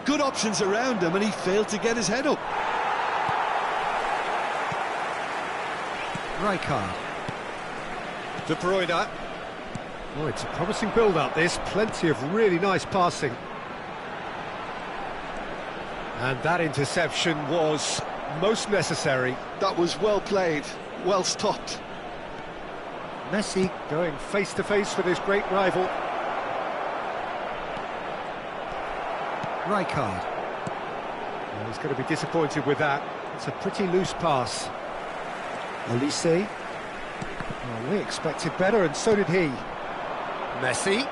good options around him and he failed to get his head up. Rijkaard. De Bruyne. Oh, it's a promising build-up, this. Plenty of really nice passing. And that interception was most necessary. That was well played, well stopped. Messi going face-to-face with his great rival. Rijkaard. Well, he's going to be disappointed with that. It's a pretty loose pass. Olise. Well, we expected better, and so did he. Messi.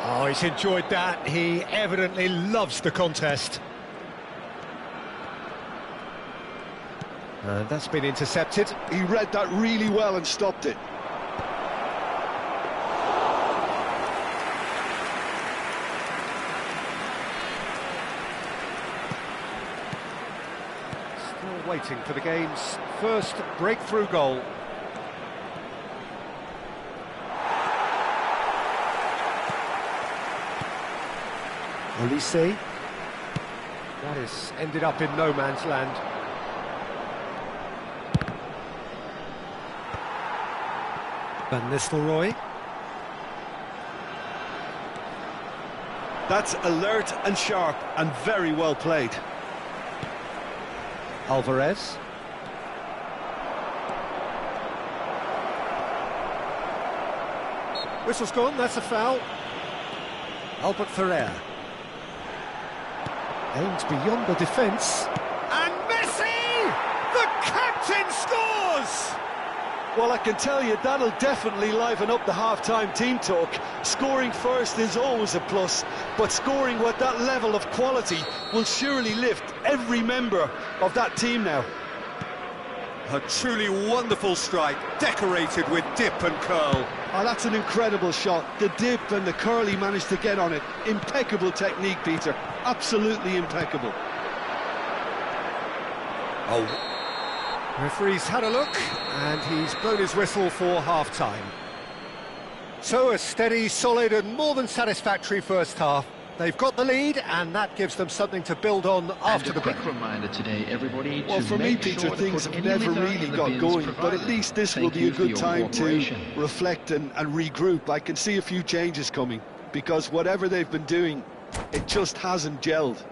Oh, he's enjoyed that. He evidently loves the contest. And that's been intercepted. He read that really well and stopped it. Still waiting for the game's first breakthrough goal. Olise. That has ended up in no man's land. Van Nistelrooy. That's alert and sharp and very well played. Alvarez. Whistle's gone, that's a foul. Albert Ferrer. Aims beyond the defence. And Messi! The captain scores! Well, I can tell you that'll definitely liven up the half-time team talk. Scoring first is always a plus, but scoring with that level of quality will surely lift every member of that team now. A truly wonderful strike, decorated with dip and curl. Oh, that's an incredible shot. The dip and the curl he managed to get on it. Impeccable technique, Peter. Absolutely impeccable. Oh. Referee's had a look, and he's blown his whistle for half-time. So a steady, solid and more than satisfactory first half. They've got the lead, and that gives them something to build on after the break. A quick reminder today, everybody, well, for me, Peter, things have never really got going, but at least this will be a good time to reflect and regroup. I can see a few changes coming, because whatever they've been doing, it just hasn't gelled.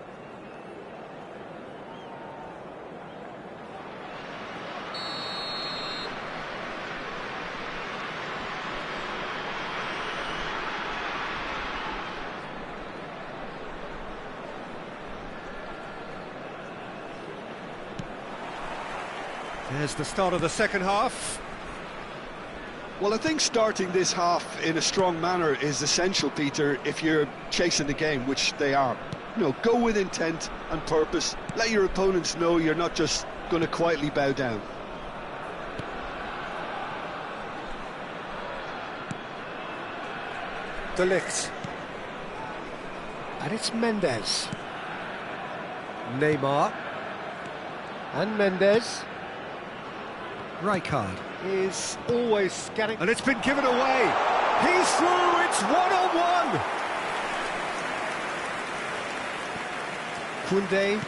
There's the start of the second half. Well, I think starting this half in a strong manner is essential, Peter, if you're chasing the game, which they are. You know, go with intent and purpose. Let your opponents know you're not just going to quietly bow down. De Ligt. And it's Mendes. Neymar. And Mendes. Rijkaard is always scanning, and it's been given away. He's through, it's one-on-one. Koundé.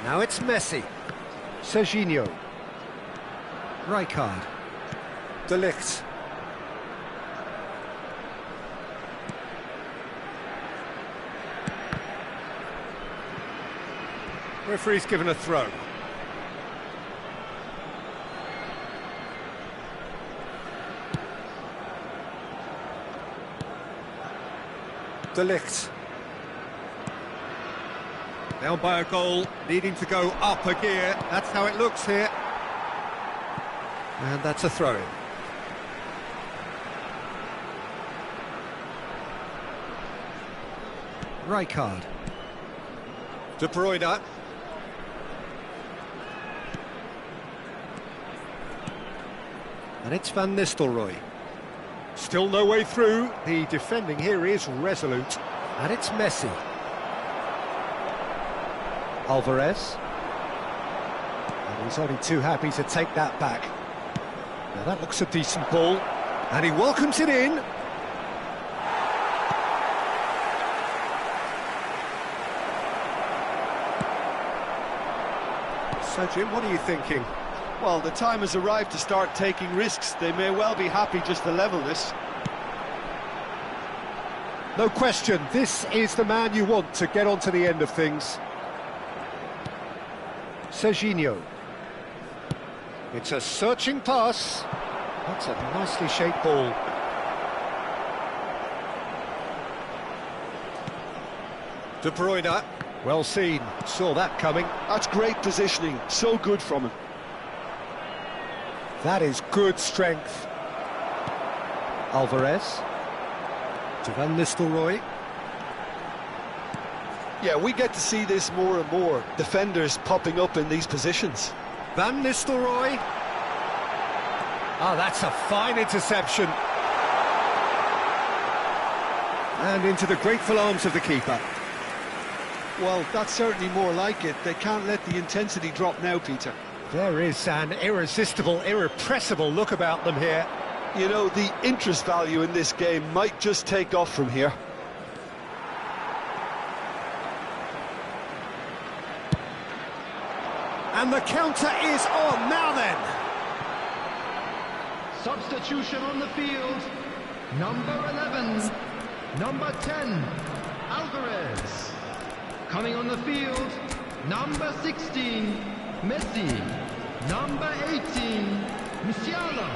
Now it's Messi. Serginho. Rijkaard. De Ligt. Referee's given a throw. De Ligt. Down by a goal, needing to go up a gear. That's how it looks here. And that's a throw-in. Rijkaard. De Bruyne. And it's Van Nistelrooy. Still no way through. The defending here is resolute. And it's Messi. Alvarez. And he's only too happy to take that back. Now that looks a decent ball. And he welcomes it in. So Jim, what are you thinking? Well, the time has arrived to start taking risks. They may well be happy just to level this. No question, this is the man you want to get onto the end of things. Serginho. It's a searching pass. That's a nicely shaped ball. De Bruyne. Well seen, saw that coming. That's great positioning, so good from him. That is good strength. Alvarez. To Van Nistelrooy. Yeah, we get to see this more and more. Defenders popping up in these positions. Van Nistelrooy. Ah, that's a fine interception. And into the grateful arms of the keeper. Well, that's certainly more like it. They can't let the intensity drop now, Peter. There is an irresistible, irrepressible look about them here. You know, the interest value in this game might just take off from here. And the counter is on, now then. Substitution on the field. Number 11. Number 10. Alvarez. Coming on the field. Number 16. Messi. Number 18. Musiala.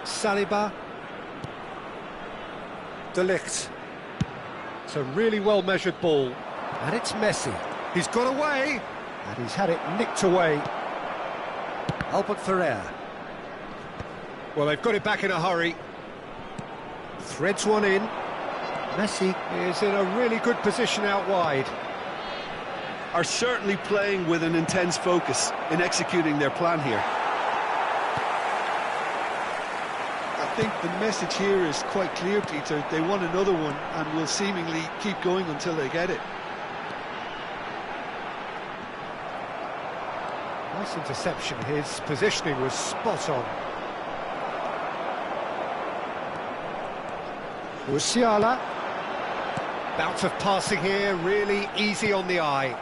Saliba. De Ligt. It's a really well-measured ball. And it's Messi. He's got away. And he's had it nicked away. Albert Ferrer. Well, they've got it back in a hurry. Threads one in. Messi is in a really good position out wide. Are certainly playing with an intense focus in executing their plan here. I think the message here is quite clear, Peter. They want another one and will seemingly keep going until they get it. Nice interception. His positioning was spot on. Musiala. Bout of passing here, really easy on the eye.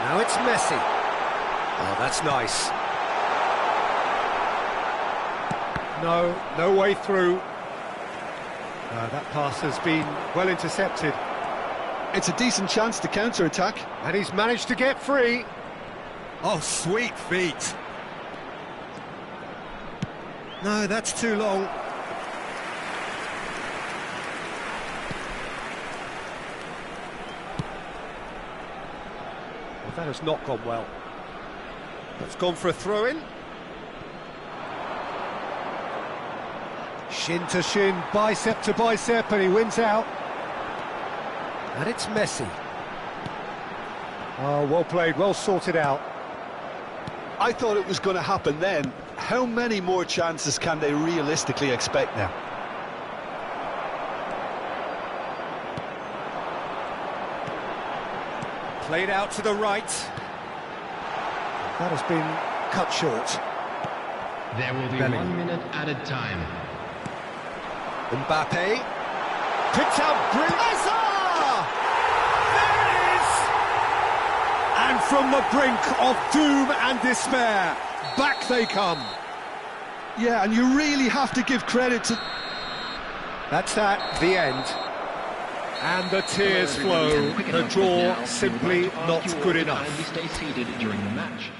Now it's Messi. Oh, that's nice. No way through. That pass has been well intercepted. It's a decent chance to counter-attack. And he's managed to get free. Oh, sweet feet. No, that's too long. Well, that has not gone well. That's gone for a throw-in. Shin to shin, bicep to bicep, and he wins out. And it's Messi. Oh, well played, well sorted out. I thought it was going to happen then. How many more chances can they realistically expect now? Played out to the right. That has been cut short. There will be Bellingham. 1 minute added time. Mbappe. Picked up brilliant. There it is! And from the brink of doom and despair, back they come. Yeah, and you really have to give credit to... That's that, the end. And the tears flow. The draw simply not good enough. Stay seated during the match.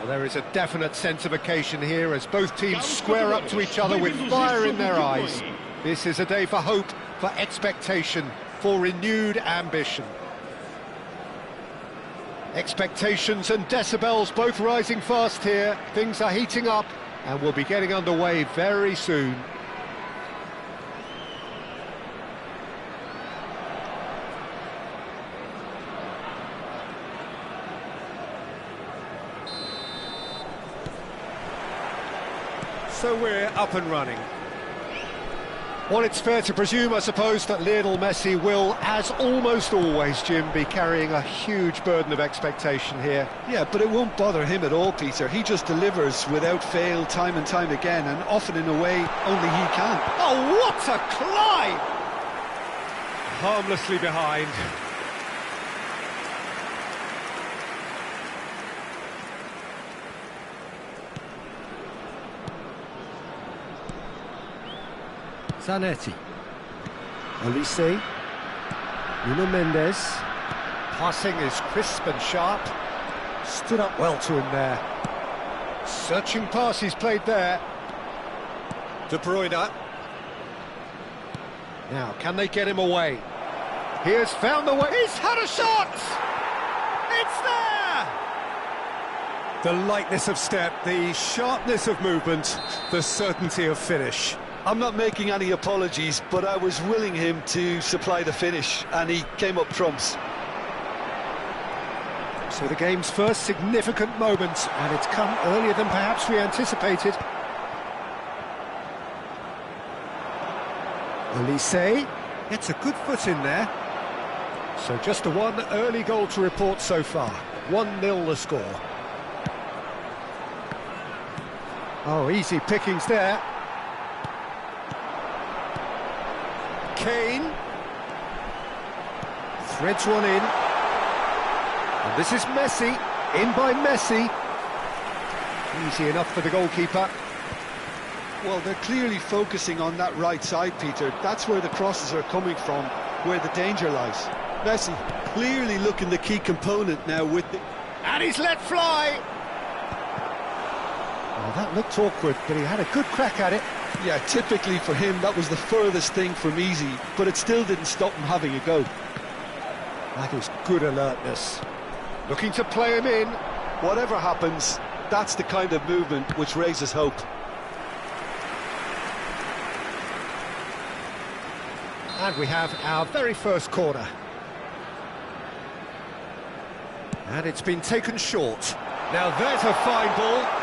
Well, there is a definite sense of occasion here as both teams square up to each other with fire in their eyes. This is a day for hope, for expectation, for renewed ambition. Expectations and decibels both rising fast here. Things are heating up and we'll be getting underway very soon. So we're up and running. Well, it's fair to presume, I suppose, that Lionel Messi will, as almost always, Jim, be carrying a huge burden of expectation here. Yeah, but it won't bother him at all, Peter. He just delivers without fail time and time again, and often in a way only he can. Oh, what a climb! Harmlessly behind. Zanetti. Olise. Nuno Mendes. Passing is crisp and sharp. Stood up well to him there. Searching pass he's played there. De Bruyne. Now, can they get him away? He has found the way. He's had a shot! It's there! The lightness of step, the sharpness of movement, the certainty of finish. I'm not making any apologies, but I was willing him to supply the finish, and he came up trumps. So the game's first significant moment, and it's come earlier than perhaps we anticipated. Olise gets a good foot in there. So just the one early goal to report so far. 1-0 the score. Oh, easy pickings there. Kane threads one in, and this is Messi, in by Messi. Easy enough for the goalkeeper. Well, they're clearly focusing on that right side, Peter. That's where the crosses are coming from, where the danger lies. Messi clearly looking the key component now with the... And he's let fly! Well, that looked awkward, but he had a good crack at it. Yeah, typically for him, that was the furthest thing from easy, but it still didn't stop him having a go. That is good alertness. Looking to play him in. Whatever happens, that's the kind of movement which raises hope. And we have our very first corner. And it's been taken short. Now there's a fine ball.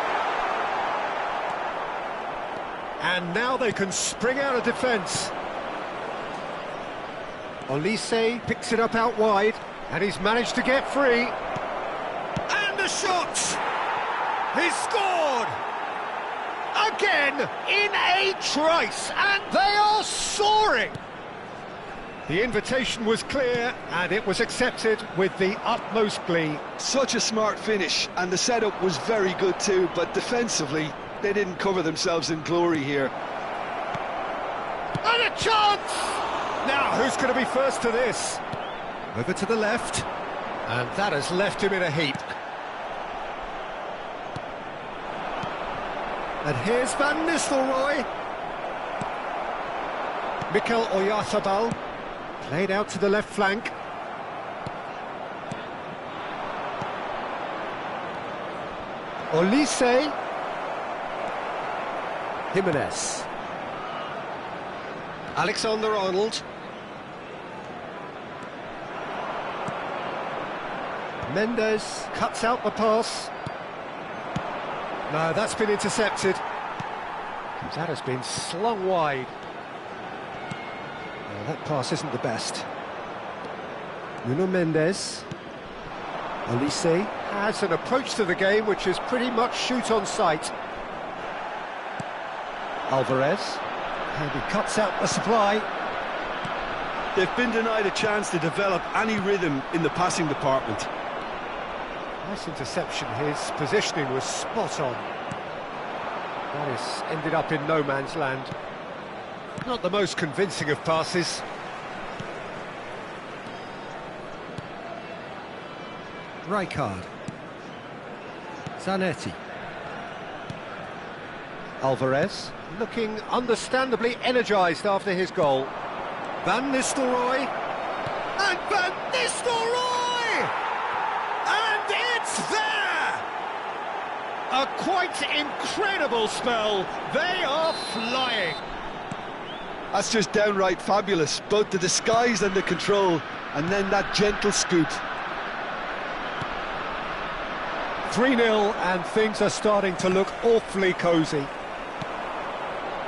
And now they can spring out of defence. Olise picks it up out wide, and he's managed to get free. And the shot! He's scored! Again, in a trice, and they are soaring! The invitation was clear, and it was accepted with the utmost glee. Such a smart finish, and the setup was very good too, but defensively, they didn't cover themselves in glory here. And a chance! Now, who's going to be first to this? Over to the left. And that has left him in a heap. And here's Van Nistelrooy. Mikel Oyarzabal. Played out to the left flank. Olise. Jimenez. Alexander-Arnold. Mendes cuts out the pass. No, that's been intercepted. That has been slung wide. No, that pass isn't the best. Nuno Mendes. Olise has an approach to the game which is pretty much shoot on sight. Alvarez, and he cuts out the supply. They've been denied a chance to develop any rhythm in the passing department. Nice interception, his positioning was spot on. That has ended up in no man's land. Not the most convincing of passes. Rijkaard. Zanetti. Alvarez, looking understandably energised after his goal. Van Nistelrooy, and Van Nistelrooy! And it's there! A quite incredible spell. They are flying. That's just downright fabulous, both the disguise and the control, and then that gentle scoop. 3-0, and things are starting to look awfully cosy.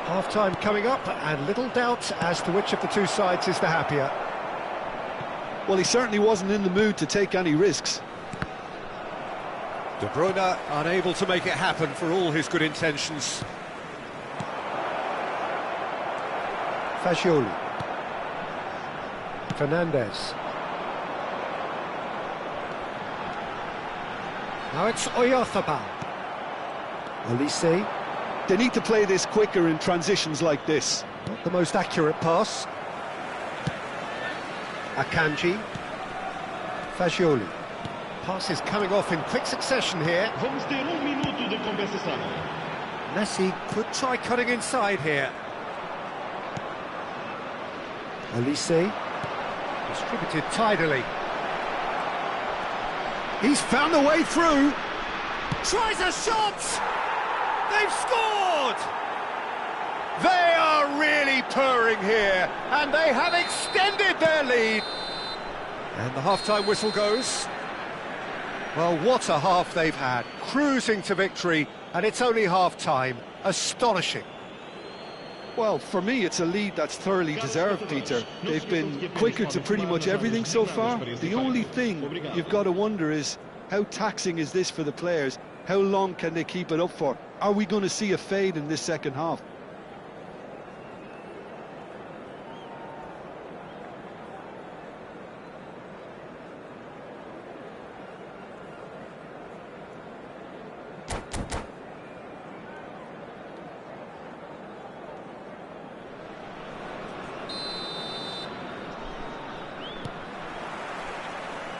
Half-time coming up, and little doubt as to which of the two sides is the happier. Well, he certainly wasn't in the mood to take any risks. De Bruyne unable to make it happen for all his good intentions. Fagioli. Fernandez. Now it's Oyarzabal. Olise. They need to play this quicker in transitions like this. Not the most accurate pass. Akanji. Fagioli. Pass is coming off in quick succession here. Vamos ter minuto de compensação. Messi could try cutting inside here. Olise. Distributed tidily. He's found a way through. Tries a shot! They've scored! They are really purring here, and they have extended their lead. And the half-time whistle goes. Well, what a half they've had. Cruising to victory, and it's only half-time. Astonishing. Well, for me, it's a lead that's thoroughly deserved, Peter. They've been quicker to pretty much everything so far. The only thing you've got to wonder is, how taxing is this for the players? How long can they keep it up for? Are we going to see a fade in this second half?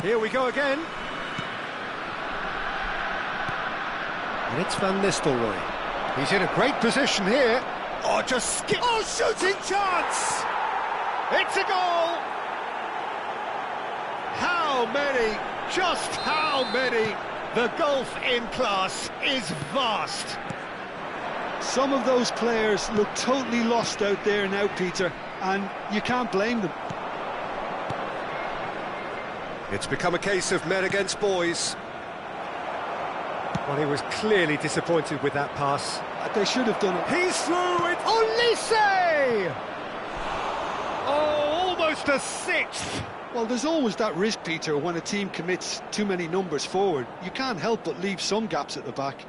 Here we go again. And it's Van Nistelrooy. He's in a great position here. Oh, just skip. Oh, shooting chance! It's a goal! How many? Just how many? The gulf in class is vast. Some of those players look totally lost out there now, Peter, and you can't blame them. It's become a case of men against boys. Well, he was clearly disappointed with that pass. They should have done it. He's through it. Olise! Oh, almost a sixth. Well, there's always that risk, Peter, when a team commits too many numbers forward. You can't help but leave some gaps at the back.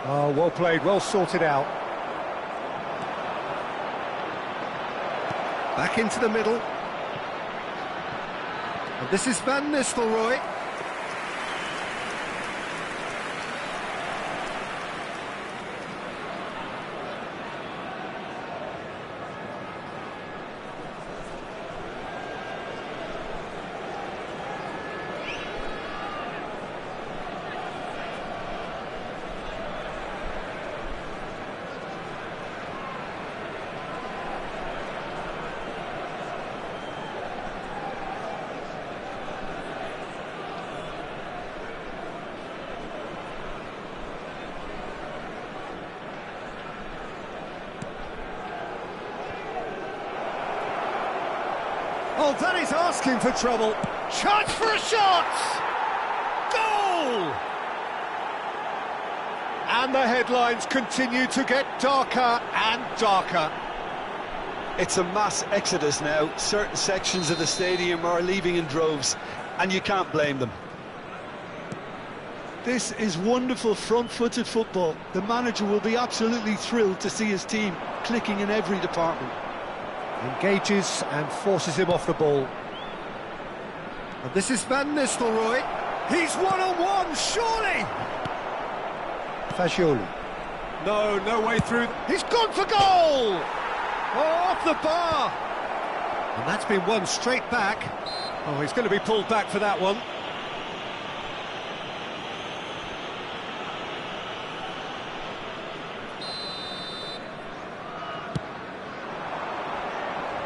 Oh, well played, well sorted out. Back into the middle. And this is Van Nistelrooy. Oh, that is asking for trouble. Chance for a shot! Goal! And the headlines continue to get darker and darker. It's a mass exodus now. Certain sections of the stadium are leaving in droves, and you can't blame them. This is wonderful front-footed football. The manager will be absolutely thrilled to see his team clicking in every department. Engages and forces him off the ball. And this is Van Nistelrooy. He's one-on-one, surely! Fagioli. No, no way through. He's gone for goal! Oh, off the bar! And that's been won straight back. Oh, he's going to be pulled back for that one.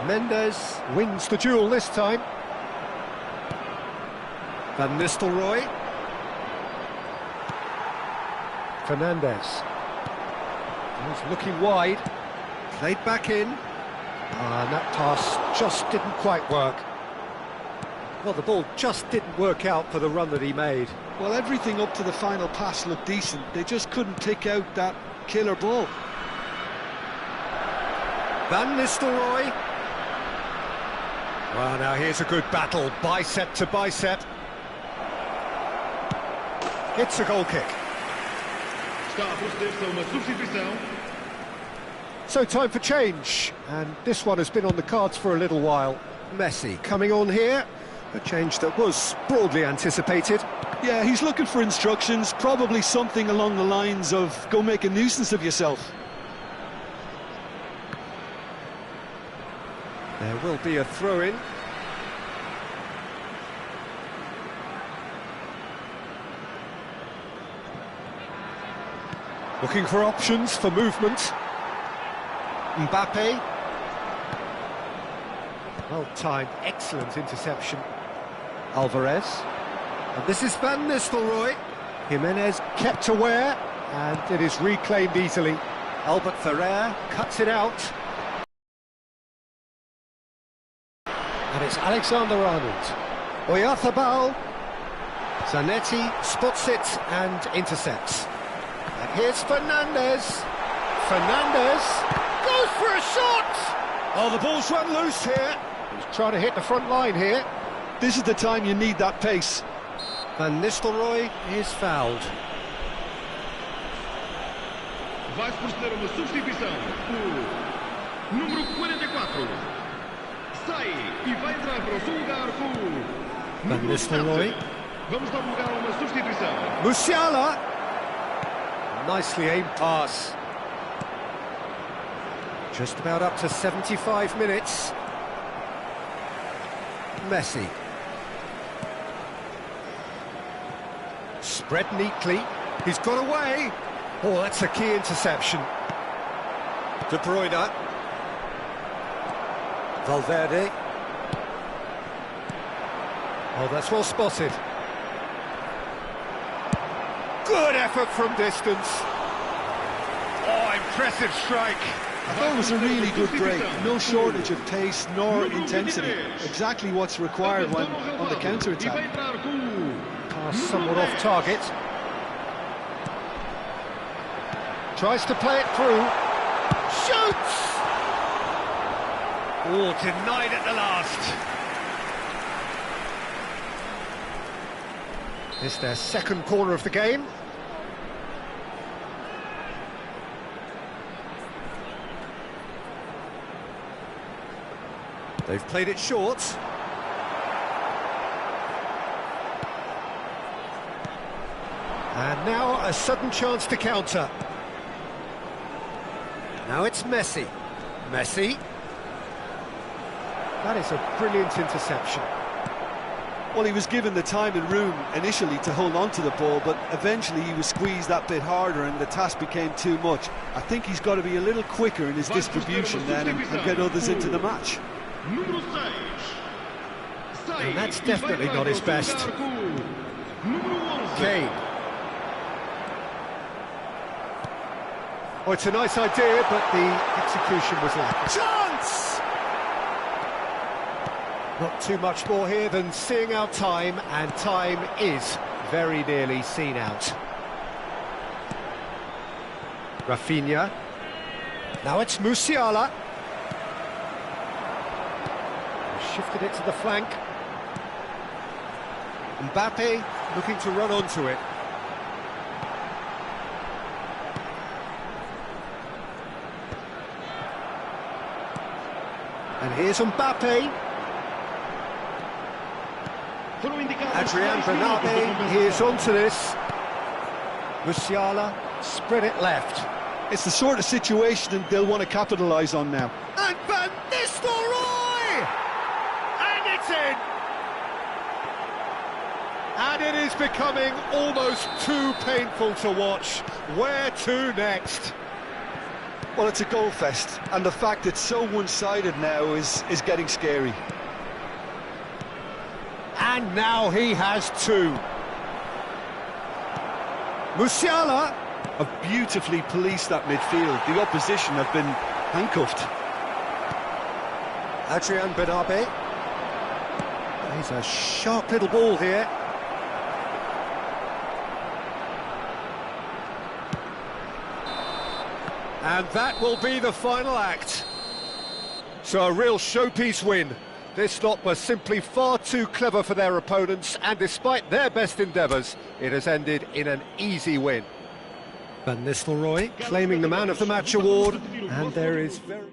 Mendes wins the duel this time. Van Nistelrooy. Fernandes. He's looking wide. Played back in. And that pass just didn't quite work. Well, the ball just didn't work out for the run that he made. Well, everything up to the final pass looked decent. They just couldn't pick out that killer ball. Van Nistelrooy. Well, now here's a good battle, bicep to bicep. It's a goal kick. So time for change, and this one has been on the cards for a little while. Messi coming on here, a change that was broadly anticipated. Yeah, he's looking for instructions, probably something along the lines of go make a nuisance of yourself. There will be a throw-in. Looking for options for movement. Mbappe. Well timed, excellent interception. Alvarez. And this is Van Nistelrooy. Jimenez kept aware, and it is reclaimed easily. Albert Ferrer cuts it out. And it's Alexander-Arnold. Oyarzabal. Zanetti spots it and intercepts. And here's Fernandes. Fernandes goes for a shot! Oh, the ball's run loose here. He's trying to hit the front line here. This is the time you need that pace. Van Nistelrooy is fouled. Vai proceder uma substituição. O número 44 sai e vai entrar para o seu lugar o Van Nistelrooy. Vamos dar lugar a uma substituição. Musiala. Nicely aimed pass. Just about up to 75 minutes. Messi. Spread neatly. He's got away. Oh, that's a key interception. De Bruyne. Valverde. Oh, that's well spotted. Good effort from distance. Oh, impressive strike. I thought it was a really good break. No shortage of pace nor intensity. Exactly what's required when on the counter-attack. Pass somewhat off target. Tries to play it through. Shoots! Oh, denied at the last. It's their second corner of the game. They've played it short. And now a sudden chance to counter. Now it's Messi. Messi. That is a brilliant interception. Well, he was given the time and room initially to hold on to the ball, but eventually he was squeezed that bit harder and the task became too much. I think he's got to be a little quicker in his distribution then and get others into the match. And that's definitely not his best. Kane. Oh, it's a nice idea, but the execution was lacking. Chance! Not too much more here than seeing out time, and time is very nearly seen out. Rafinha. Now it's Musiala. Shifted it to the flank. Mbappe looking to run onto it. And here's Mbappe. Adrian Bernabé, here's onto this. Musiala, spread it left. It's the sort of situation they'll want to capitalise on now. And Van Nistelrooy! And it's in! And it is becoming almost too painful to watch. Where to next? Well, it's a goal fest, and the fact it's so one-sided now is getting scary. And now he has two. Musiala Have beautifully policed that midfield. The opposition have been handcuffed. Adrian Benabe. He's a sharp little ball here. And that will be the final act. So a real showpiece win. This lot were simply far too clever for their opponents, and despite their best endeavours, it has ended in an easy win. Van Nistelrooy claiming the Man of the Match award, and there is very...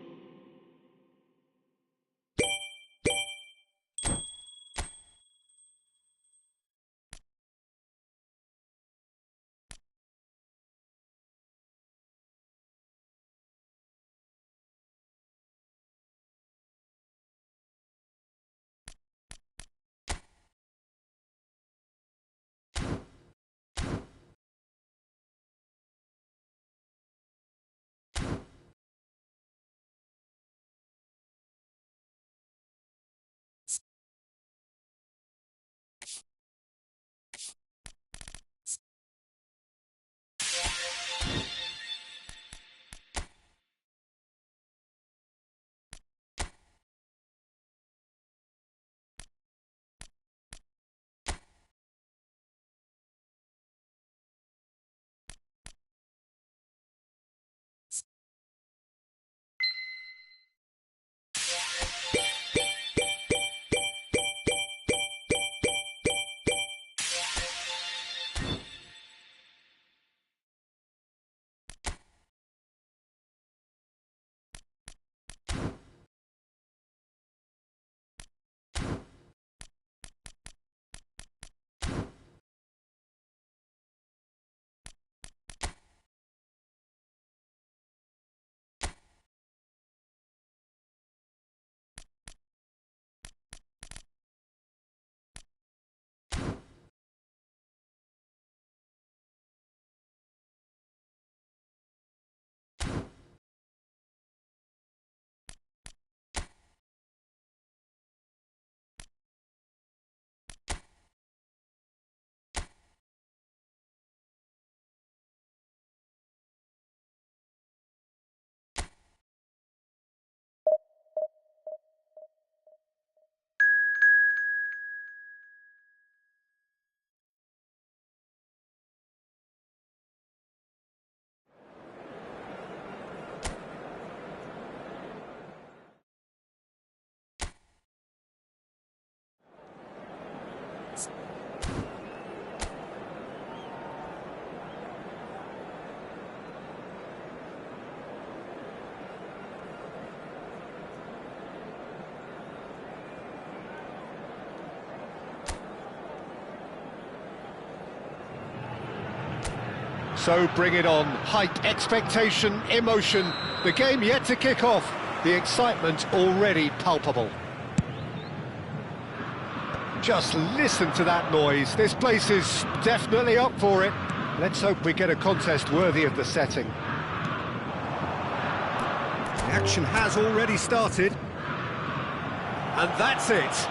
So bring it on. Hype, expectation, emotion. The game yet to kick off. The excitement already palpable. Just listen to that noise. This place is definitely up for it. Let's hope we get a contest worthy of the setting. The action has already started. And that's it.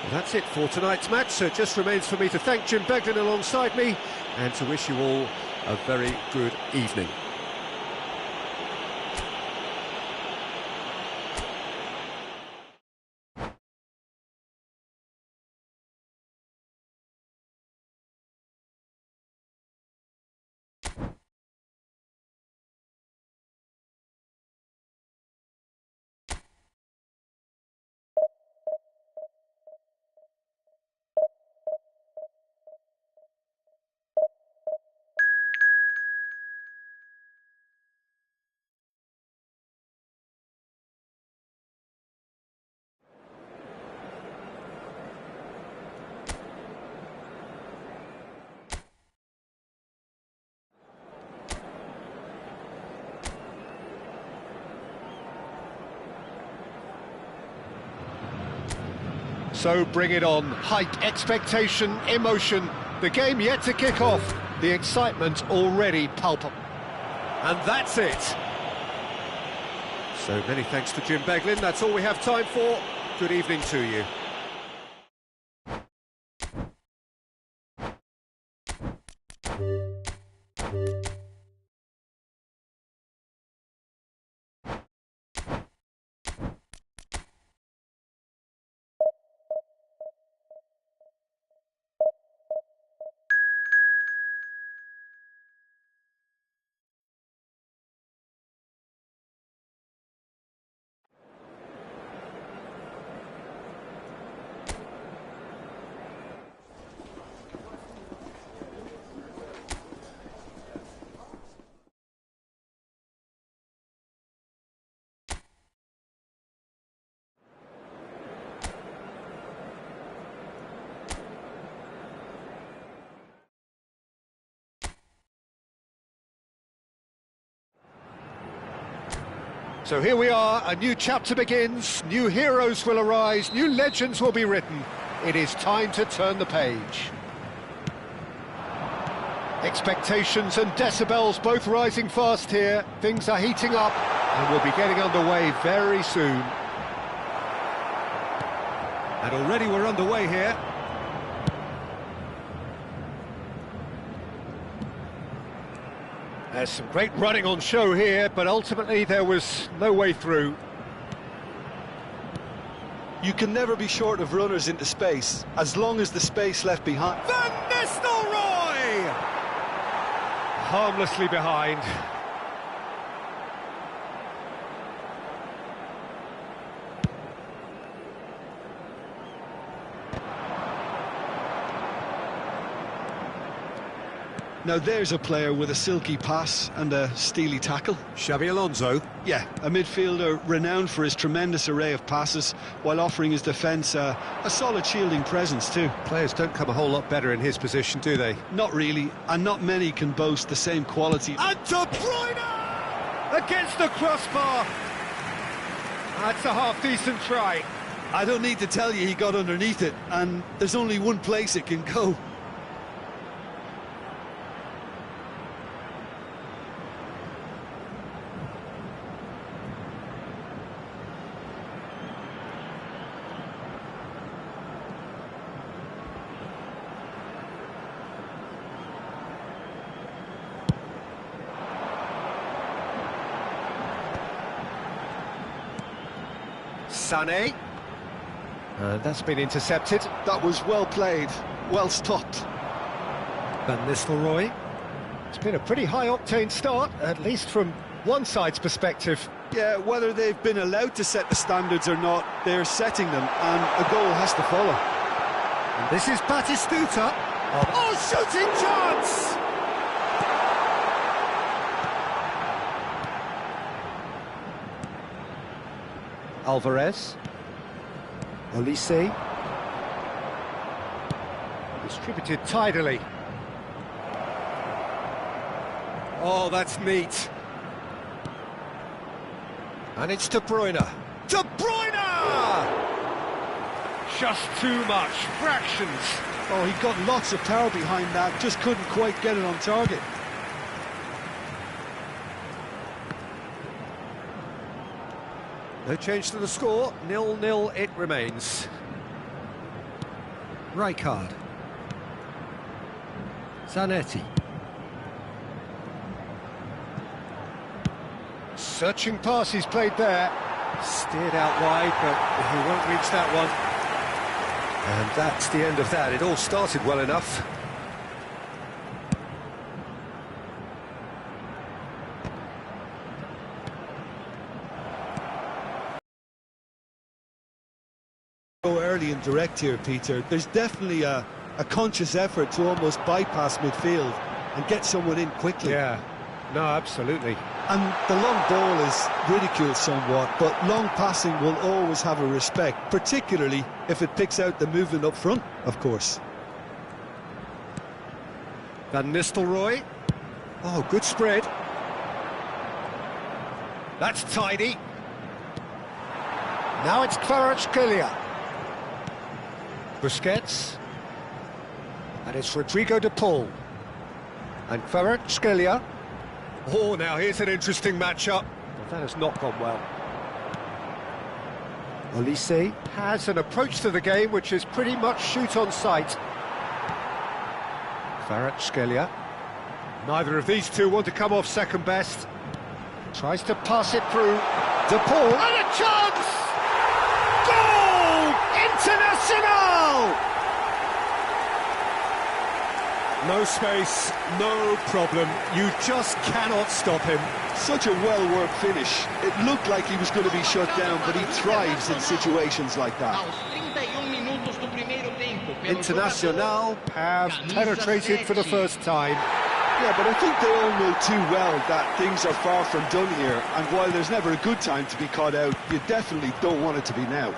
Well, that's it for tonight's match, so it just remains for me to thank Jim Beglin alongside me and to wish you all a very good evening. So bring it on. Hype, expectation, emotion. The game yet to kick off. The excitement already palpable. And that's it. So many thanks to Jim Beglin. That's all we have time for. Good evening to you. So here we are, a new chapter begins, new heroes will arise, new legends will be written. It is time to turn the page. Expectations and decibels both rising fast here. Things are heating up and we'll be getting underway very soon. And already we're underway here. There's some great running on show here, but ultimately there was no way through. You can never be short of runners into space, as long as the space left behind. Van Nistelrooy! Harmlessly behind. Now there's a player with a silky pass and a steely tackle. Xabi Alonso. Yeah, a midfielder renowned for his tremendous array of passes, while offering his defence a solid shielding presence too. Players don't come a whole lot better in his position, do they? Not really, and not many can boast the same quality. And De Bruyne! Against the crossbar! That's a half-decent try. I don't need to tell you he got underneath it, and there's only one place it can go. Sané. That's been intercepted. That was well played, well stopped. Van Nistelrooy. It's been a pretty high-octane start, at least from one side's perspective. Yeah, whether they've been allowed to set the standards or not, they're setting them, and a goal has to follow. And this is Batistuta. Oh, shooting chance! Alvarez. Olise. Distributed tidily. Oh, that's neat. And it's De Bruyne. De Bruyne! Just too much. Fractions. Oh, he got lots of power behind that, just couldn't quite get it on target. No change to the score, 0-0 it remains. Rijkaard. Zanetti. Searching pass he's played there. Steered out wide, but he won't reach that one. And that's the end of that. It all started well enough. Go early and direct here, Peter. There's definitely a conscious effort to almost bypass midfield and get someone in quickly. Yeah, no, absolutely. And the long ball is ridiculed somewhat, but long passing will always have a respect, particularly if it picks out the movement up front, of course. Van Nistelrooy. Oh, good spread. That's tidy. Now it's Kvaratskhelia. Busquets. And it's Rodrigo de Paul. And Kvaratskhelia. Oh, now here's an interesting matchup. Well, that has not gone well. Olise. Has an approach to the game which is pretty much shoot on sight. Kvaratskhelia. Neither of these two want to come off second best. Tries to pass it through. De Paul. And a chance! Goal! Internacional! No space, no problem. You just cannot stop him. Such a well-worked finish. It looked like he was going to be shut down, but he thrives in situations like that. Internacional have penetrated for the first time. Yeah, but I think they all know too well that things are far from done here, and while there's never a good time to be caught out, you definitely don't want it to be now.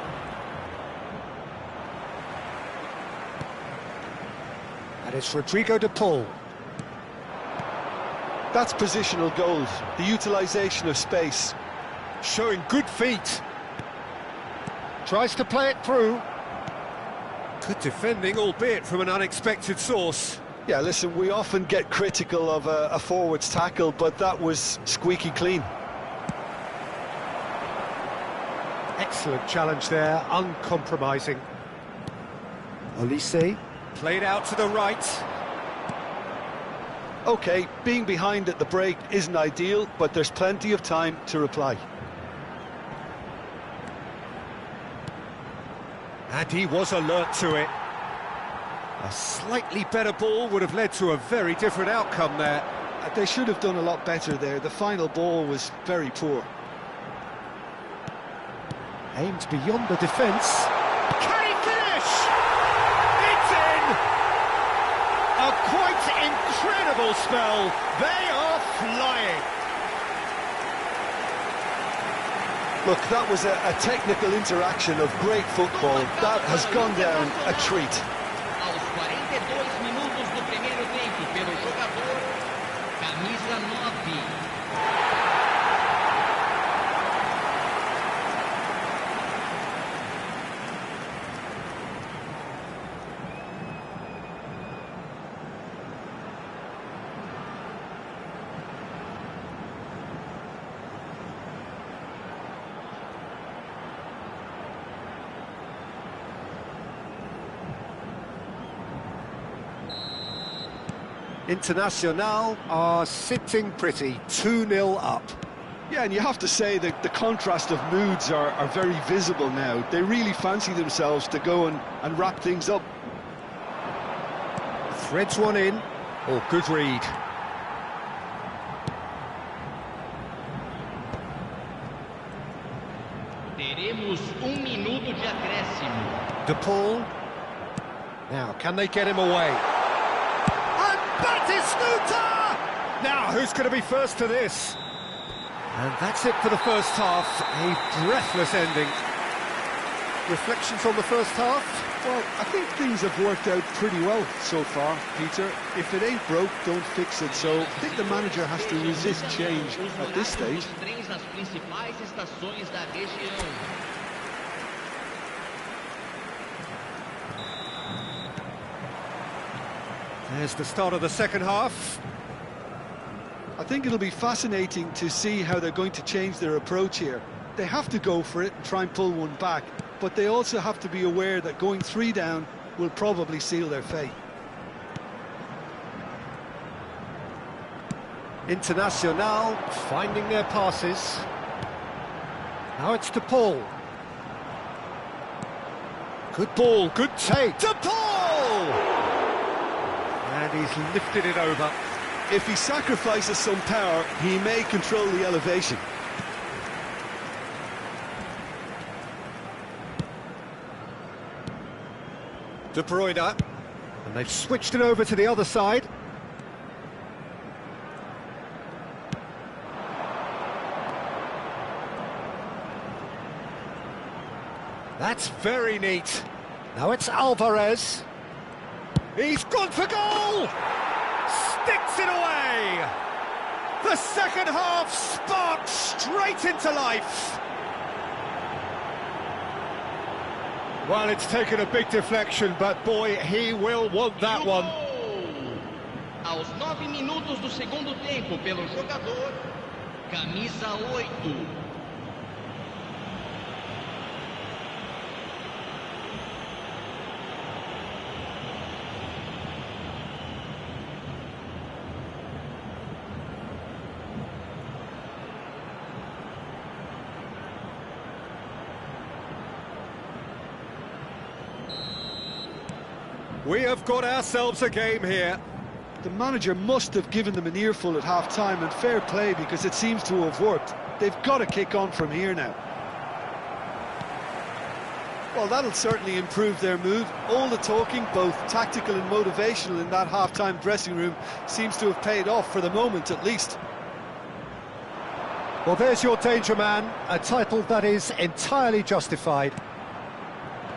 And it's Rodrigo de Paul. That's positional gold, the utilisation of space. Showing good feet. Tries to play it through. Good defending, albeit from an unexpected source. Yeah, listen, we often get critical of a forward's tackle, but that was squeaky clean. Excellent challenge there, uncompromising. Olise. Played out to the right. OK, being behind at the break isn't ideal, but there's plenty of time to reply. And he was alert to it. A slightly better ball would have led to a very different outcome there. They should have done a lot better there. The final ball was very poor. Aimed beyond the defence. Can he finish? It's in! A quite incredible spell. They are flying. Look, that was a technical interaction of great football. That has gone down a treat. Aos 42 minutos do primeiro tempo pelo jogador camisa 9. Internacional are sitting pretty, 2-0 up. Yeah, and you have to say that the contrast of moods are very visible now. They really fancy themselves to go and wrap things up. Threads one in. Oh, good read. Teremos minuto de acréscimo. De Paul. Now, can they get him away? Batistuta! Now, who's going to be first to this? And that's it for the first half. A breathless ending. Reflections on the first half? Well, I think things have worked out pretty well so far, Peter. If it ain't broke, don't fix it. So I think the manager has to resist change at this stage. There's the start of the second half. I think it'll be fascinating to see how they're going to change their approach here. They have to go for it and try and pull one back, but they also have to be aware that going 3 down will probably seal their fate. Internacional finding their passes. Now it's De Paul. Good ball, good take. De Paul! And he's lifted it over. If he sacrifices some power, he may control the elevation. De Bruyne. And they've switched it over to the other side. That's very neat. Now it's Alvarez. He's gone for goal! Sticks it away! The second half sparks straight into life. Well, it's taken a big deflection, but boy, he will want that one. Aos 9 minutos do segundo tempo pelo jogador, camisa 8. We have got ourselves a game here. The manager must have given them an earful at half-time, and fair play, because it seems to have worked. They've got to kick on from here now. Well, that'll certainly improve their mood. All the talking, both tactical and motivational, in that half-time dressing room seems to have paid off for the moment, at least. Well, there's your danger man, a title that is entirely justified.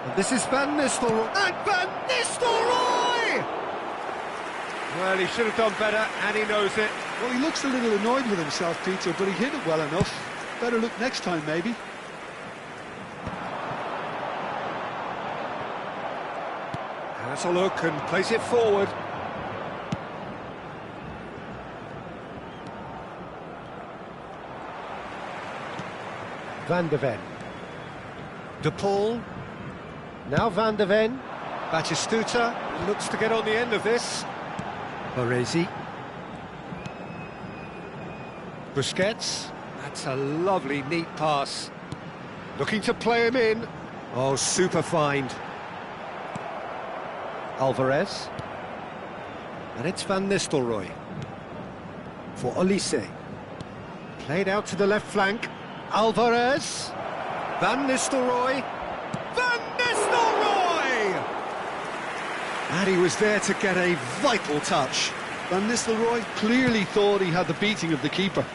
And this is Van Nistelrooy. And Van Nistelrooy! Well, he should have done better, and he knows it. Well, he looks a little annoyed with himself, Peter, but he hit it well enough. Better look next time, maybe. Has a look and plays it forward. Van de Ven. De Paul. Now Van de Ven. Batistuta looks to get on the end of this. Baresi. Busquets. That's a lovely, neat pass. Looking to play him in. Oh, super find. Alvarez. And it's Van Nistelrooy. For Olise. Played out to the left flank. Alvarez. Van Nistelrooy. Van Nistelrooy! And he was there to get a vital touch. Van Nistelrooy clearly thought he had the beating of the keeper.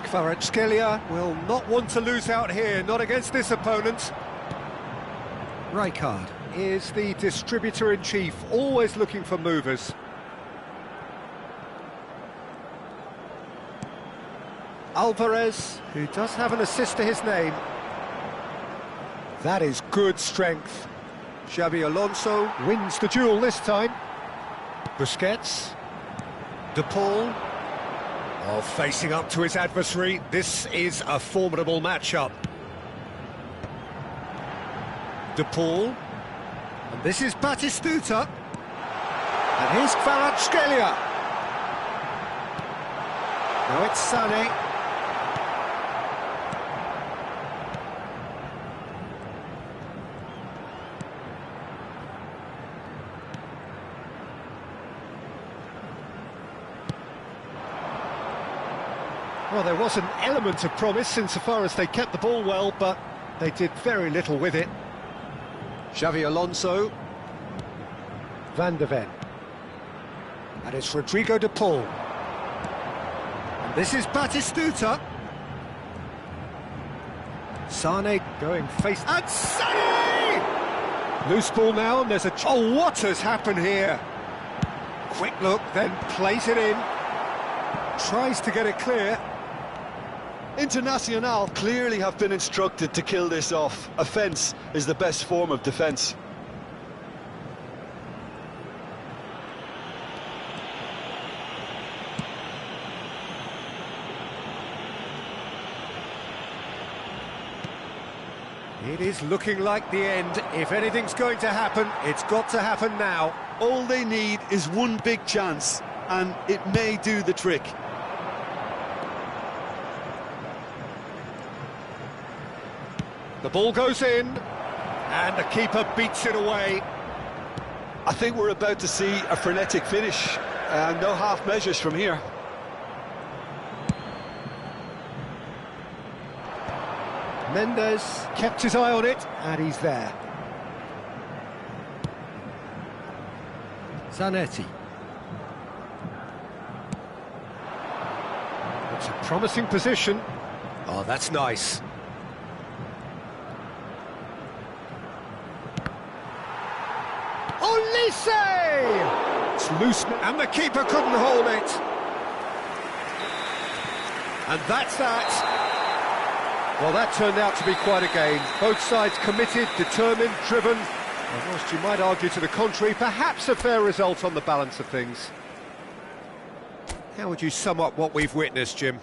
Kvaratskhelia will not want to lose out here, not against this opponent. Rijkaard is the distributor-in-chief, always looking for movers. Alvarez, who does have an assist to his name. That is good strength. Xabi Alonso wins the duel this time. Busquets. De Paul. Oh, facing up to his adversary. This is a formidable matchup. De Paul. And this is Batistuta. And here's Kvaratskhelia. Now it's Sané. Well, there was an element of promise insofar as they kept the ball well, but they did very little with it. Xabi Alonso. Van de Ven. And it's Rodrigo de Paul. And this is Batistuta. Sané going face... And Sané! Loose ball now, and there's a... Oh, what has happened here? Quick look, then plays it in. Tries to get it clear. Internacional clearly have been instructed to kill this off. Offence is the best form of defence. It is looking like the end. If anything's going to happen, it's got to happen now. All they need is one big chance, and it may do the trick. The ball goes in, and the keeper beats it away. I think we're about to see a frenetic finish. No half measures from here. Mendes kept his eye on it, and he's there. Zanetti. It's a promising position. Oh, that's nice. Olise! It's loose, and the keeper couldn't hold it. And that's that. Well, that turned out to be quite a game. Both sides committed, determined, driven. And whilst you might argue to the contrary, perhaps a fair result on the balance of things. How would you sum up what we've witnessed, Jim?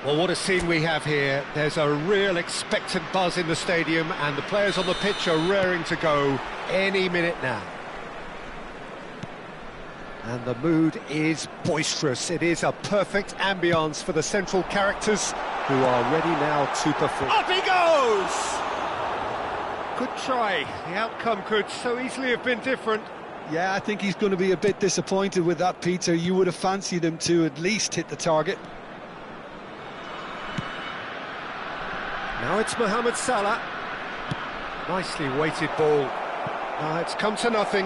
Well, what a scene we have here. There's a real expectant buzz in the stadium, and the players on the pitch are raring to go any minute now. And the mood is boisterous. It is a perfect ambience for the central characters who are ready now to perform. Up he goes! Good try. The outcome could so easily have been different. Yeah, I think he's going to be a bit disappointed with that, Peter. You would have fancied him to at least hit the target. Now it's Mohamed Salah. Nicely weighted ball. It's come to nothing.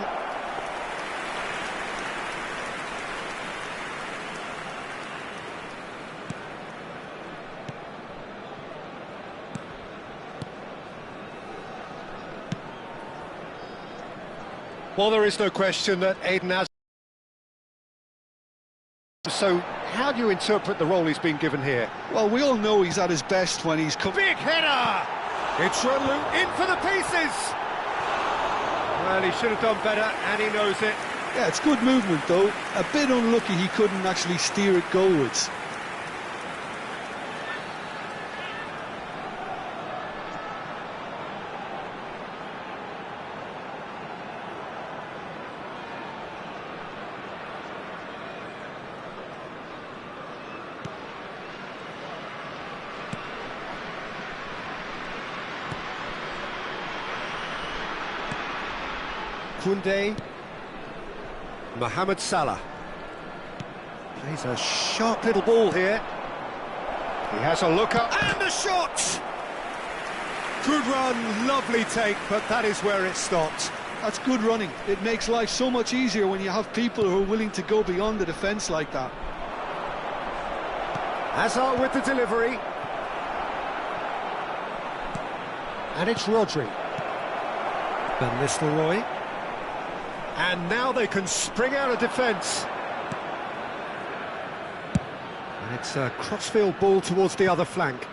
Well, there is no question that Eden has. So, how do you interpret the role he's been given here? Well, we all know he's at his best when he's... Big header! It's Rodlu in for the pieces! Well, he should have done better, and he knows it. Yeah, it's good movement, though. A bit unlucky he couldn't actually steer it goalwards. Koundé, Mohamed Salah plays a sharp little ball here. He has a look up and a shot. Good run, lovely take, but that is where it stopped. That's good running. It makes life so much easier when you have people who are willing to go beyond the defence like that. Hazard with the delivery, and it's Rodri. Van Nistelrooy. And now they can spring out of defence. And it's a crossfield ball towards the other flank.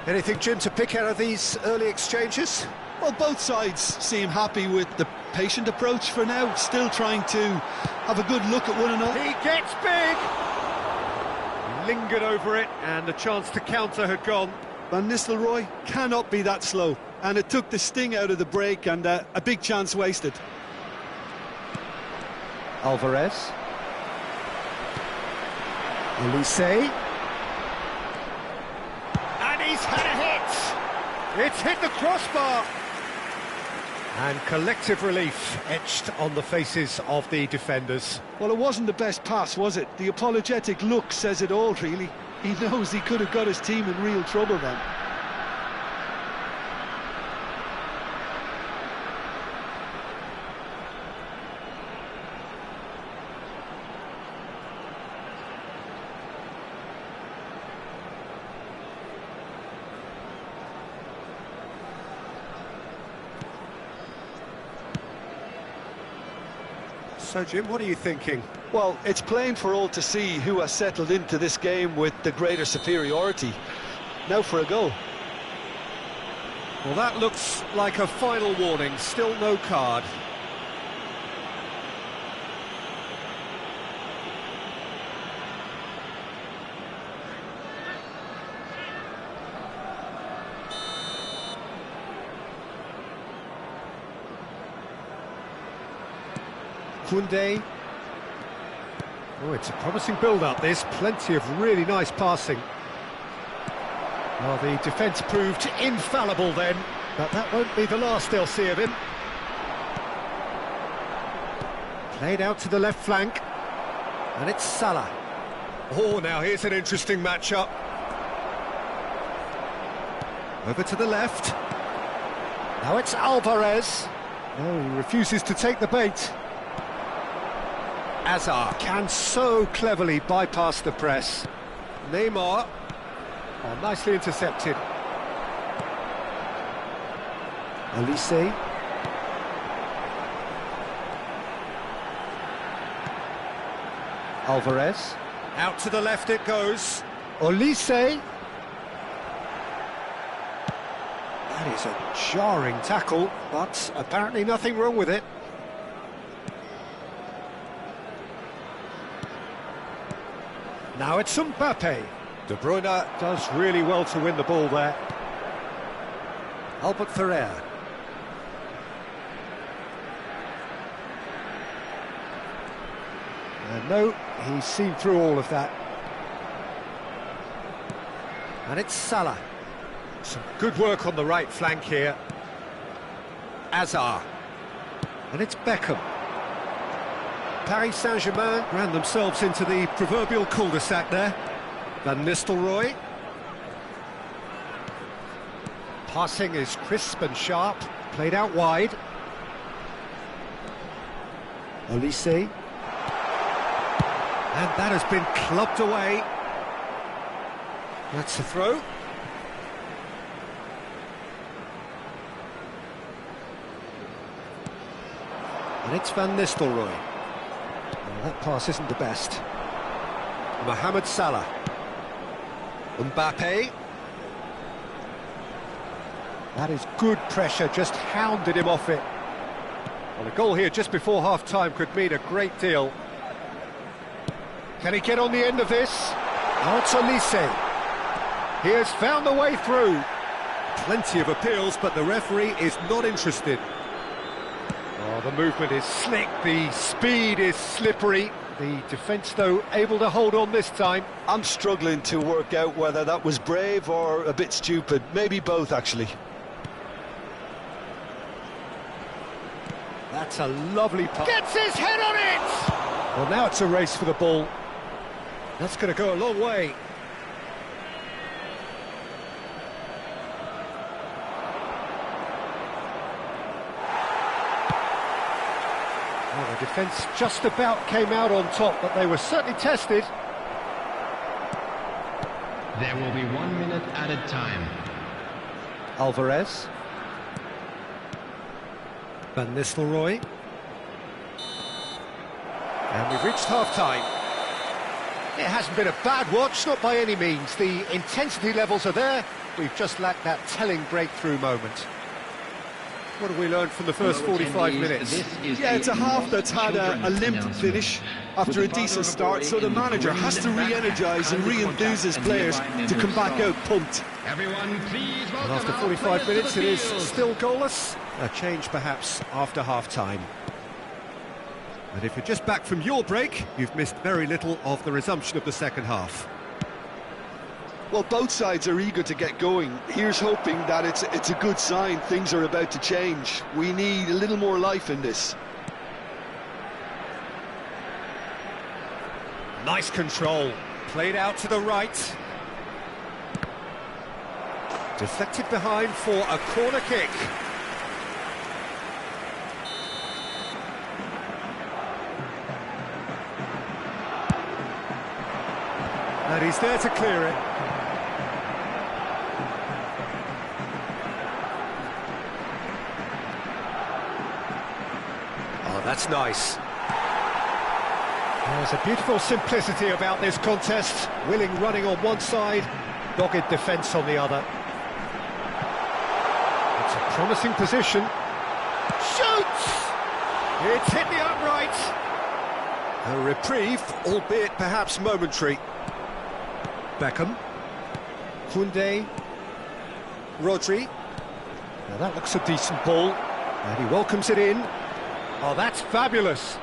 Anything, Jim, to pick out of these early exchanges? Well, both sides seem happy with the patient approach for now, still trying to have a good look at one another. He gets big! Lingered over it, and the chance to counter had gone. Van Nistelrooy cannot be that slow. And it took the sting out of the break, and a big chance wasted. Alvarez. Elise. And he's had a hit! It's hit the crossbar! And collective relief etched on the faces of the defenders. Well, it wasn't the best pass, was it? The apologetic look says it all, really. He knows he could have got his team in real trouble then. So, Jim, what are you thinking? Well, it's plain for all to see who has settled into this game with the greater superiority. Now for a goal. Well, that looks like a final warning. Still no card. Koundé. Oh, it's a promising build-up, this. Plenty of really nice passing. Well, the defence proved infallible then, but that won't be the last they'll see of him. Played out to the left flank, and it's Salah. Oh, now here's an interesting matchup. Over to the left. Now it's Alvarez. No, he refuses to take the bait. Hazard can so cleverly bypass the press. Neymar. Oh, nicely intercepted. Olise. Alvarez. Out to the left it goes. Olise. That is a jarring tackle, but apparently nothing wrong with it. Now it's Mbappe. De Bruyne does really well to win the ball there. Albert Ferrer. No, he's seen through all of that. And it's Salah. Some good work on the right flank here. Hazard. And it's Beckham. Paris Saint-Germain ran themselves into the proverbial cul-de-sac there. Van Nistelrooy. Passing is crisp and sharp. Played out wide. Olise. And that has been clubbed away. That's a throw. And it's Van Nistelrooy. Well, that pass isn't the best. Mohamed Salah. Mbappe. That is good pressure, just hounded him off it. Well, a goal here just before half-time could mean a great deal. Can he get on the end of this? Now it's Olise. He has found the way through. Plenty of appeals, but the referee is not interested. Oh, the movement is slick, the speed is slippery. The defence, though, able to hold on this time. I'm struggling to work out whether that was brave or a bit stupid. Maybe both, actually. That's a lovely pass. Gets his head on it! Well, now it's a race for the ball. That's going to go a long way. Well, the defence just about came out on top, but they were certainly tested. There will be 1 minute added time. Alvarez. Van Nistelrooy. And we've reached half-time. It hasn't been a bad watch, not by any means. The intensity levels are there. We've just lacked that telling breakthrough moment. What have we learned from the first 45 minutes? Yeah, it's a half that's had a limp finish after a decent start, so the manager has to re-energise and re-enthuse his players to come back out pumped. Everyone, please welcome And after 45 minutes, it is still goalless. A change perhaps after half-time. And if you're just back from your break, you've missed very little of the resumption of the second half. Well, both sides are eager to get going. Here's hoping that it's a good sign. Things are about to change. We need a little more life in this. Nice control. Played out to the right. Deflected behind for a corner kick. And he's there to clear it. Oh, that's nice. There's a beautiful simplicity about this contest. Willing running on one side, dogged defence on the other. It's a promising position. Shoots! It's hit the upright. A reprieve, albeit perhaps momentary. Beckham. Koundé. Rodri. Now that looks a decent ball. And he welcomes it in. Oh, that's fabulous.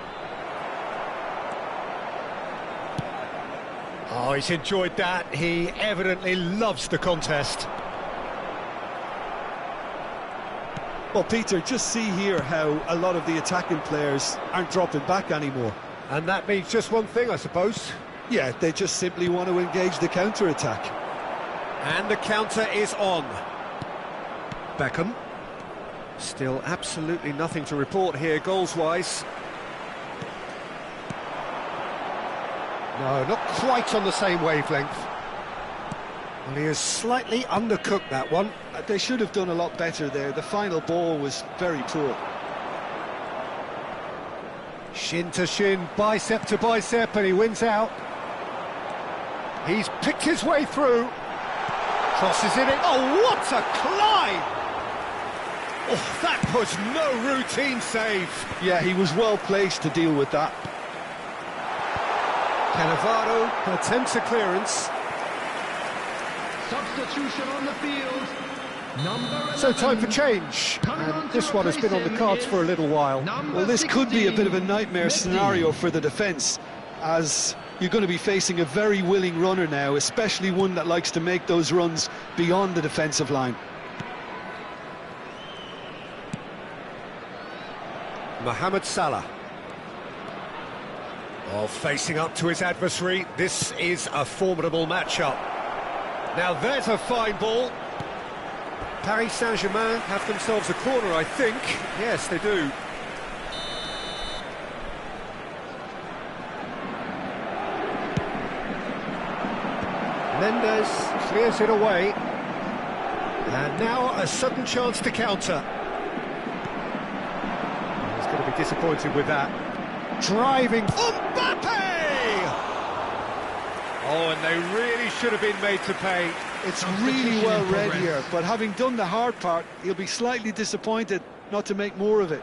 Oh, he's enjoyed that. He evidently loves the contest. Well, Peter, just see here how a lot of the attacking players aren't dropping back anymore. And that means just one thing, I suppose. Yeah, they just simply want to engage the counter-attack. And the counter is on. Beckham. Still absolutely nothing to report here, goals-wise. No, not quite on the same wavelength. Well, he has slightly undercooked that one. They should have done a lot better there. The final ball was very poor. Shin to shin, bicep to bicep, and he wins out. He's picked his way through. Crosses it in. Oh, what a climb! Oh, that was no routine save. Yeah, he was well placed to deal with that. Cannavaro attempts a clearance. Substitution on the field. Number 11. So time for change. And this one has been on the cards for a little while. Well, this could be a bit of a nightmare scenario for the defence, as you're going to be facing a very willing runner now, especially one that likes to make those runs beyond the defensive line. Mohamed Salah. Oh, facing up to his adversary. This is a formidable matchup. Now there's a fine ball. Paris Saint-Germain have themselves a corner, I think. Yes, they do. Mendes clears it away. And now a sudden chance to counter. He's going to be disappointed with that. Driving Mbappe! Oh, and they really should have been made to pay. It's really well read here, but having done the hard part, he'll be slightly disappointed not to make more of it.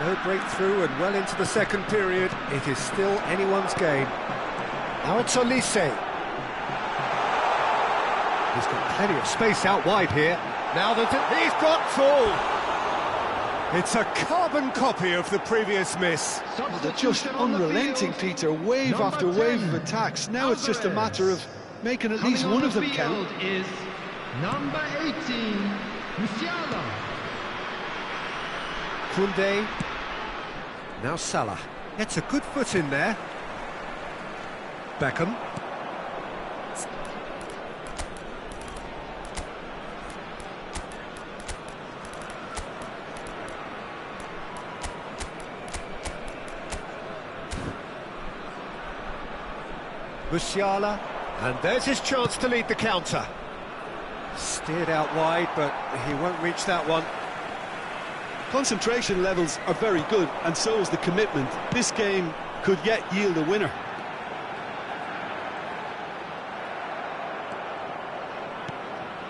No breakthrough and well into the second period. It is still anyone's game. Now it's Olise. He's got plenty of space out wide here. Now he's got full. It's a carbon copy of the previous miss. They're just unrelenting, Peter. Wave after wave of attacks. Now it's just a matter of making at least one of them count. Is number 18, Musiala. Koundé. Now Salah. Gets a good foot in there. Beckham. Musiala, and there's his chance to lead the counter. Steered out wide, but he won't reach that one. Concentration levels are very good, and so is the commitment. This game could yet yield a winner.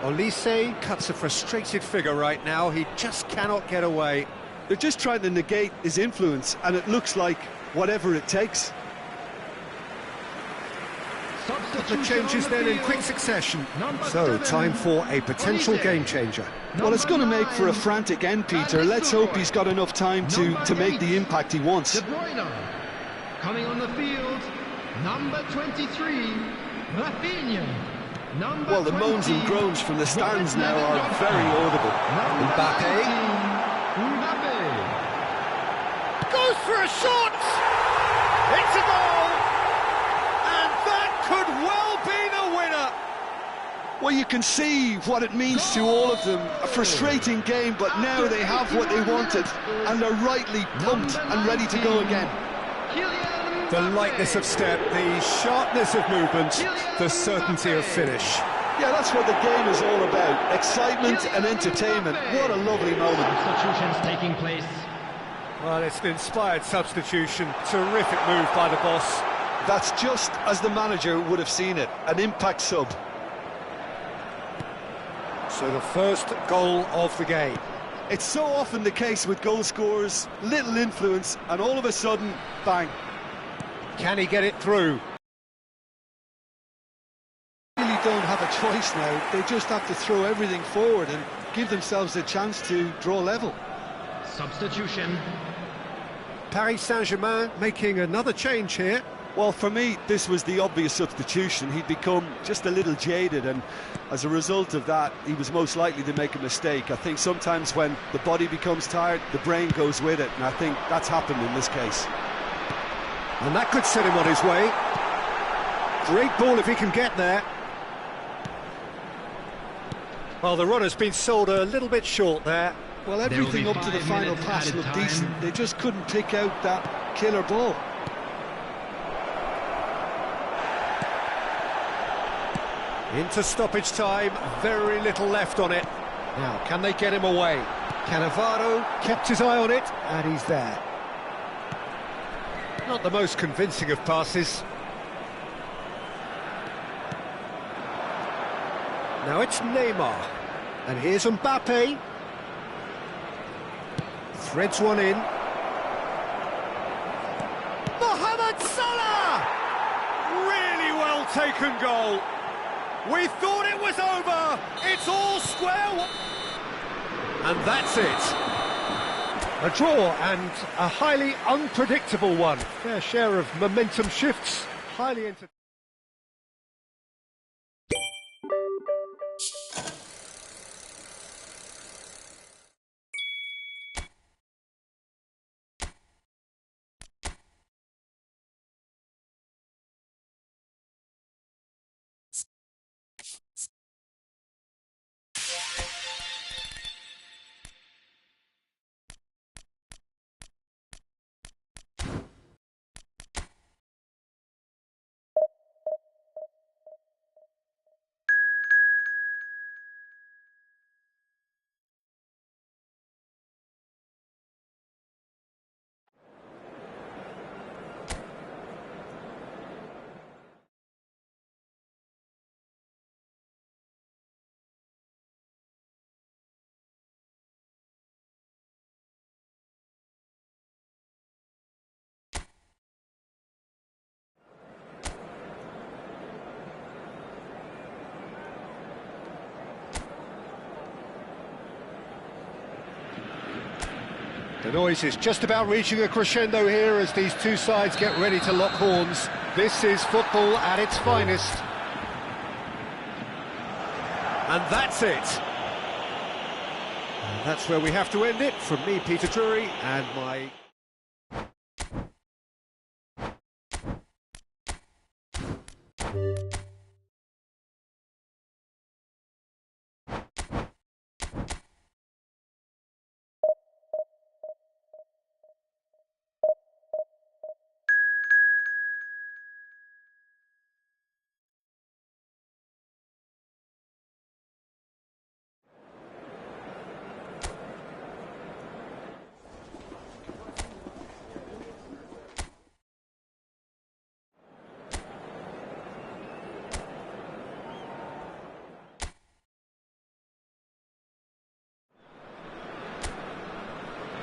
Olise cuts a frustrated figure right now. He just cannot get away. They're just trying to negate his influence, and it looks like whatever it takes. The changes then in quick succession. So, time for a potential game changer. Well, it's going to make for a frantic end, Peter. Let's hope he's got enough time to make the impact he wants. De Bruyne. Coming on the field, number 23, Rafinha. Well, the moans and groans from the stands now are very audible. Mbappe. Goes for a shot! It's a goal! And that could well be the winner! Well, you can see what it means to all of them. A frustrating game, but now they have what they wanted, and they're rightly pumped and ready to go again. The lightness of step, the sharpness of movement, the certainty of finish. Yeah, that's what the game is all about. Excitement and entertainment. What a lovely moment. Substitutions taking place. Well, it's an inspired substitution. Terrific move by the boss. That's just as the manager would have seen it. An impact sub. So the first goal of the game. It's so often the case with goal scorers. Little influence, and all of a sudden, bang. Can he get it through? They really don't have a choice now. They just have to throw everything forward and give themselves a chance to draw level. Substitution. Paris Saint-Germain making another change here. Well, for me, this was the obvious substitution. He'd become just a little jaded, and as a result of that, he was most likely to make a mistake. I think sometimes when the body becomes tired, the brain goes with it, and I think that's happened in this case. And that could set him on his way. Great ball if he can get there. Well, the runner's been sold a little bit short there. Well, everything up to the final pass looked decent. They just couldn't pick out that killer ball. Into stoppage time, very little left on it. Now, can they get him away? Cannavaro kept his eye on it, and he's there. Not the most convincing of passes. Now it's Neymar, and here's Mbappe. Threads one in. Mohamed Salah! Really well taken goal. We thought it was over. It's all square. And that's it. A draw, and a highly unpredictable one. Fair share of momentum shifts. Highly entertaining. The noise is just about reaching a crescendo here as these two sides get ready to lock horns. This is football at its finest. And that's it. And that's where we have to end it. From me, Peter Drury, and my...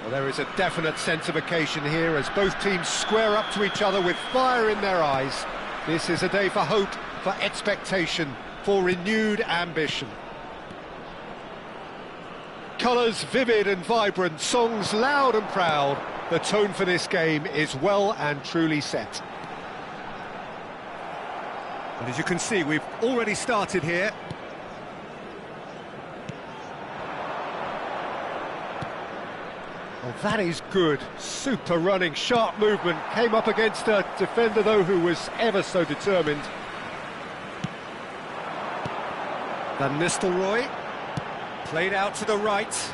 Well, there is a definite sense of occasion here as both teams square up to each other with fire in their eyes. This is a day for hope, for expectation, for renewed ambition. Colours vivid and vibrant, songs loud and proud. The tone for this game is well and truly set. And as you can see, we've already started here. Oh, that is good. Super running, sharp movement. Came up against a defender, though, who was ever so determined. Van Nistelrooy. Played out to the right.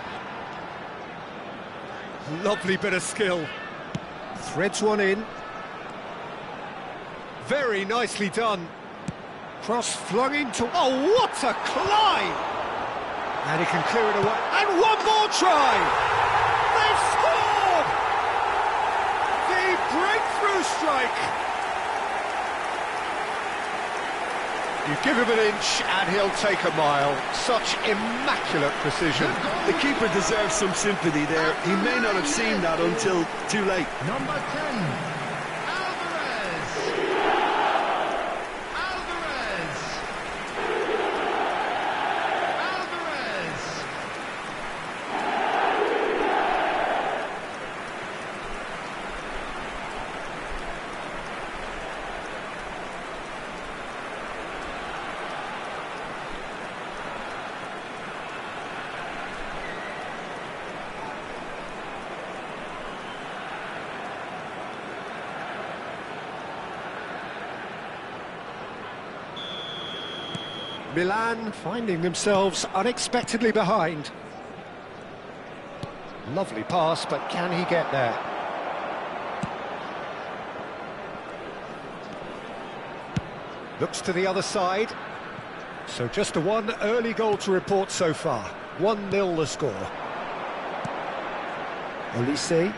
Lovely bit of skill. Threads one in. Very nicely done. Cross flung into... Oh, what a climb! And he can clear it away. And one more try! They've scored! The breakthrough strike! You give him an inch and he'll take a mile. Such immaculate precision. The keeper deserves some sympathy there. He may not have seen that until too late. Number 10, Alvarez. Alvarez. Alvarez. Milan finding themselves unexpectedly behind. Lovely pass, but can he get there? Looks to the other side. So just a one early goal to report so far. 1-0 the score. Olise.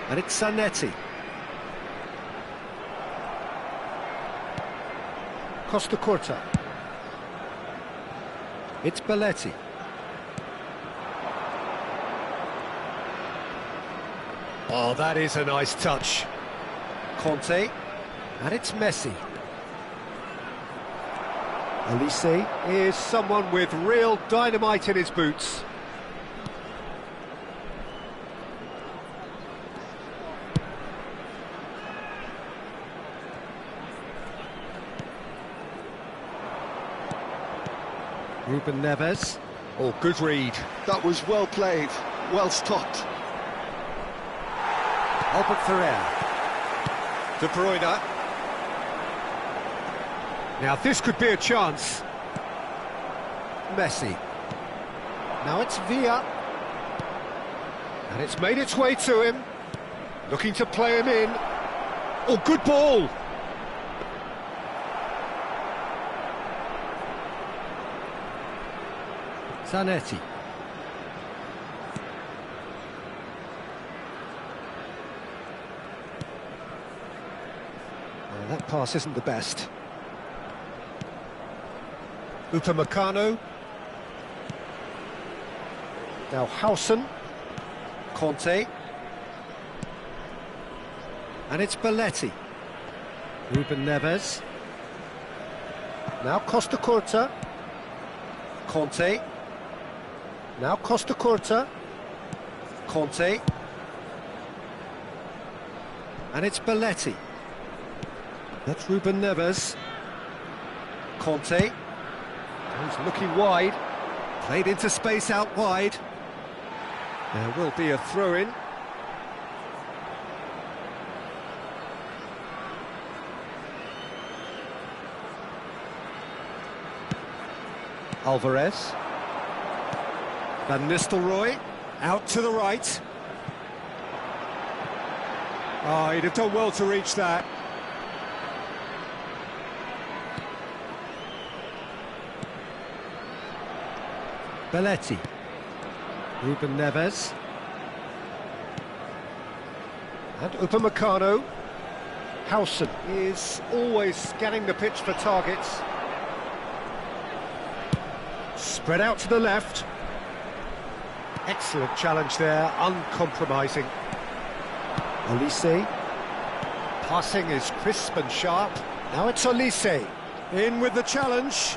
And it's Zanetti. Costa Curta. It's Belletti. Oh, that is a nice touch. Conte. And it's Messi. Olise is someone with real dynamite in his boots. Ruben Neves. Oh, good read. That was well played, well stopped. Albert Ferrer. De Bruyne. Now this could be a chance. Messi. Now it's Villa. And it's made its way to him. Looking to play him in. Oh, good ball. Zanetti. Well, that pass isn't the best. Upamecano. Now Hausen. Conte. And it's Belletti. Ruben Neves. Now Costa Curta. Conte. Now Costa Curta. Conte. And it's Belletti. That's Ruben Neves. Conte. He's looking wide. Played into space out wide. There will be a throw-in. Alvarez. Van Nistelrooy, out to the right. Oh, he'd have done well to reach that. Belletti. Ruben Neves. And Upamecano. Hausen is always scanning the pitch for targets. Spread out to the left. Excellent challenge there, uncompromising. Olise. Passing is crisp and sharp. Now it's Olise. In with the challenge.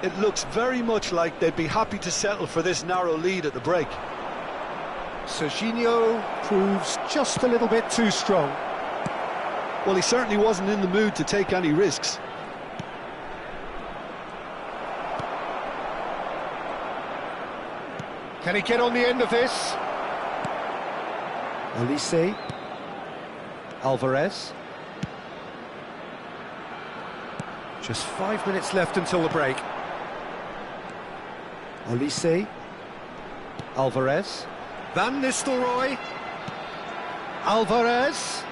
It looks very much like they'd be happy to settle for this narrow lead at the break. Serginho proves just a little bit too strong. Well, he certainly wasn't in the mood to take any risks. Can he get on the end of this? Olise. Alvarez. Just 5 minutes left until the break. Olise. Alvarez. Van Nistelrooy. Alvarez.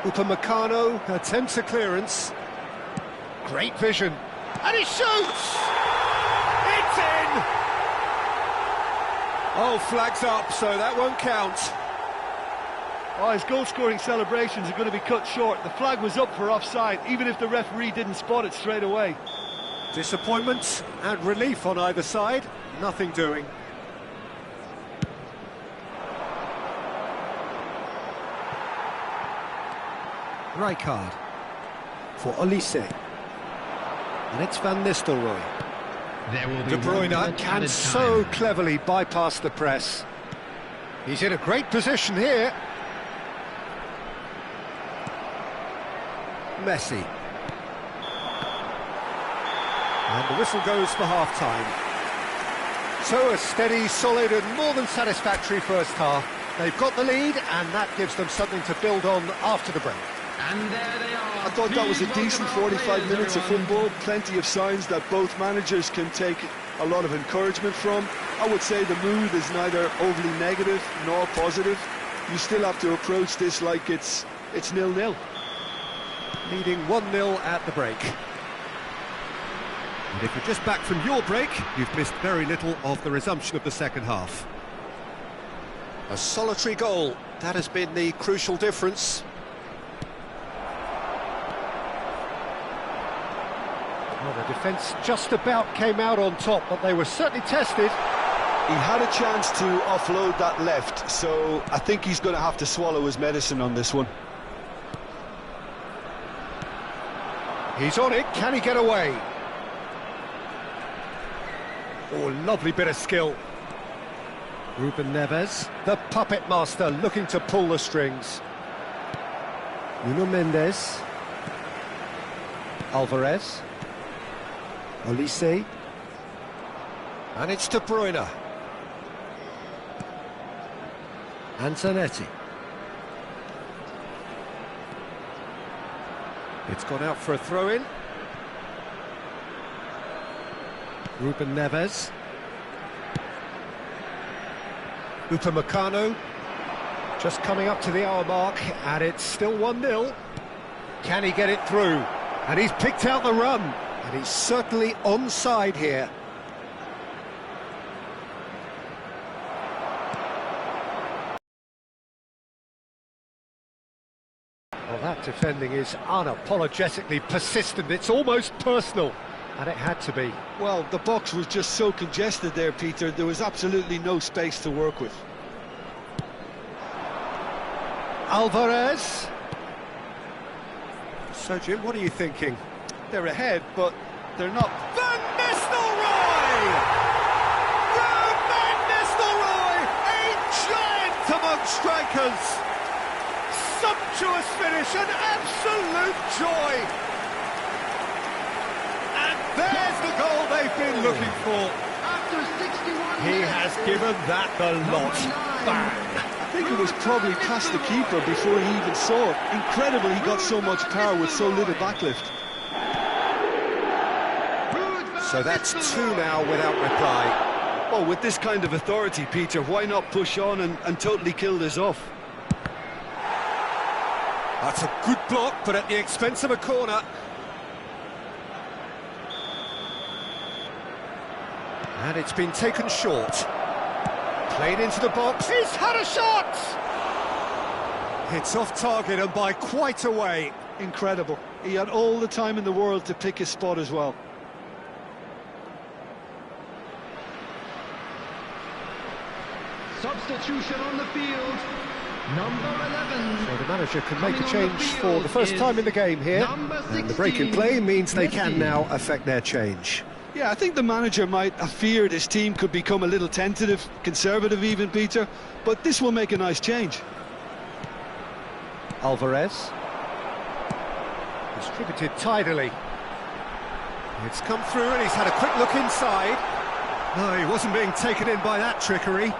Upamecano attempts a clearance. Great vision. And he shoots! It's in! Oh, flags up, so that won't count. Oh, his goal-scoring celebrations are going to be cut short. The flag was up for offside, even if the referee didn't spot it straight away. Disappointment and relief on either side. Nothing doing. Rijkaard for Olise. And it's Van Nistelrooy. De Bruyne can so cleverly bypass the press. He's in a great position here. Messi. And the whistle goes for half-time. So a steady, solid and more than satisfactory first half. They've got the lead and that gives them something to build on after the break. And there they are. I thought that was a decent 45 minutes of football. Plenty of signs that both managers can take a lot of encouragement from. I would say the mood is neither overly negative nor positive. You still have to approach this like it's 0-0. Leading 1-0 at the break. And if you're just back from your break, you've missed very little of the resumption of the second half. A solitary goal, that has been the crucial difference. Well, the defence just about came out on top, but they were certainly tested. He had a chance to offload that left, so I think he's going to have to swallow his medicine on this one. He's on it, can he get away? Oh, lovely bit of skill. Ruben Neves. The puppet master looking to pull the strings. Nuno Mendes. Alvarez. Olise. And it's De Bruyne. And Zanetti. It's gone out for a throw-in. Ruben Neves. Upamecano. Just coming up to the hour mark, and it's still 1-0. Can he get it through? And he's picked out the run. And he's certainly onside here. Well, that defending is unapologetically persistent. It's almost personal, and it had to be. Well, the box was just so congested there, Peter. There was absolutely no space to work with. Alvarez. So, Jim, what are you thinking? They're ahead, but they're not. Van Nistelrooy! Van Nistelrooy! A giant among strikers! Sumptuous finish, an absolute joy! And there's the goal they've been looking for. After 61 He minutes, has given that the lot. Bang! I think it was probably past the keeper before he even saw it. Incredible he got so much power with so little backlift. So that's 2 now without reply. Well, with this kind of authority, Peter, why not push on and totally kill this off? That's a good block, but at the expense of a corner. And it's been taken short. Played into the box. He's had a shot! It's off target and by quite a way. Incredible. He had all the time in the world to pick his spot as well. Substitution on the field. Number 11. So the manager can make a change for the first time in the game here. And the break in play means they can now affect their change. Yeah, I think the manager might have feared his team could become a little tentative, conservative even, Peter, but this will make a nice change. Alvarez. Distributed tidily. It's come through and he's had a quick look inside. No, he wasn't being taken in by that trickery.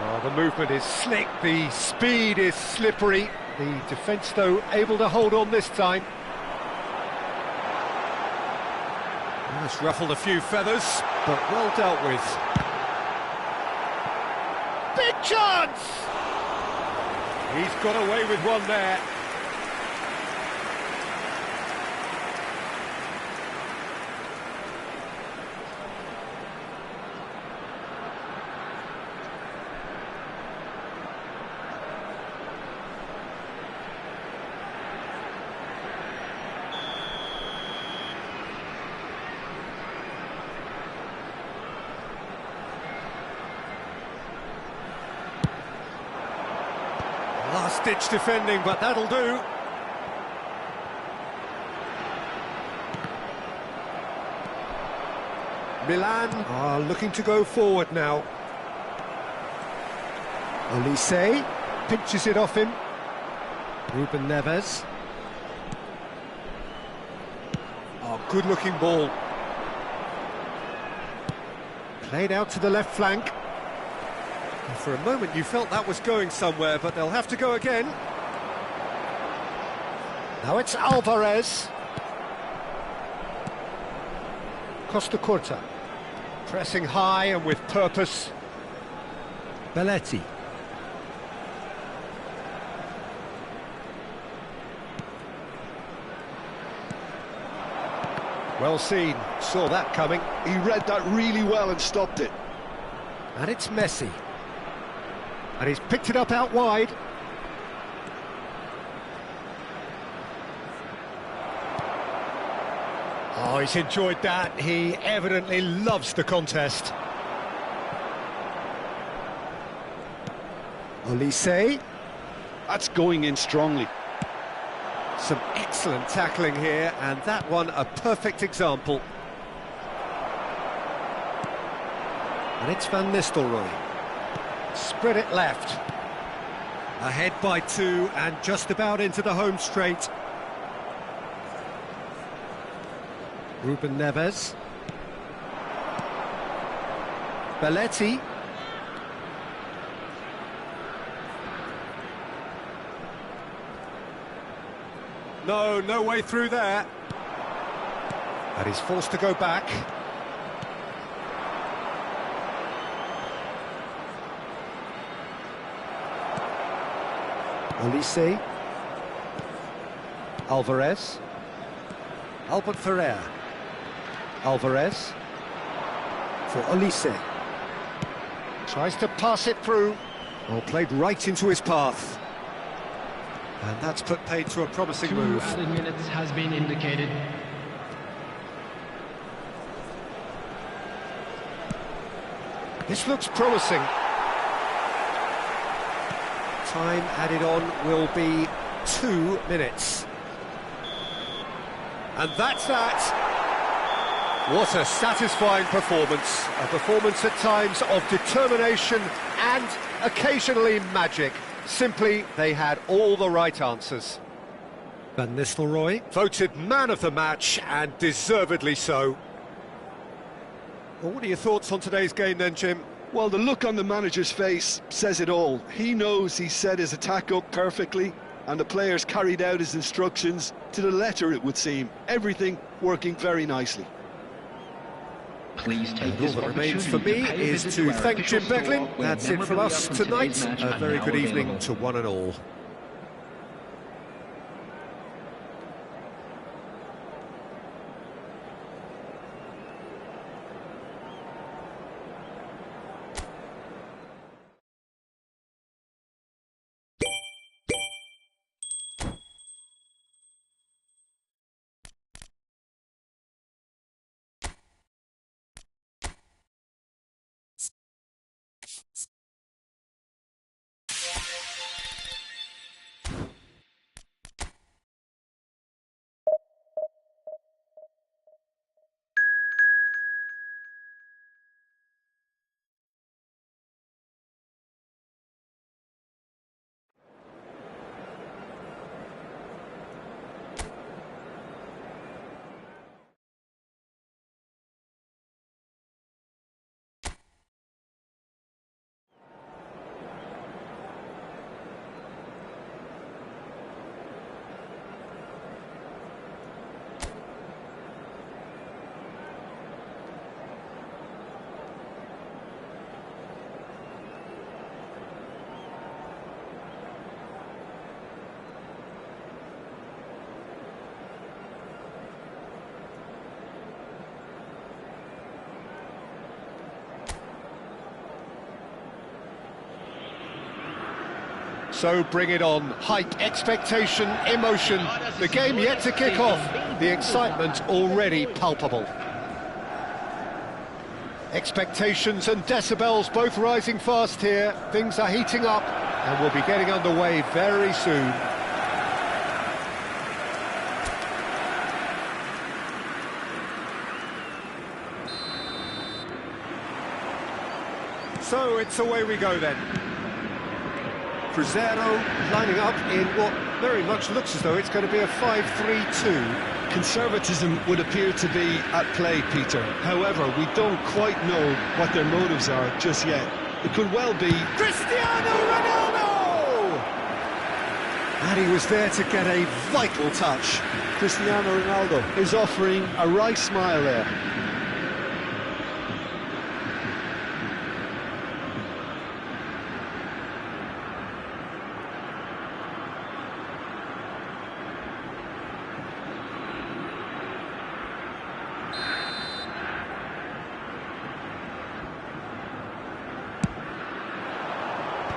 Oh, the movement is slick, the speed is slippery. The defence, though, able to hold on this time. That's ruffled a few feathers, but well dealt with. Big chance! He's got away with one there. Last-ditch defending, but that'll do. Milan are looking to go forward now. Olise pinches it off him. Ruben Neves. Oh, good-looking ball. Played out to the left flank. For a moment you felt that was going somewhere, but they'll have to go again. Now it's Alvarez. Costa Curta. Pressing high and with purpose. Belletti. Well seen, saw that coming. He read that really well and stopped it. And it's Messi. And he's picked it up out wide. Oh, he's enjoyed that. He evidently loves the contest. Olise. That's going in strongly. Some excellent tackling here, and that one a perfect example. And it's Van Nistelrooy. Spread it left. Ahead by 2 and just about into the home straight. Ruben Neves. Belletti. No way through there. And he's forced to go back. Olise. Alvarez. Albert Ferrer. Alvarez. For Olise. Tries to pass it through. Oh, played right into his path. And that's put paid to a promising 2 move. added minutes has been indicated. This looks promising. Time added on will be 2 minutes. And that's that. What a satisfying performance. A performance at times of determination and occasionally magic. Simply, they had all the right answers. Van Nistelrooy, voted man of the match, and deservedly so. Well, what are your thoughts on today's game then, Jim? Well, the look on the manager's face says it all. He knows he set his attack up perfectly, and the players carried out his instructions to the letter, it would seem. Everything working very nicely. Please take All that remains for me is to thank Jim Beglin. That's it from us tonight. A very good evening to one and all. So bring it on. Hype, expectation, emotion. The game yet to kick off. The excitement already palpable. Expectations and decibels both rising fast here. Things are heating up and we'll be getting underway very soon. So it's away we go then. Cruzeiro lining up in what very much looks as though it's going to be a 5-3-2. Conservatism would appear to be at play, Peter. However, we don't quite know what their motives are just yet. It could well be Cristiano Ronaldo! And he was there to get a vital touch. Cristiano Ronaldo is offering a wry smile there.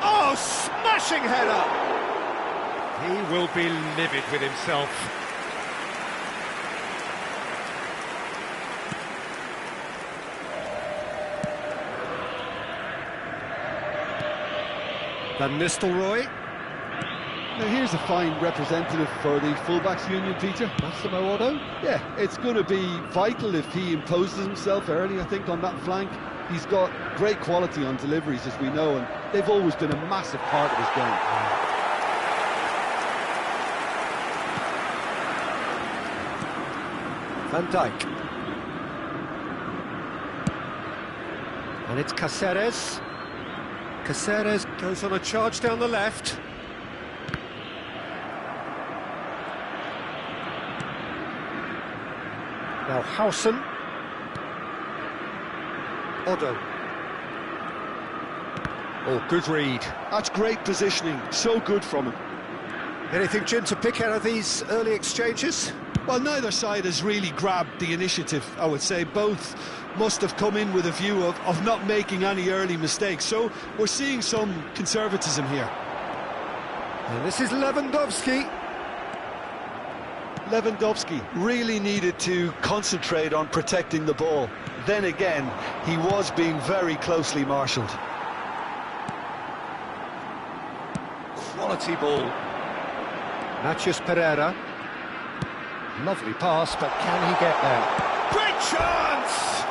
Oh, smashing header! He will be livid with himself. Van Nistelrooy. Now here's a fine representative for the fullbacks union, Peter. Massimo Otto. Yeah, it's going to be vital if he imposes himself early, I think, on that flank. He's got great quality on deliveries, as we know, and they've always been a massive part of his game. Van Dijk. And it's Cáceres. Cáceres goes on a charge down the left. Now Howson. Otto. Oh, good read. That's great positioning, so good from him. Anything, Jim, to pick out of these early exchanges? Well, neither side has really grabbed the initiative, I would say. Both must have come in with a view of not making any early mistakes. So we're seeing some conservatism here. And this is Lewandowski. Lewandowski really needed to concentrate on protecting the ball. Then again, he was being very closely marshalled. Quality ball. Natchez Pereira. Lovely pass, but can he get there? Great chance!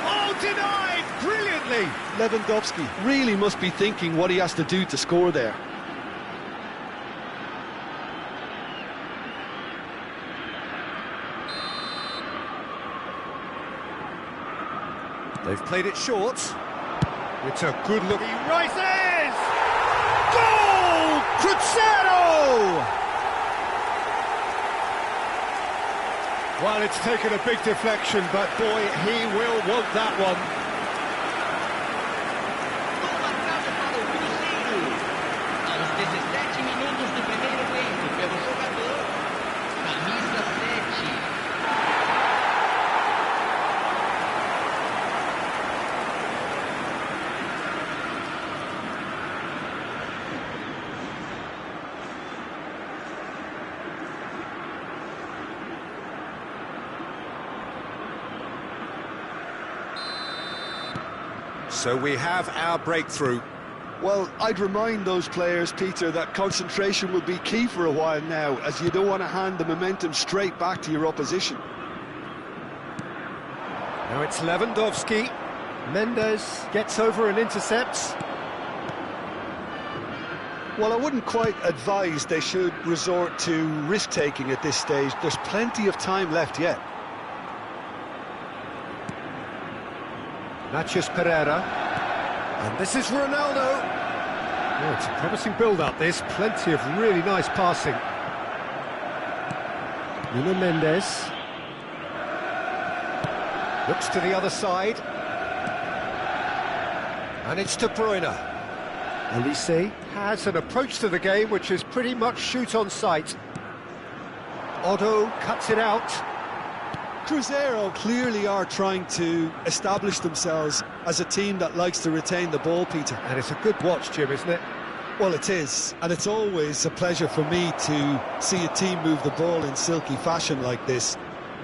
Oh, denied brilliantly! Lewandowski really must be thinking what he has to do to score there. They've played it short. It's a good look. He rises! Goal! Cruzeiro! Well, it's taken a big deflection, but boy, he will want that one. Gol marcado para o Cruzeiro. Aos 17 minutos do primeiro tempo, pelo jogador, camisa 7. So we have our breakthrough. Well, I'd remind those players, Peter, that concentration will be key for a while now, as you don't want to hand the momentum straight back to your opposition. Now it's Lewandowski. Mendes gets over and intercepts. Well, I wouldn't quite advise they should resort to risk-taking at this stage. There's plenty of time left yet. Natchez Pereira. And this is Ronaldo. Oh, it's a promising build-up, this. Plenty of really nice passing. Nuno Mendes. Looks to the other side. And it's De Bruyne. Elise has an approach to the game which is pretty much shoot on sight. Otto cuts it out. Cruzeiro clearly are trying to establish themselves as a team that likes to retain the ball, Peter. And it's a good watch, Jim, isn't it? Well, it is, and it's always a pleasure for me to see a team move the ball in silky fashion like this.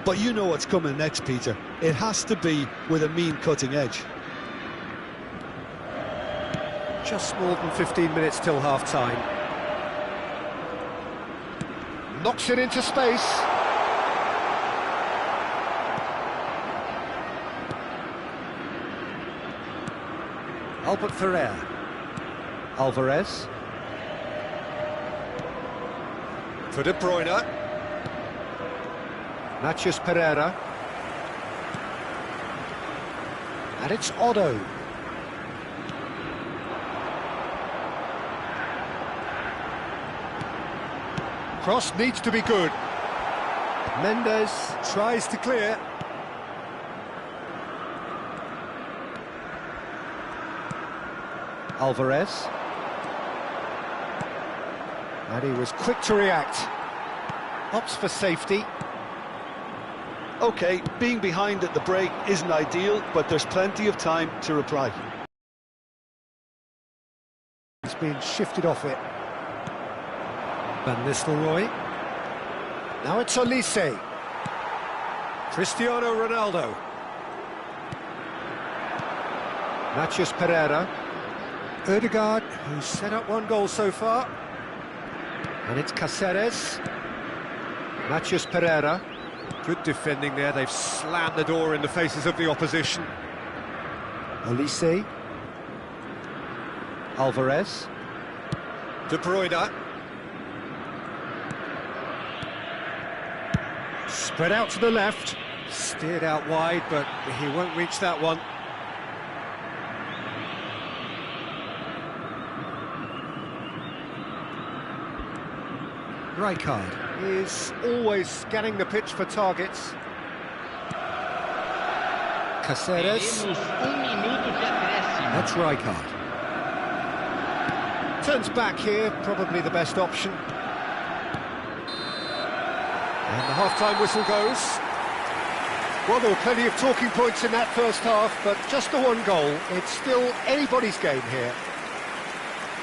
But you know what's coming next, Peter. It has to be with a mean cutting edge. Just more than 15 minutes till half-time. Knocks it into space. Albert Ferrer. Alvarez. For De Bruyne. Natchez Pereira. And it's Otto. Cross needs to be good. Mendes tries to clear. Alvarez. And he was quick to react. Opts for safety. OK, being behind at the break isn't ideal, but there's plenty of time to reply. He's been shifted off it. Van Nistelrooy. Now it's Olise. Cristiano Ronaldo. Matheus Pereira. Ødegaard, who's set up one goal so far. And it's Cáceres. Matheus Pereira. Good defending there, they've slammed the door in the faces of the opposition. Olise. Alvarez. De Bruyne. Spread out to the left. Steered out wide, but he won't reach that one. Rijkaard is always scanning the pitch for targets. Cáceres. That's Rijkaard. Turns back here, probably the best option. And the half-time whistle goes. Well, there were plenty of talking points in that first half, but just the one goal. It's still anybody's game here.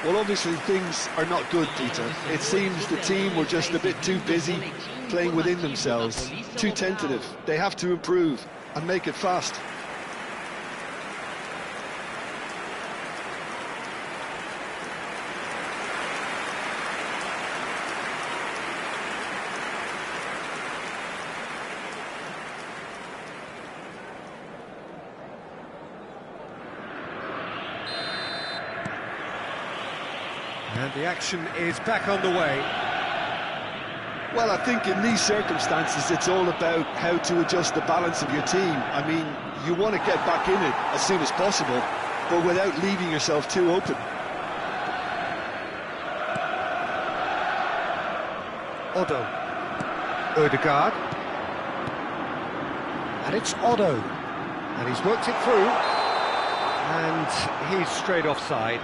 Well, obviously things are not good, Peter. It seems the team were just a bit too busy playing within themselves, too tentative. They have to improve and make it fast. And the action is back on the way. Well, I think in these circumstances it's all about how to adjust the balance of your team. I mean, you want to get back in it as soon as possible, but without leaving yourself too open. Otto. Ødegaard. And it's Otto. And he's worked it through. And he's straight offside.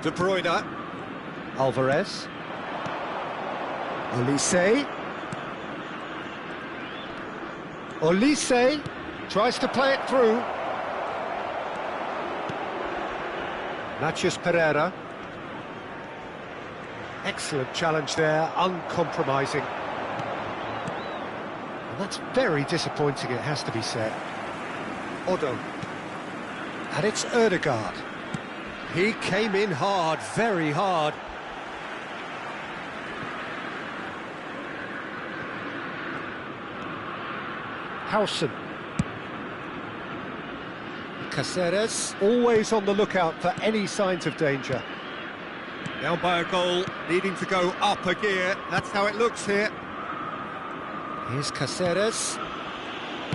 De Bruyne. Alvarez. Olise. Olise tries to play it through. Matheus Pereira. Excellent challenge there, uncompromising. And that's very disappointing, it has to be said. Otto. And it's Ødegaard. He came in hard, very hard. Howson. Cáceres, always on the lookout for any signs of danger. Down by a goal, needing to go up a gear. That's how it looks here. Here's Cáceres.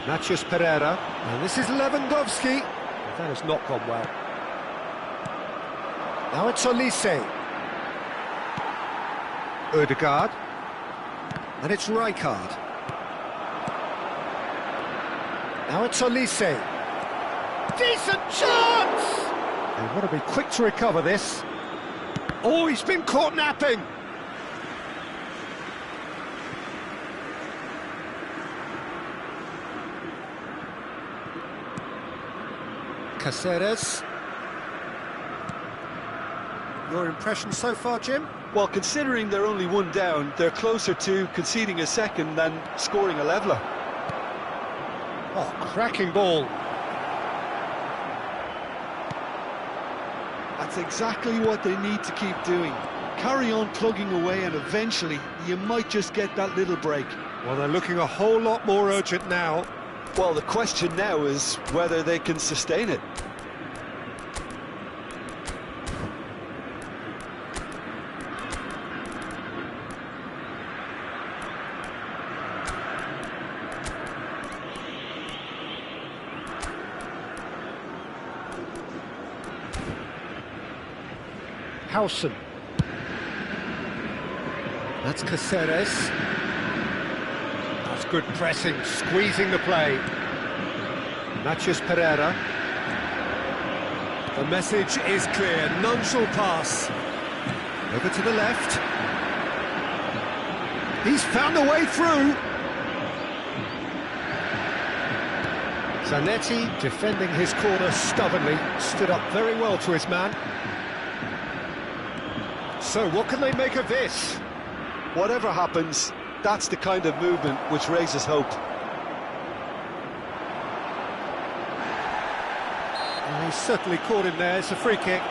Matheus Pereira. And this is Lewandowski. That has not gone well. Now it's Olise. Ødegaard. And it's Rijkaard. Now it's Olise. Decent chance! They want to be quick to recover this. Oh, he's been caught napping! Cáceres. Your impression so far, Jim? Well, considering they're only one down, they're closer to conceding a second than scoring a leveller. Oh, cracking ball. That's exactly what they need to keep doing. Carry on plugging away and eventually you might just get that little break. Well, they're looking a whole lot more urgent now. Well, the question now is whether they can sustain it. AIONEM. That's Cáceres. That's good pressing, squeezing the play. Matheus Pereira. The message is clear, none shall pass. Over to the left. He's found the way through. Zanetti, defending his corner stubbornly, stood up very well to his man. So what can they make of this? Whatever happens, that's the kind of movement which raises hope. He certainly caught him there. It's a free kick.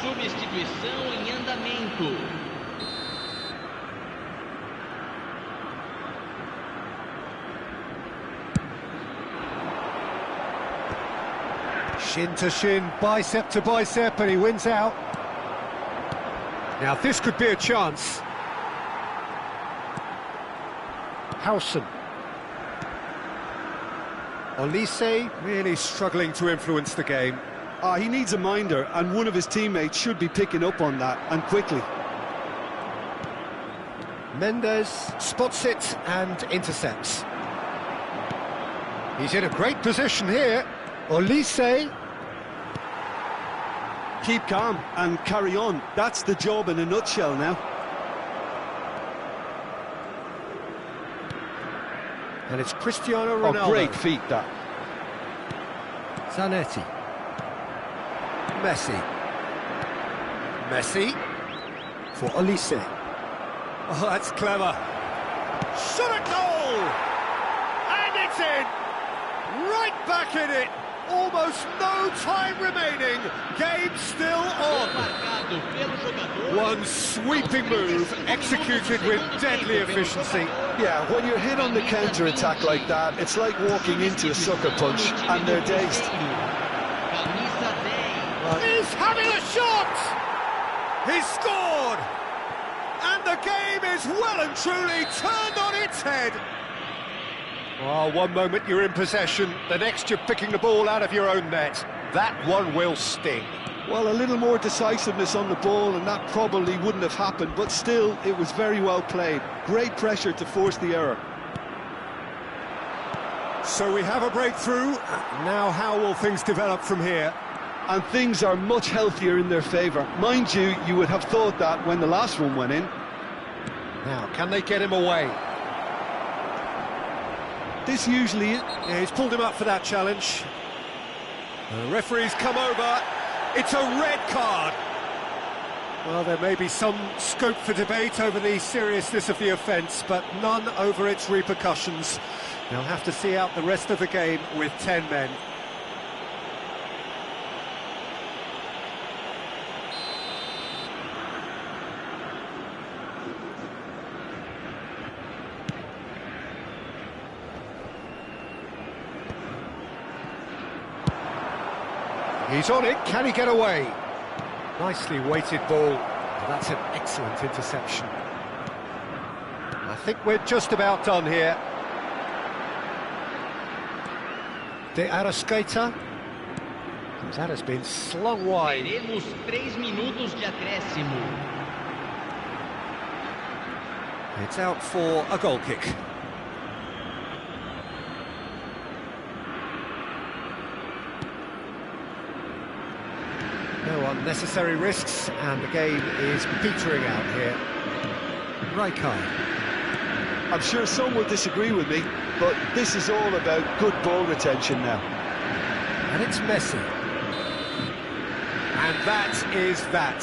Substituição em andamento. Shin to shin, bicep to bicep, and he wins out. Now this could be a chance. AIONEM. Olise really struggling to influence the game. He needs a minder, and one of his teammates should be picking up on that, and quickly. Mendes spots it and intercepts. He's in a great position here. Olise. Keep calm and carry on. That's the job in a nutshell now. And it's Cristiano Ronaldo. Oh, great feat, that. Zanetti. Messi. Messi. For Olise. Oh, that's clever. Shot at goal! And it's in! Right back in it! Almost no time remaining. Game still on. One sweeping move, executed with deadly efficiency. Yeah, when you're hit on the counter-attack like that, it's like walking into a sucker punch, and they're dazed. He's having a shot! He's scored! And the game is well and truly turned on its head. Well, one moment you're in possession, the next you're picking the ball out of your own net. That one will sting. Well, a little more decisiveness on the ball, and that probably wouldn't have happened, but still, it was very well played. Great pressure to force the error. So we have a breakthrough. Now how will things develop from here? And things are much healthier in their favour. Mind you, you would have thought that when the last one went in. Now, can they get him away? This usually... Yeah, he's pulled him up for that challenge. The referee's come over. It's a red card. Well, there may be some scope for debate over the seriousness of the offence, but none over its repercussions. They'll have to see out the rest of the game with 10 men. He's on it, can he get away? Nicely weighted ball, that's an excellent interception. I think we're just about done here. De Arrascaeta. That has been slung wide. Teremos 3 minutos de acréscimo. It's out for a goal kick. No unnecessary risks, and the game is petering out here. Rijkaard. I'm sure some will disagree with me, but this is all about good ball retention now. And it's Messi. And that is that.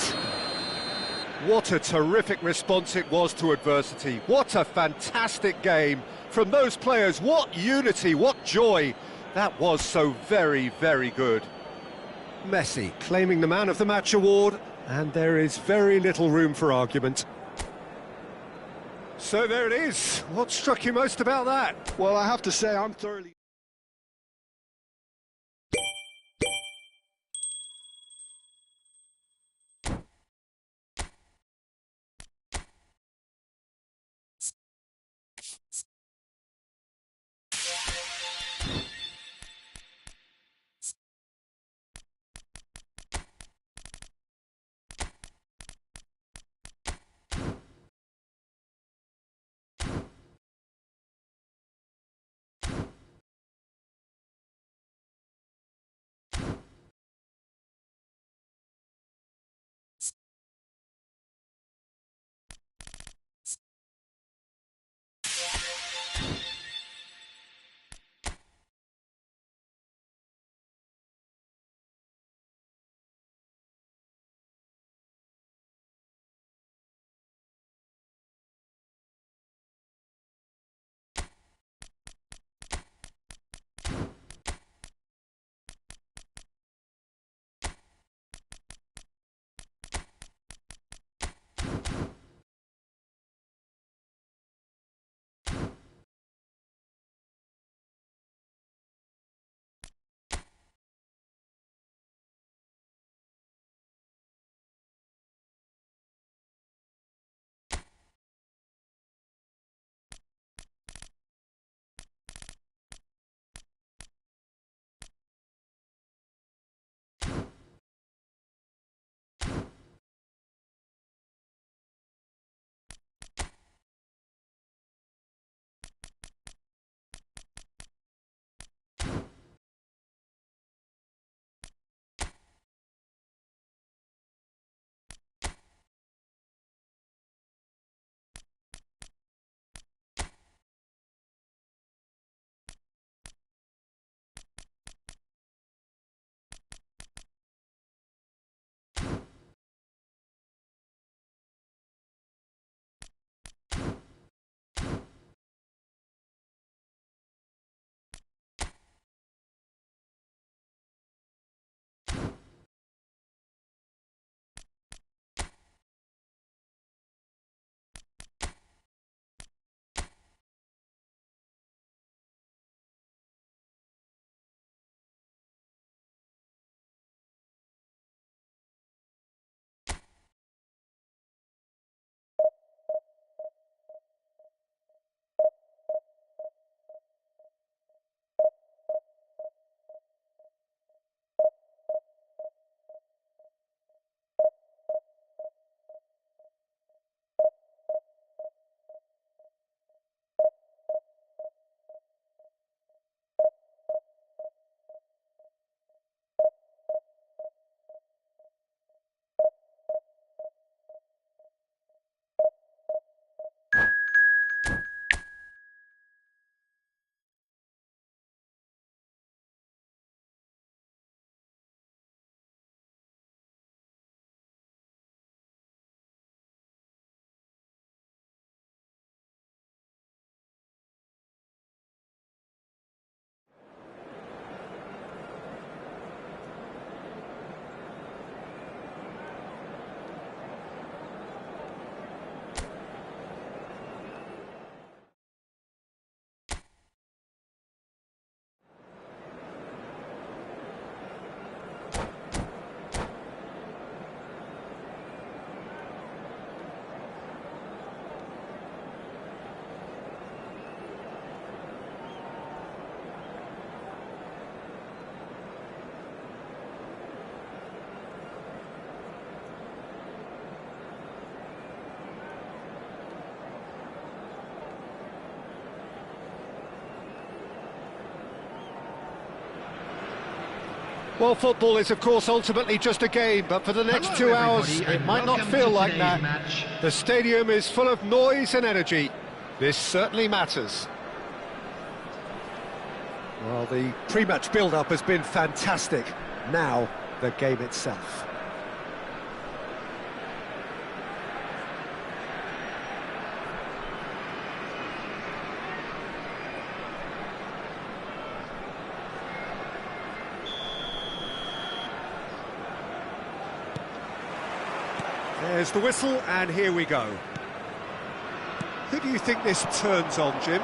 What a terrific response it was to adversity. What a fantastic game from those players. What unity, what joy. That was so very, very good. Messi claiming the Man of the Match award, and there is very little room for argument. So there it is. What struck you most about that? Well, I have to say I'm thoroughly... Well, football is, of course, ultimately just a game, but for the next 2 hours, it might not feel like that. The stadium is full of noise and energy. This certainly matters. Well, the pre-match build-up has been fantastic. Now, the game itself. There's the whistle, and here we go. Who do you think this turns on, Jim?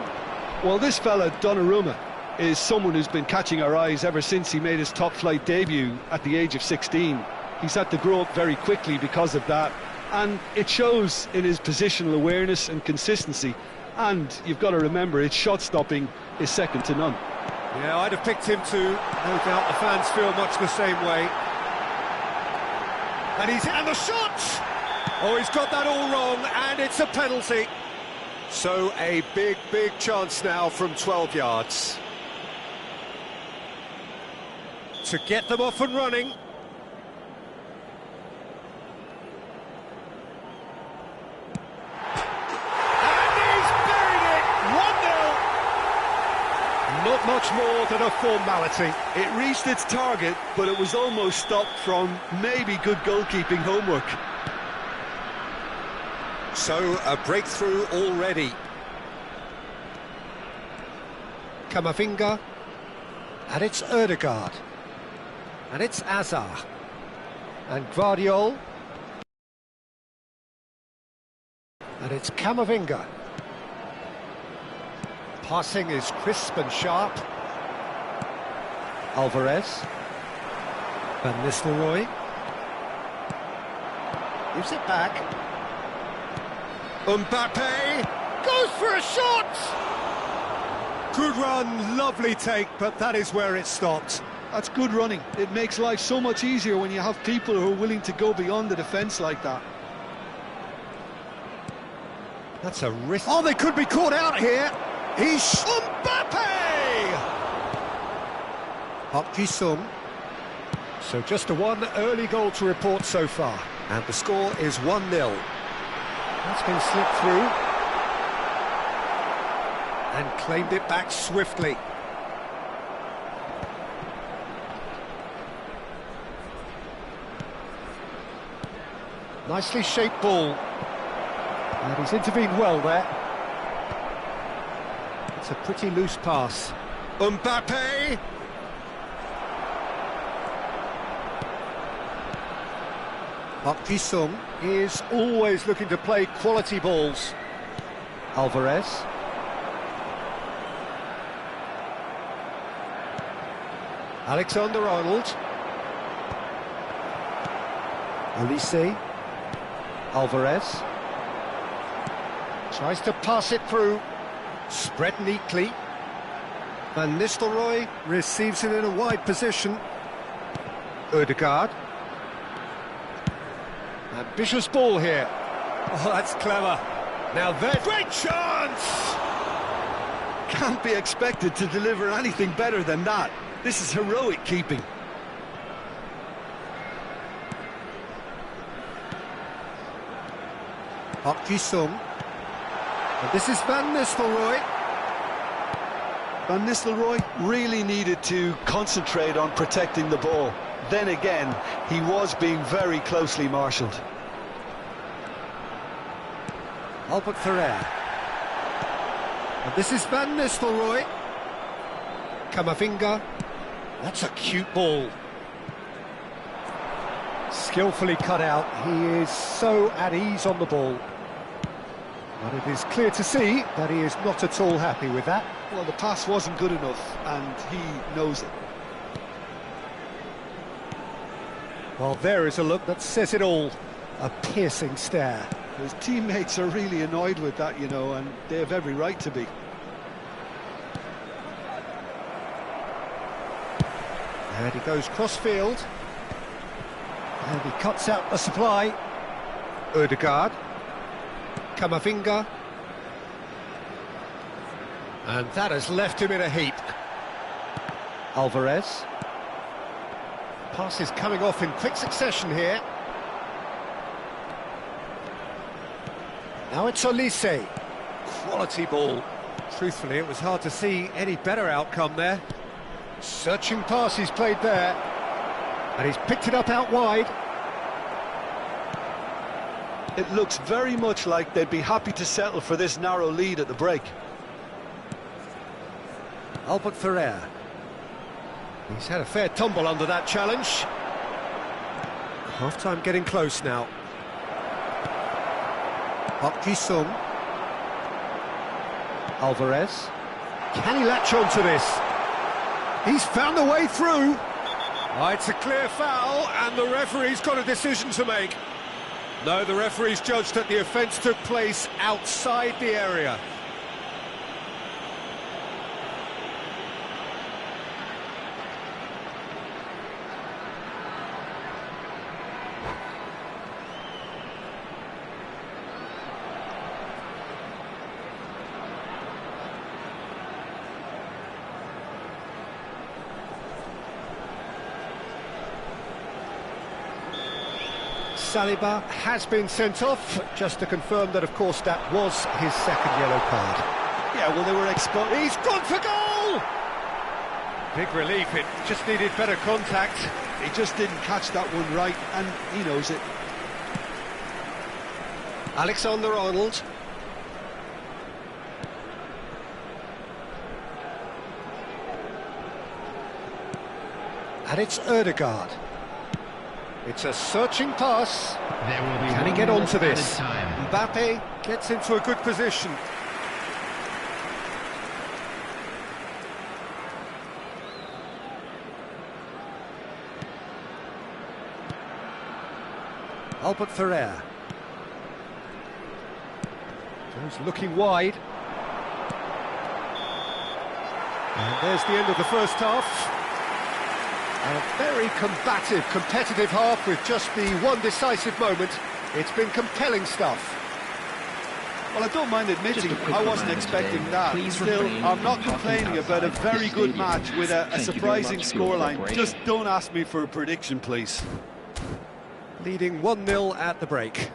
Well, this fella, Donnarumma, is someone who's been catching our eyes ever since he made his top-flight debut at the age of 16. He's had to grow up very quickly because of that, and it shows in his positional awareness and consistency. And you've got to remember, his shot-stopping is second to none. Yeah, I'd have picked him too. No doubt the fans feel much the same way. And the shot! Oh, he's got that all wrong, and it's a penalty. So a big, big chance now from 12 yards. To get them off and running. And he's buried it! 1-0. Not much more than a formality. It reached its target, but it was almost stopped from maybe good goalkeeping homework. So, a breakthrough already. Camavinga. And it's Ødegaard. And it's Azar. And Guardiol. And it's Camavinga. Passing is crisp and sharp. Alvarez. Van Nistelrooy. Gives it back. Mbappe goes for a shot! Good run, lovely take, but that is where it stopped. That's good running. It makes life so much easier when you have people who are willing to go beyond the defence like that. That's a risk. Oh, they could be caught out here. He's Mbappe! Roque Mta. So just one early goal to report so far. And the score is 1-0. That's been slipped through. And claimed it back swiftly. Nicely shaped ball. And he's intervened well there. It's a pretty loose pass. Mbappe! Roque Mta is always looking to play quality balls. Alvarez. Alexander-Arnold. Olise. Alvarez. Tries to pass it through. Spread neatly. Van Nistelrooy receives it in a wide position. Ødegaard. Ambitious ball here. Oh, that's clever. Now there's great chance! Can't be expected to deliver anything better than that. This is heroic keeping. Roque Mta. And this is Van Nistelrooy. Van Nistelrooy really needed to concentrate on protecting the ball. Then again, he was being very closely marshalled. Albert Ferrer. And this is Van Nistelrooy. Camavinga. That's a cute ball. Skillfully cut out. He is so at ease on the ball. But it is clear to see that he is not at all happy with that. Well, the pass wasn't good enough, and he knows it. Well, there is a look that says it all. A piercing stare. His teammates are really annoyed with that, you know, and they have every right to be. And he goes cross-field. And he cuts out the supply. Ødegaard. Camavinga. And that has left him in a heap. Alvarez. Passes coming off in quick succession here. Now it's Olise. Quality ball. Truthfully, it was hard to see any better outcome there. Searching pass he's played there. And he's picked it up out wide. It looks very much like they'd be happy to settle for this narrow lead at the break. Albert Ferrer. He's had a fair tumble under that challenge. Half-time getting close now. Park Ji-sung. Alvarez. Can he latch on to this? He's found a way through. Oh, it's a clear foul, and the referee's got a decision to make. No, the referee's judged that the offence took place outside the area. Saliba has been sent off, just to confirm that, of course, that was his second yellow card. Yeah, well, they were exposed. He's gone for goal! Big relief, it just needed better contact. He just didn't catch that one right, and he knows it. Alexander-Arnold. And it's Ødegaard. It's a searching pass. There will be Can he get onto this? time. Mbappe. Gets into a good position. Albert Ferrer. Jones looking wide. And there's the end of the first half. A very combative, competitive half with just the one decisive moment. It's been compelling stuff. Well, I don't mind admitting I wasn't expecting that. Still, I'm not complaining about a very good match with a surprising scoreline. Just don't ask me for a prediction, please. Leading 1-0 at the break.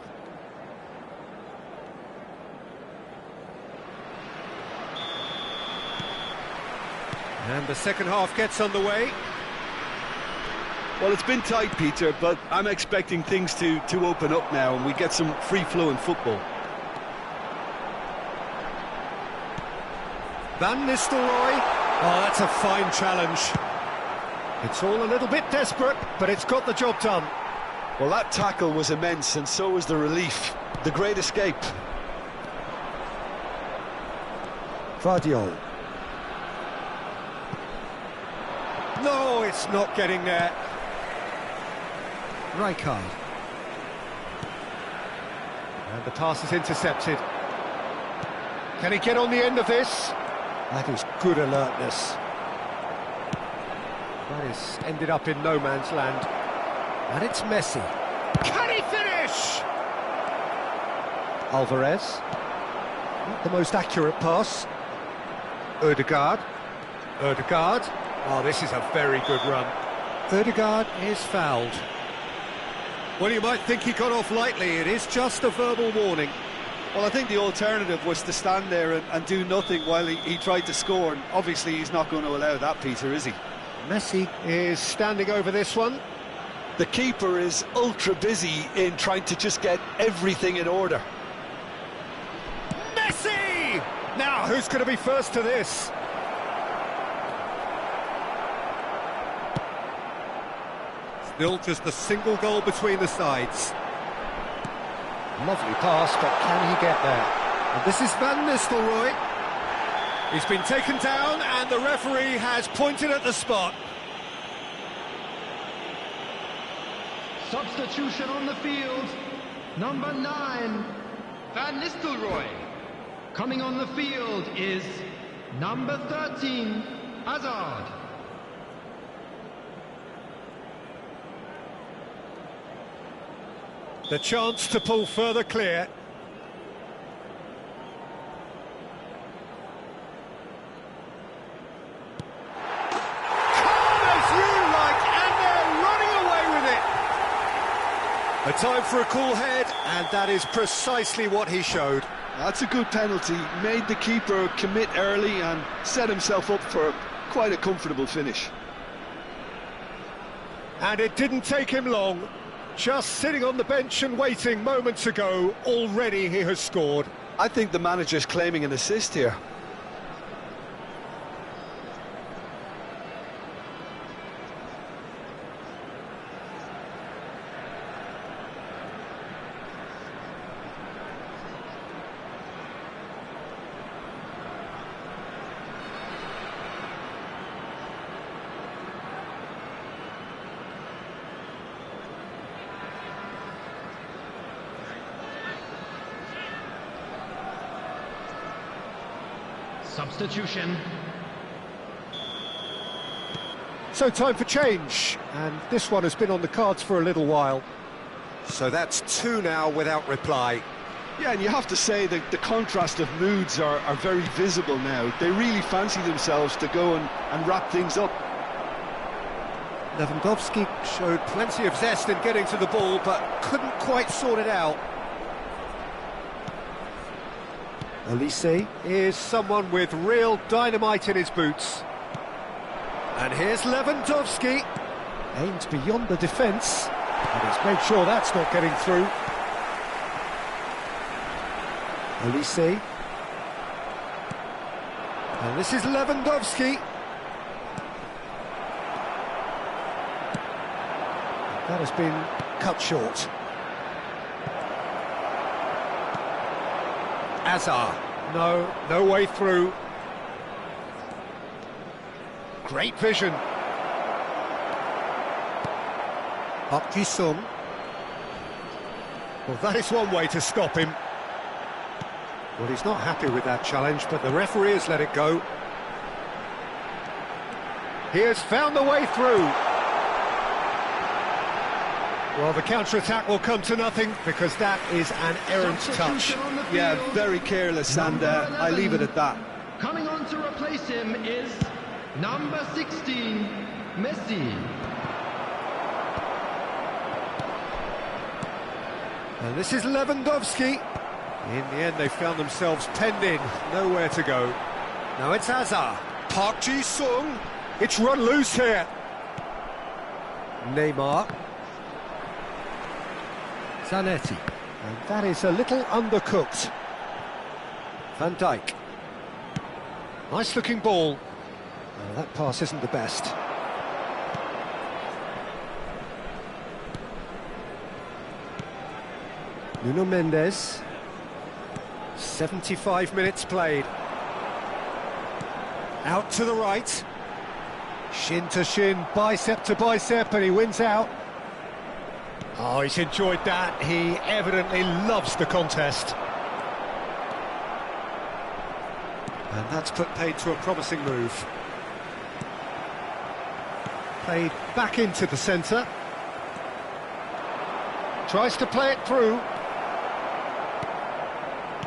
And the second half gets underway. Well, it's been tight, Peter, but I'm expecting things to open up now and we get some free-flowing football. Van Nistelrooy. Oh, that's a fine challenge. It's all a little bit desperate, but it's got the job done. Well, that tackle was immense, and so was the relief. The great escape. Vardiol. No, it's not getting there. Rijkaard. And the pass is intercepted. Can he get on the end of this? That is good alertness. That is ended up in no man's land. And it's Messi. Can he finish? Alvarez. Not the most accurate pass. Ødegaard. Ødegaard. Oh, this is a very good run. Ødegaard is fouled. Well, you might think he got off lightly. It is just a verbal warning. Well, I think the alternative was to stand there and do nothing while he tried to score, and obviously he's not going to allow that, Peter, is he? Messi is standing over this one. The keeper is ultra busy in trying to just get everything in order. Messi! Now, who's going to be first to this? Still just a single goal between the sides. Lovely pass, but can he get there? And this is Van Nistelrooy. He's been taken down and the referee has pointed at the spot. Substitution on the field. Number 9, Van Nistelrooy. Coming on the field is number 13, Hazard. The chance to pull further clear. Calm as you like, and they're running Time for a cool head, and that is precisely what he showed. That's a good penalty. Made the keeper commit early and set himself up for quite a comfortable finish. And it didn't take him long. Just sitting on the bench and waiting moments ago, already he has scored. I think the manager's claiming an assist here. Substitution. So time for change, and this one has been on the cards for a little while. So that's two now without reply. Yeah, and you have to say that the contrast of moods are very visible now. They really fancy themselves to go and wrap things up. Lewandowski showed plenty of zest in getting to the ball, but couldn't quite sort it out. Olise is someone with real dynamite in his boots. And here's Lewandowski. Aimed beyond the defence, and he's made sure that's not getting through. Olise. And this is Lewandowski. That has been cut short. Azar. No way through. Great vision. Roque Mta. Well, that is one way to stop him. Well, he's not happy with that challenge, but the referee has let it go. He has found the way through. Well, the counter-attack will come to nothing because that is an errant touch. Yeah, very careless, and I leave it at that. Coming on to replace him is number 16, Messi. And this is Lewandowski. In the end, they found themselves penned in, nowhere to go. Now it's Azar. Park Ji-sung. It's run loose here. Neymar. Zanetti. And that is a little undercooked. Van Dijk. Nice looking ball. Well, that pass isn't the best. Nuno Mendes. 75 minutes played. Out to the right. Shin to shin, bicep to bicep, and he wins out. Oh, he's enjoyed that. He evidently loves the contest. And that's put paid to a promising move. Played back into the centre. Tries to play it through.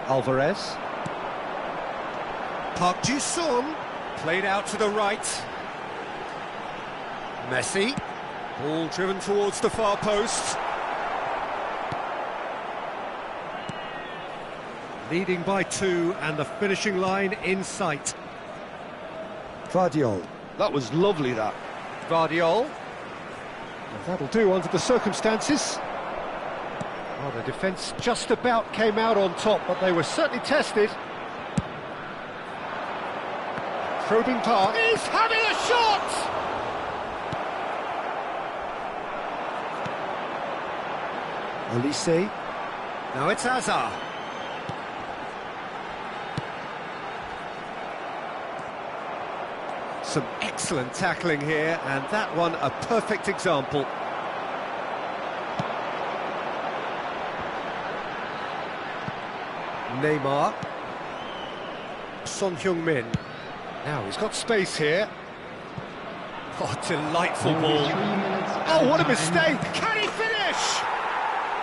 Alvarez. Park Ji-sung. Played out to the right. Messi. Ball driven towards the far post. Leading by 2 and the finishing line in sight. Vardiol. That was lovely, that. Vardiol. Well, that'll do under the circumstances. Well, the defence just about came out on top, but they were certainly tested. Roque Mta is having a shot! Olise. Now it's Azar. Some excellent tackling here, and that one a perfect example. Neymar. Son Heung-min. Now he's got space here. Oh, delightful ball. Oh, what a mistake! Can he finish?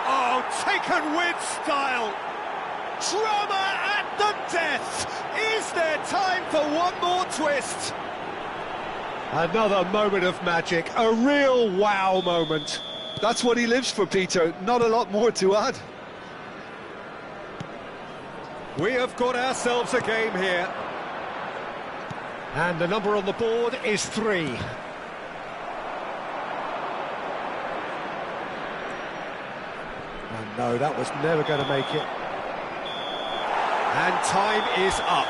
Oh, taken with style. Drama at the death. Is there time for one more twist? Another moment of magic, a real wow moment. That's what he lives for, Peter. Not a lot more to add. We have got ourselves a game here. And the number on the board is 3. And no, that was never going to make it. And time is up.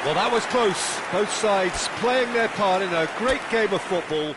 Well, that was close. Both sides playing their part in a great game of football.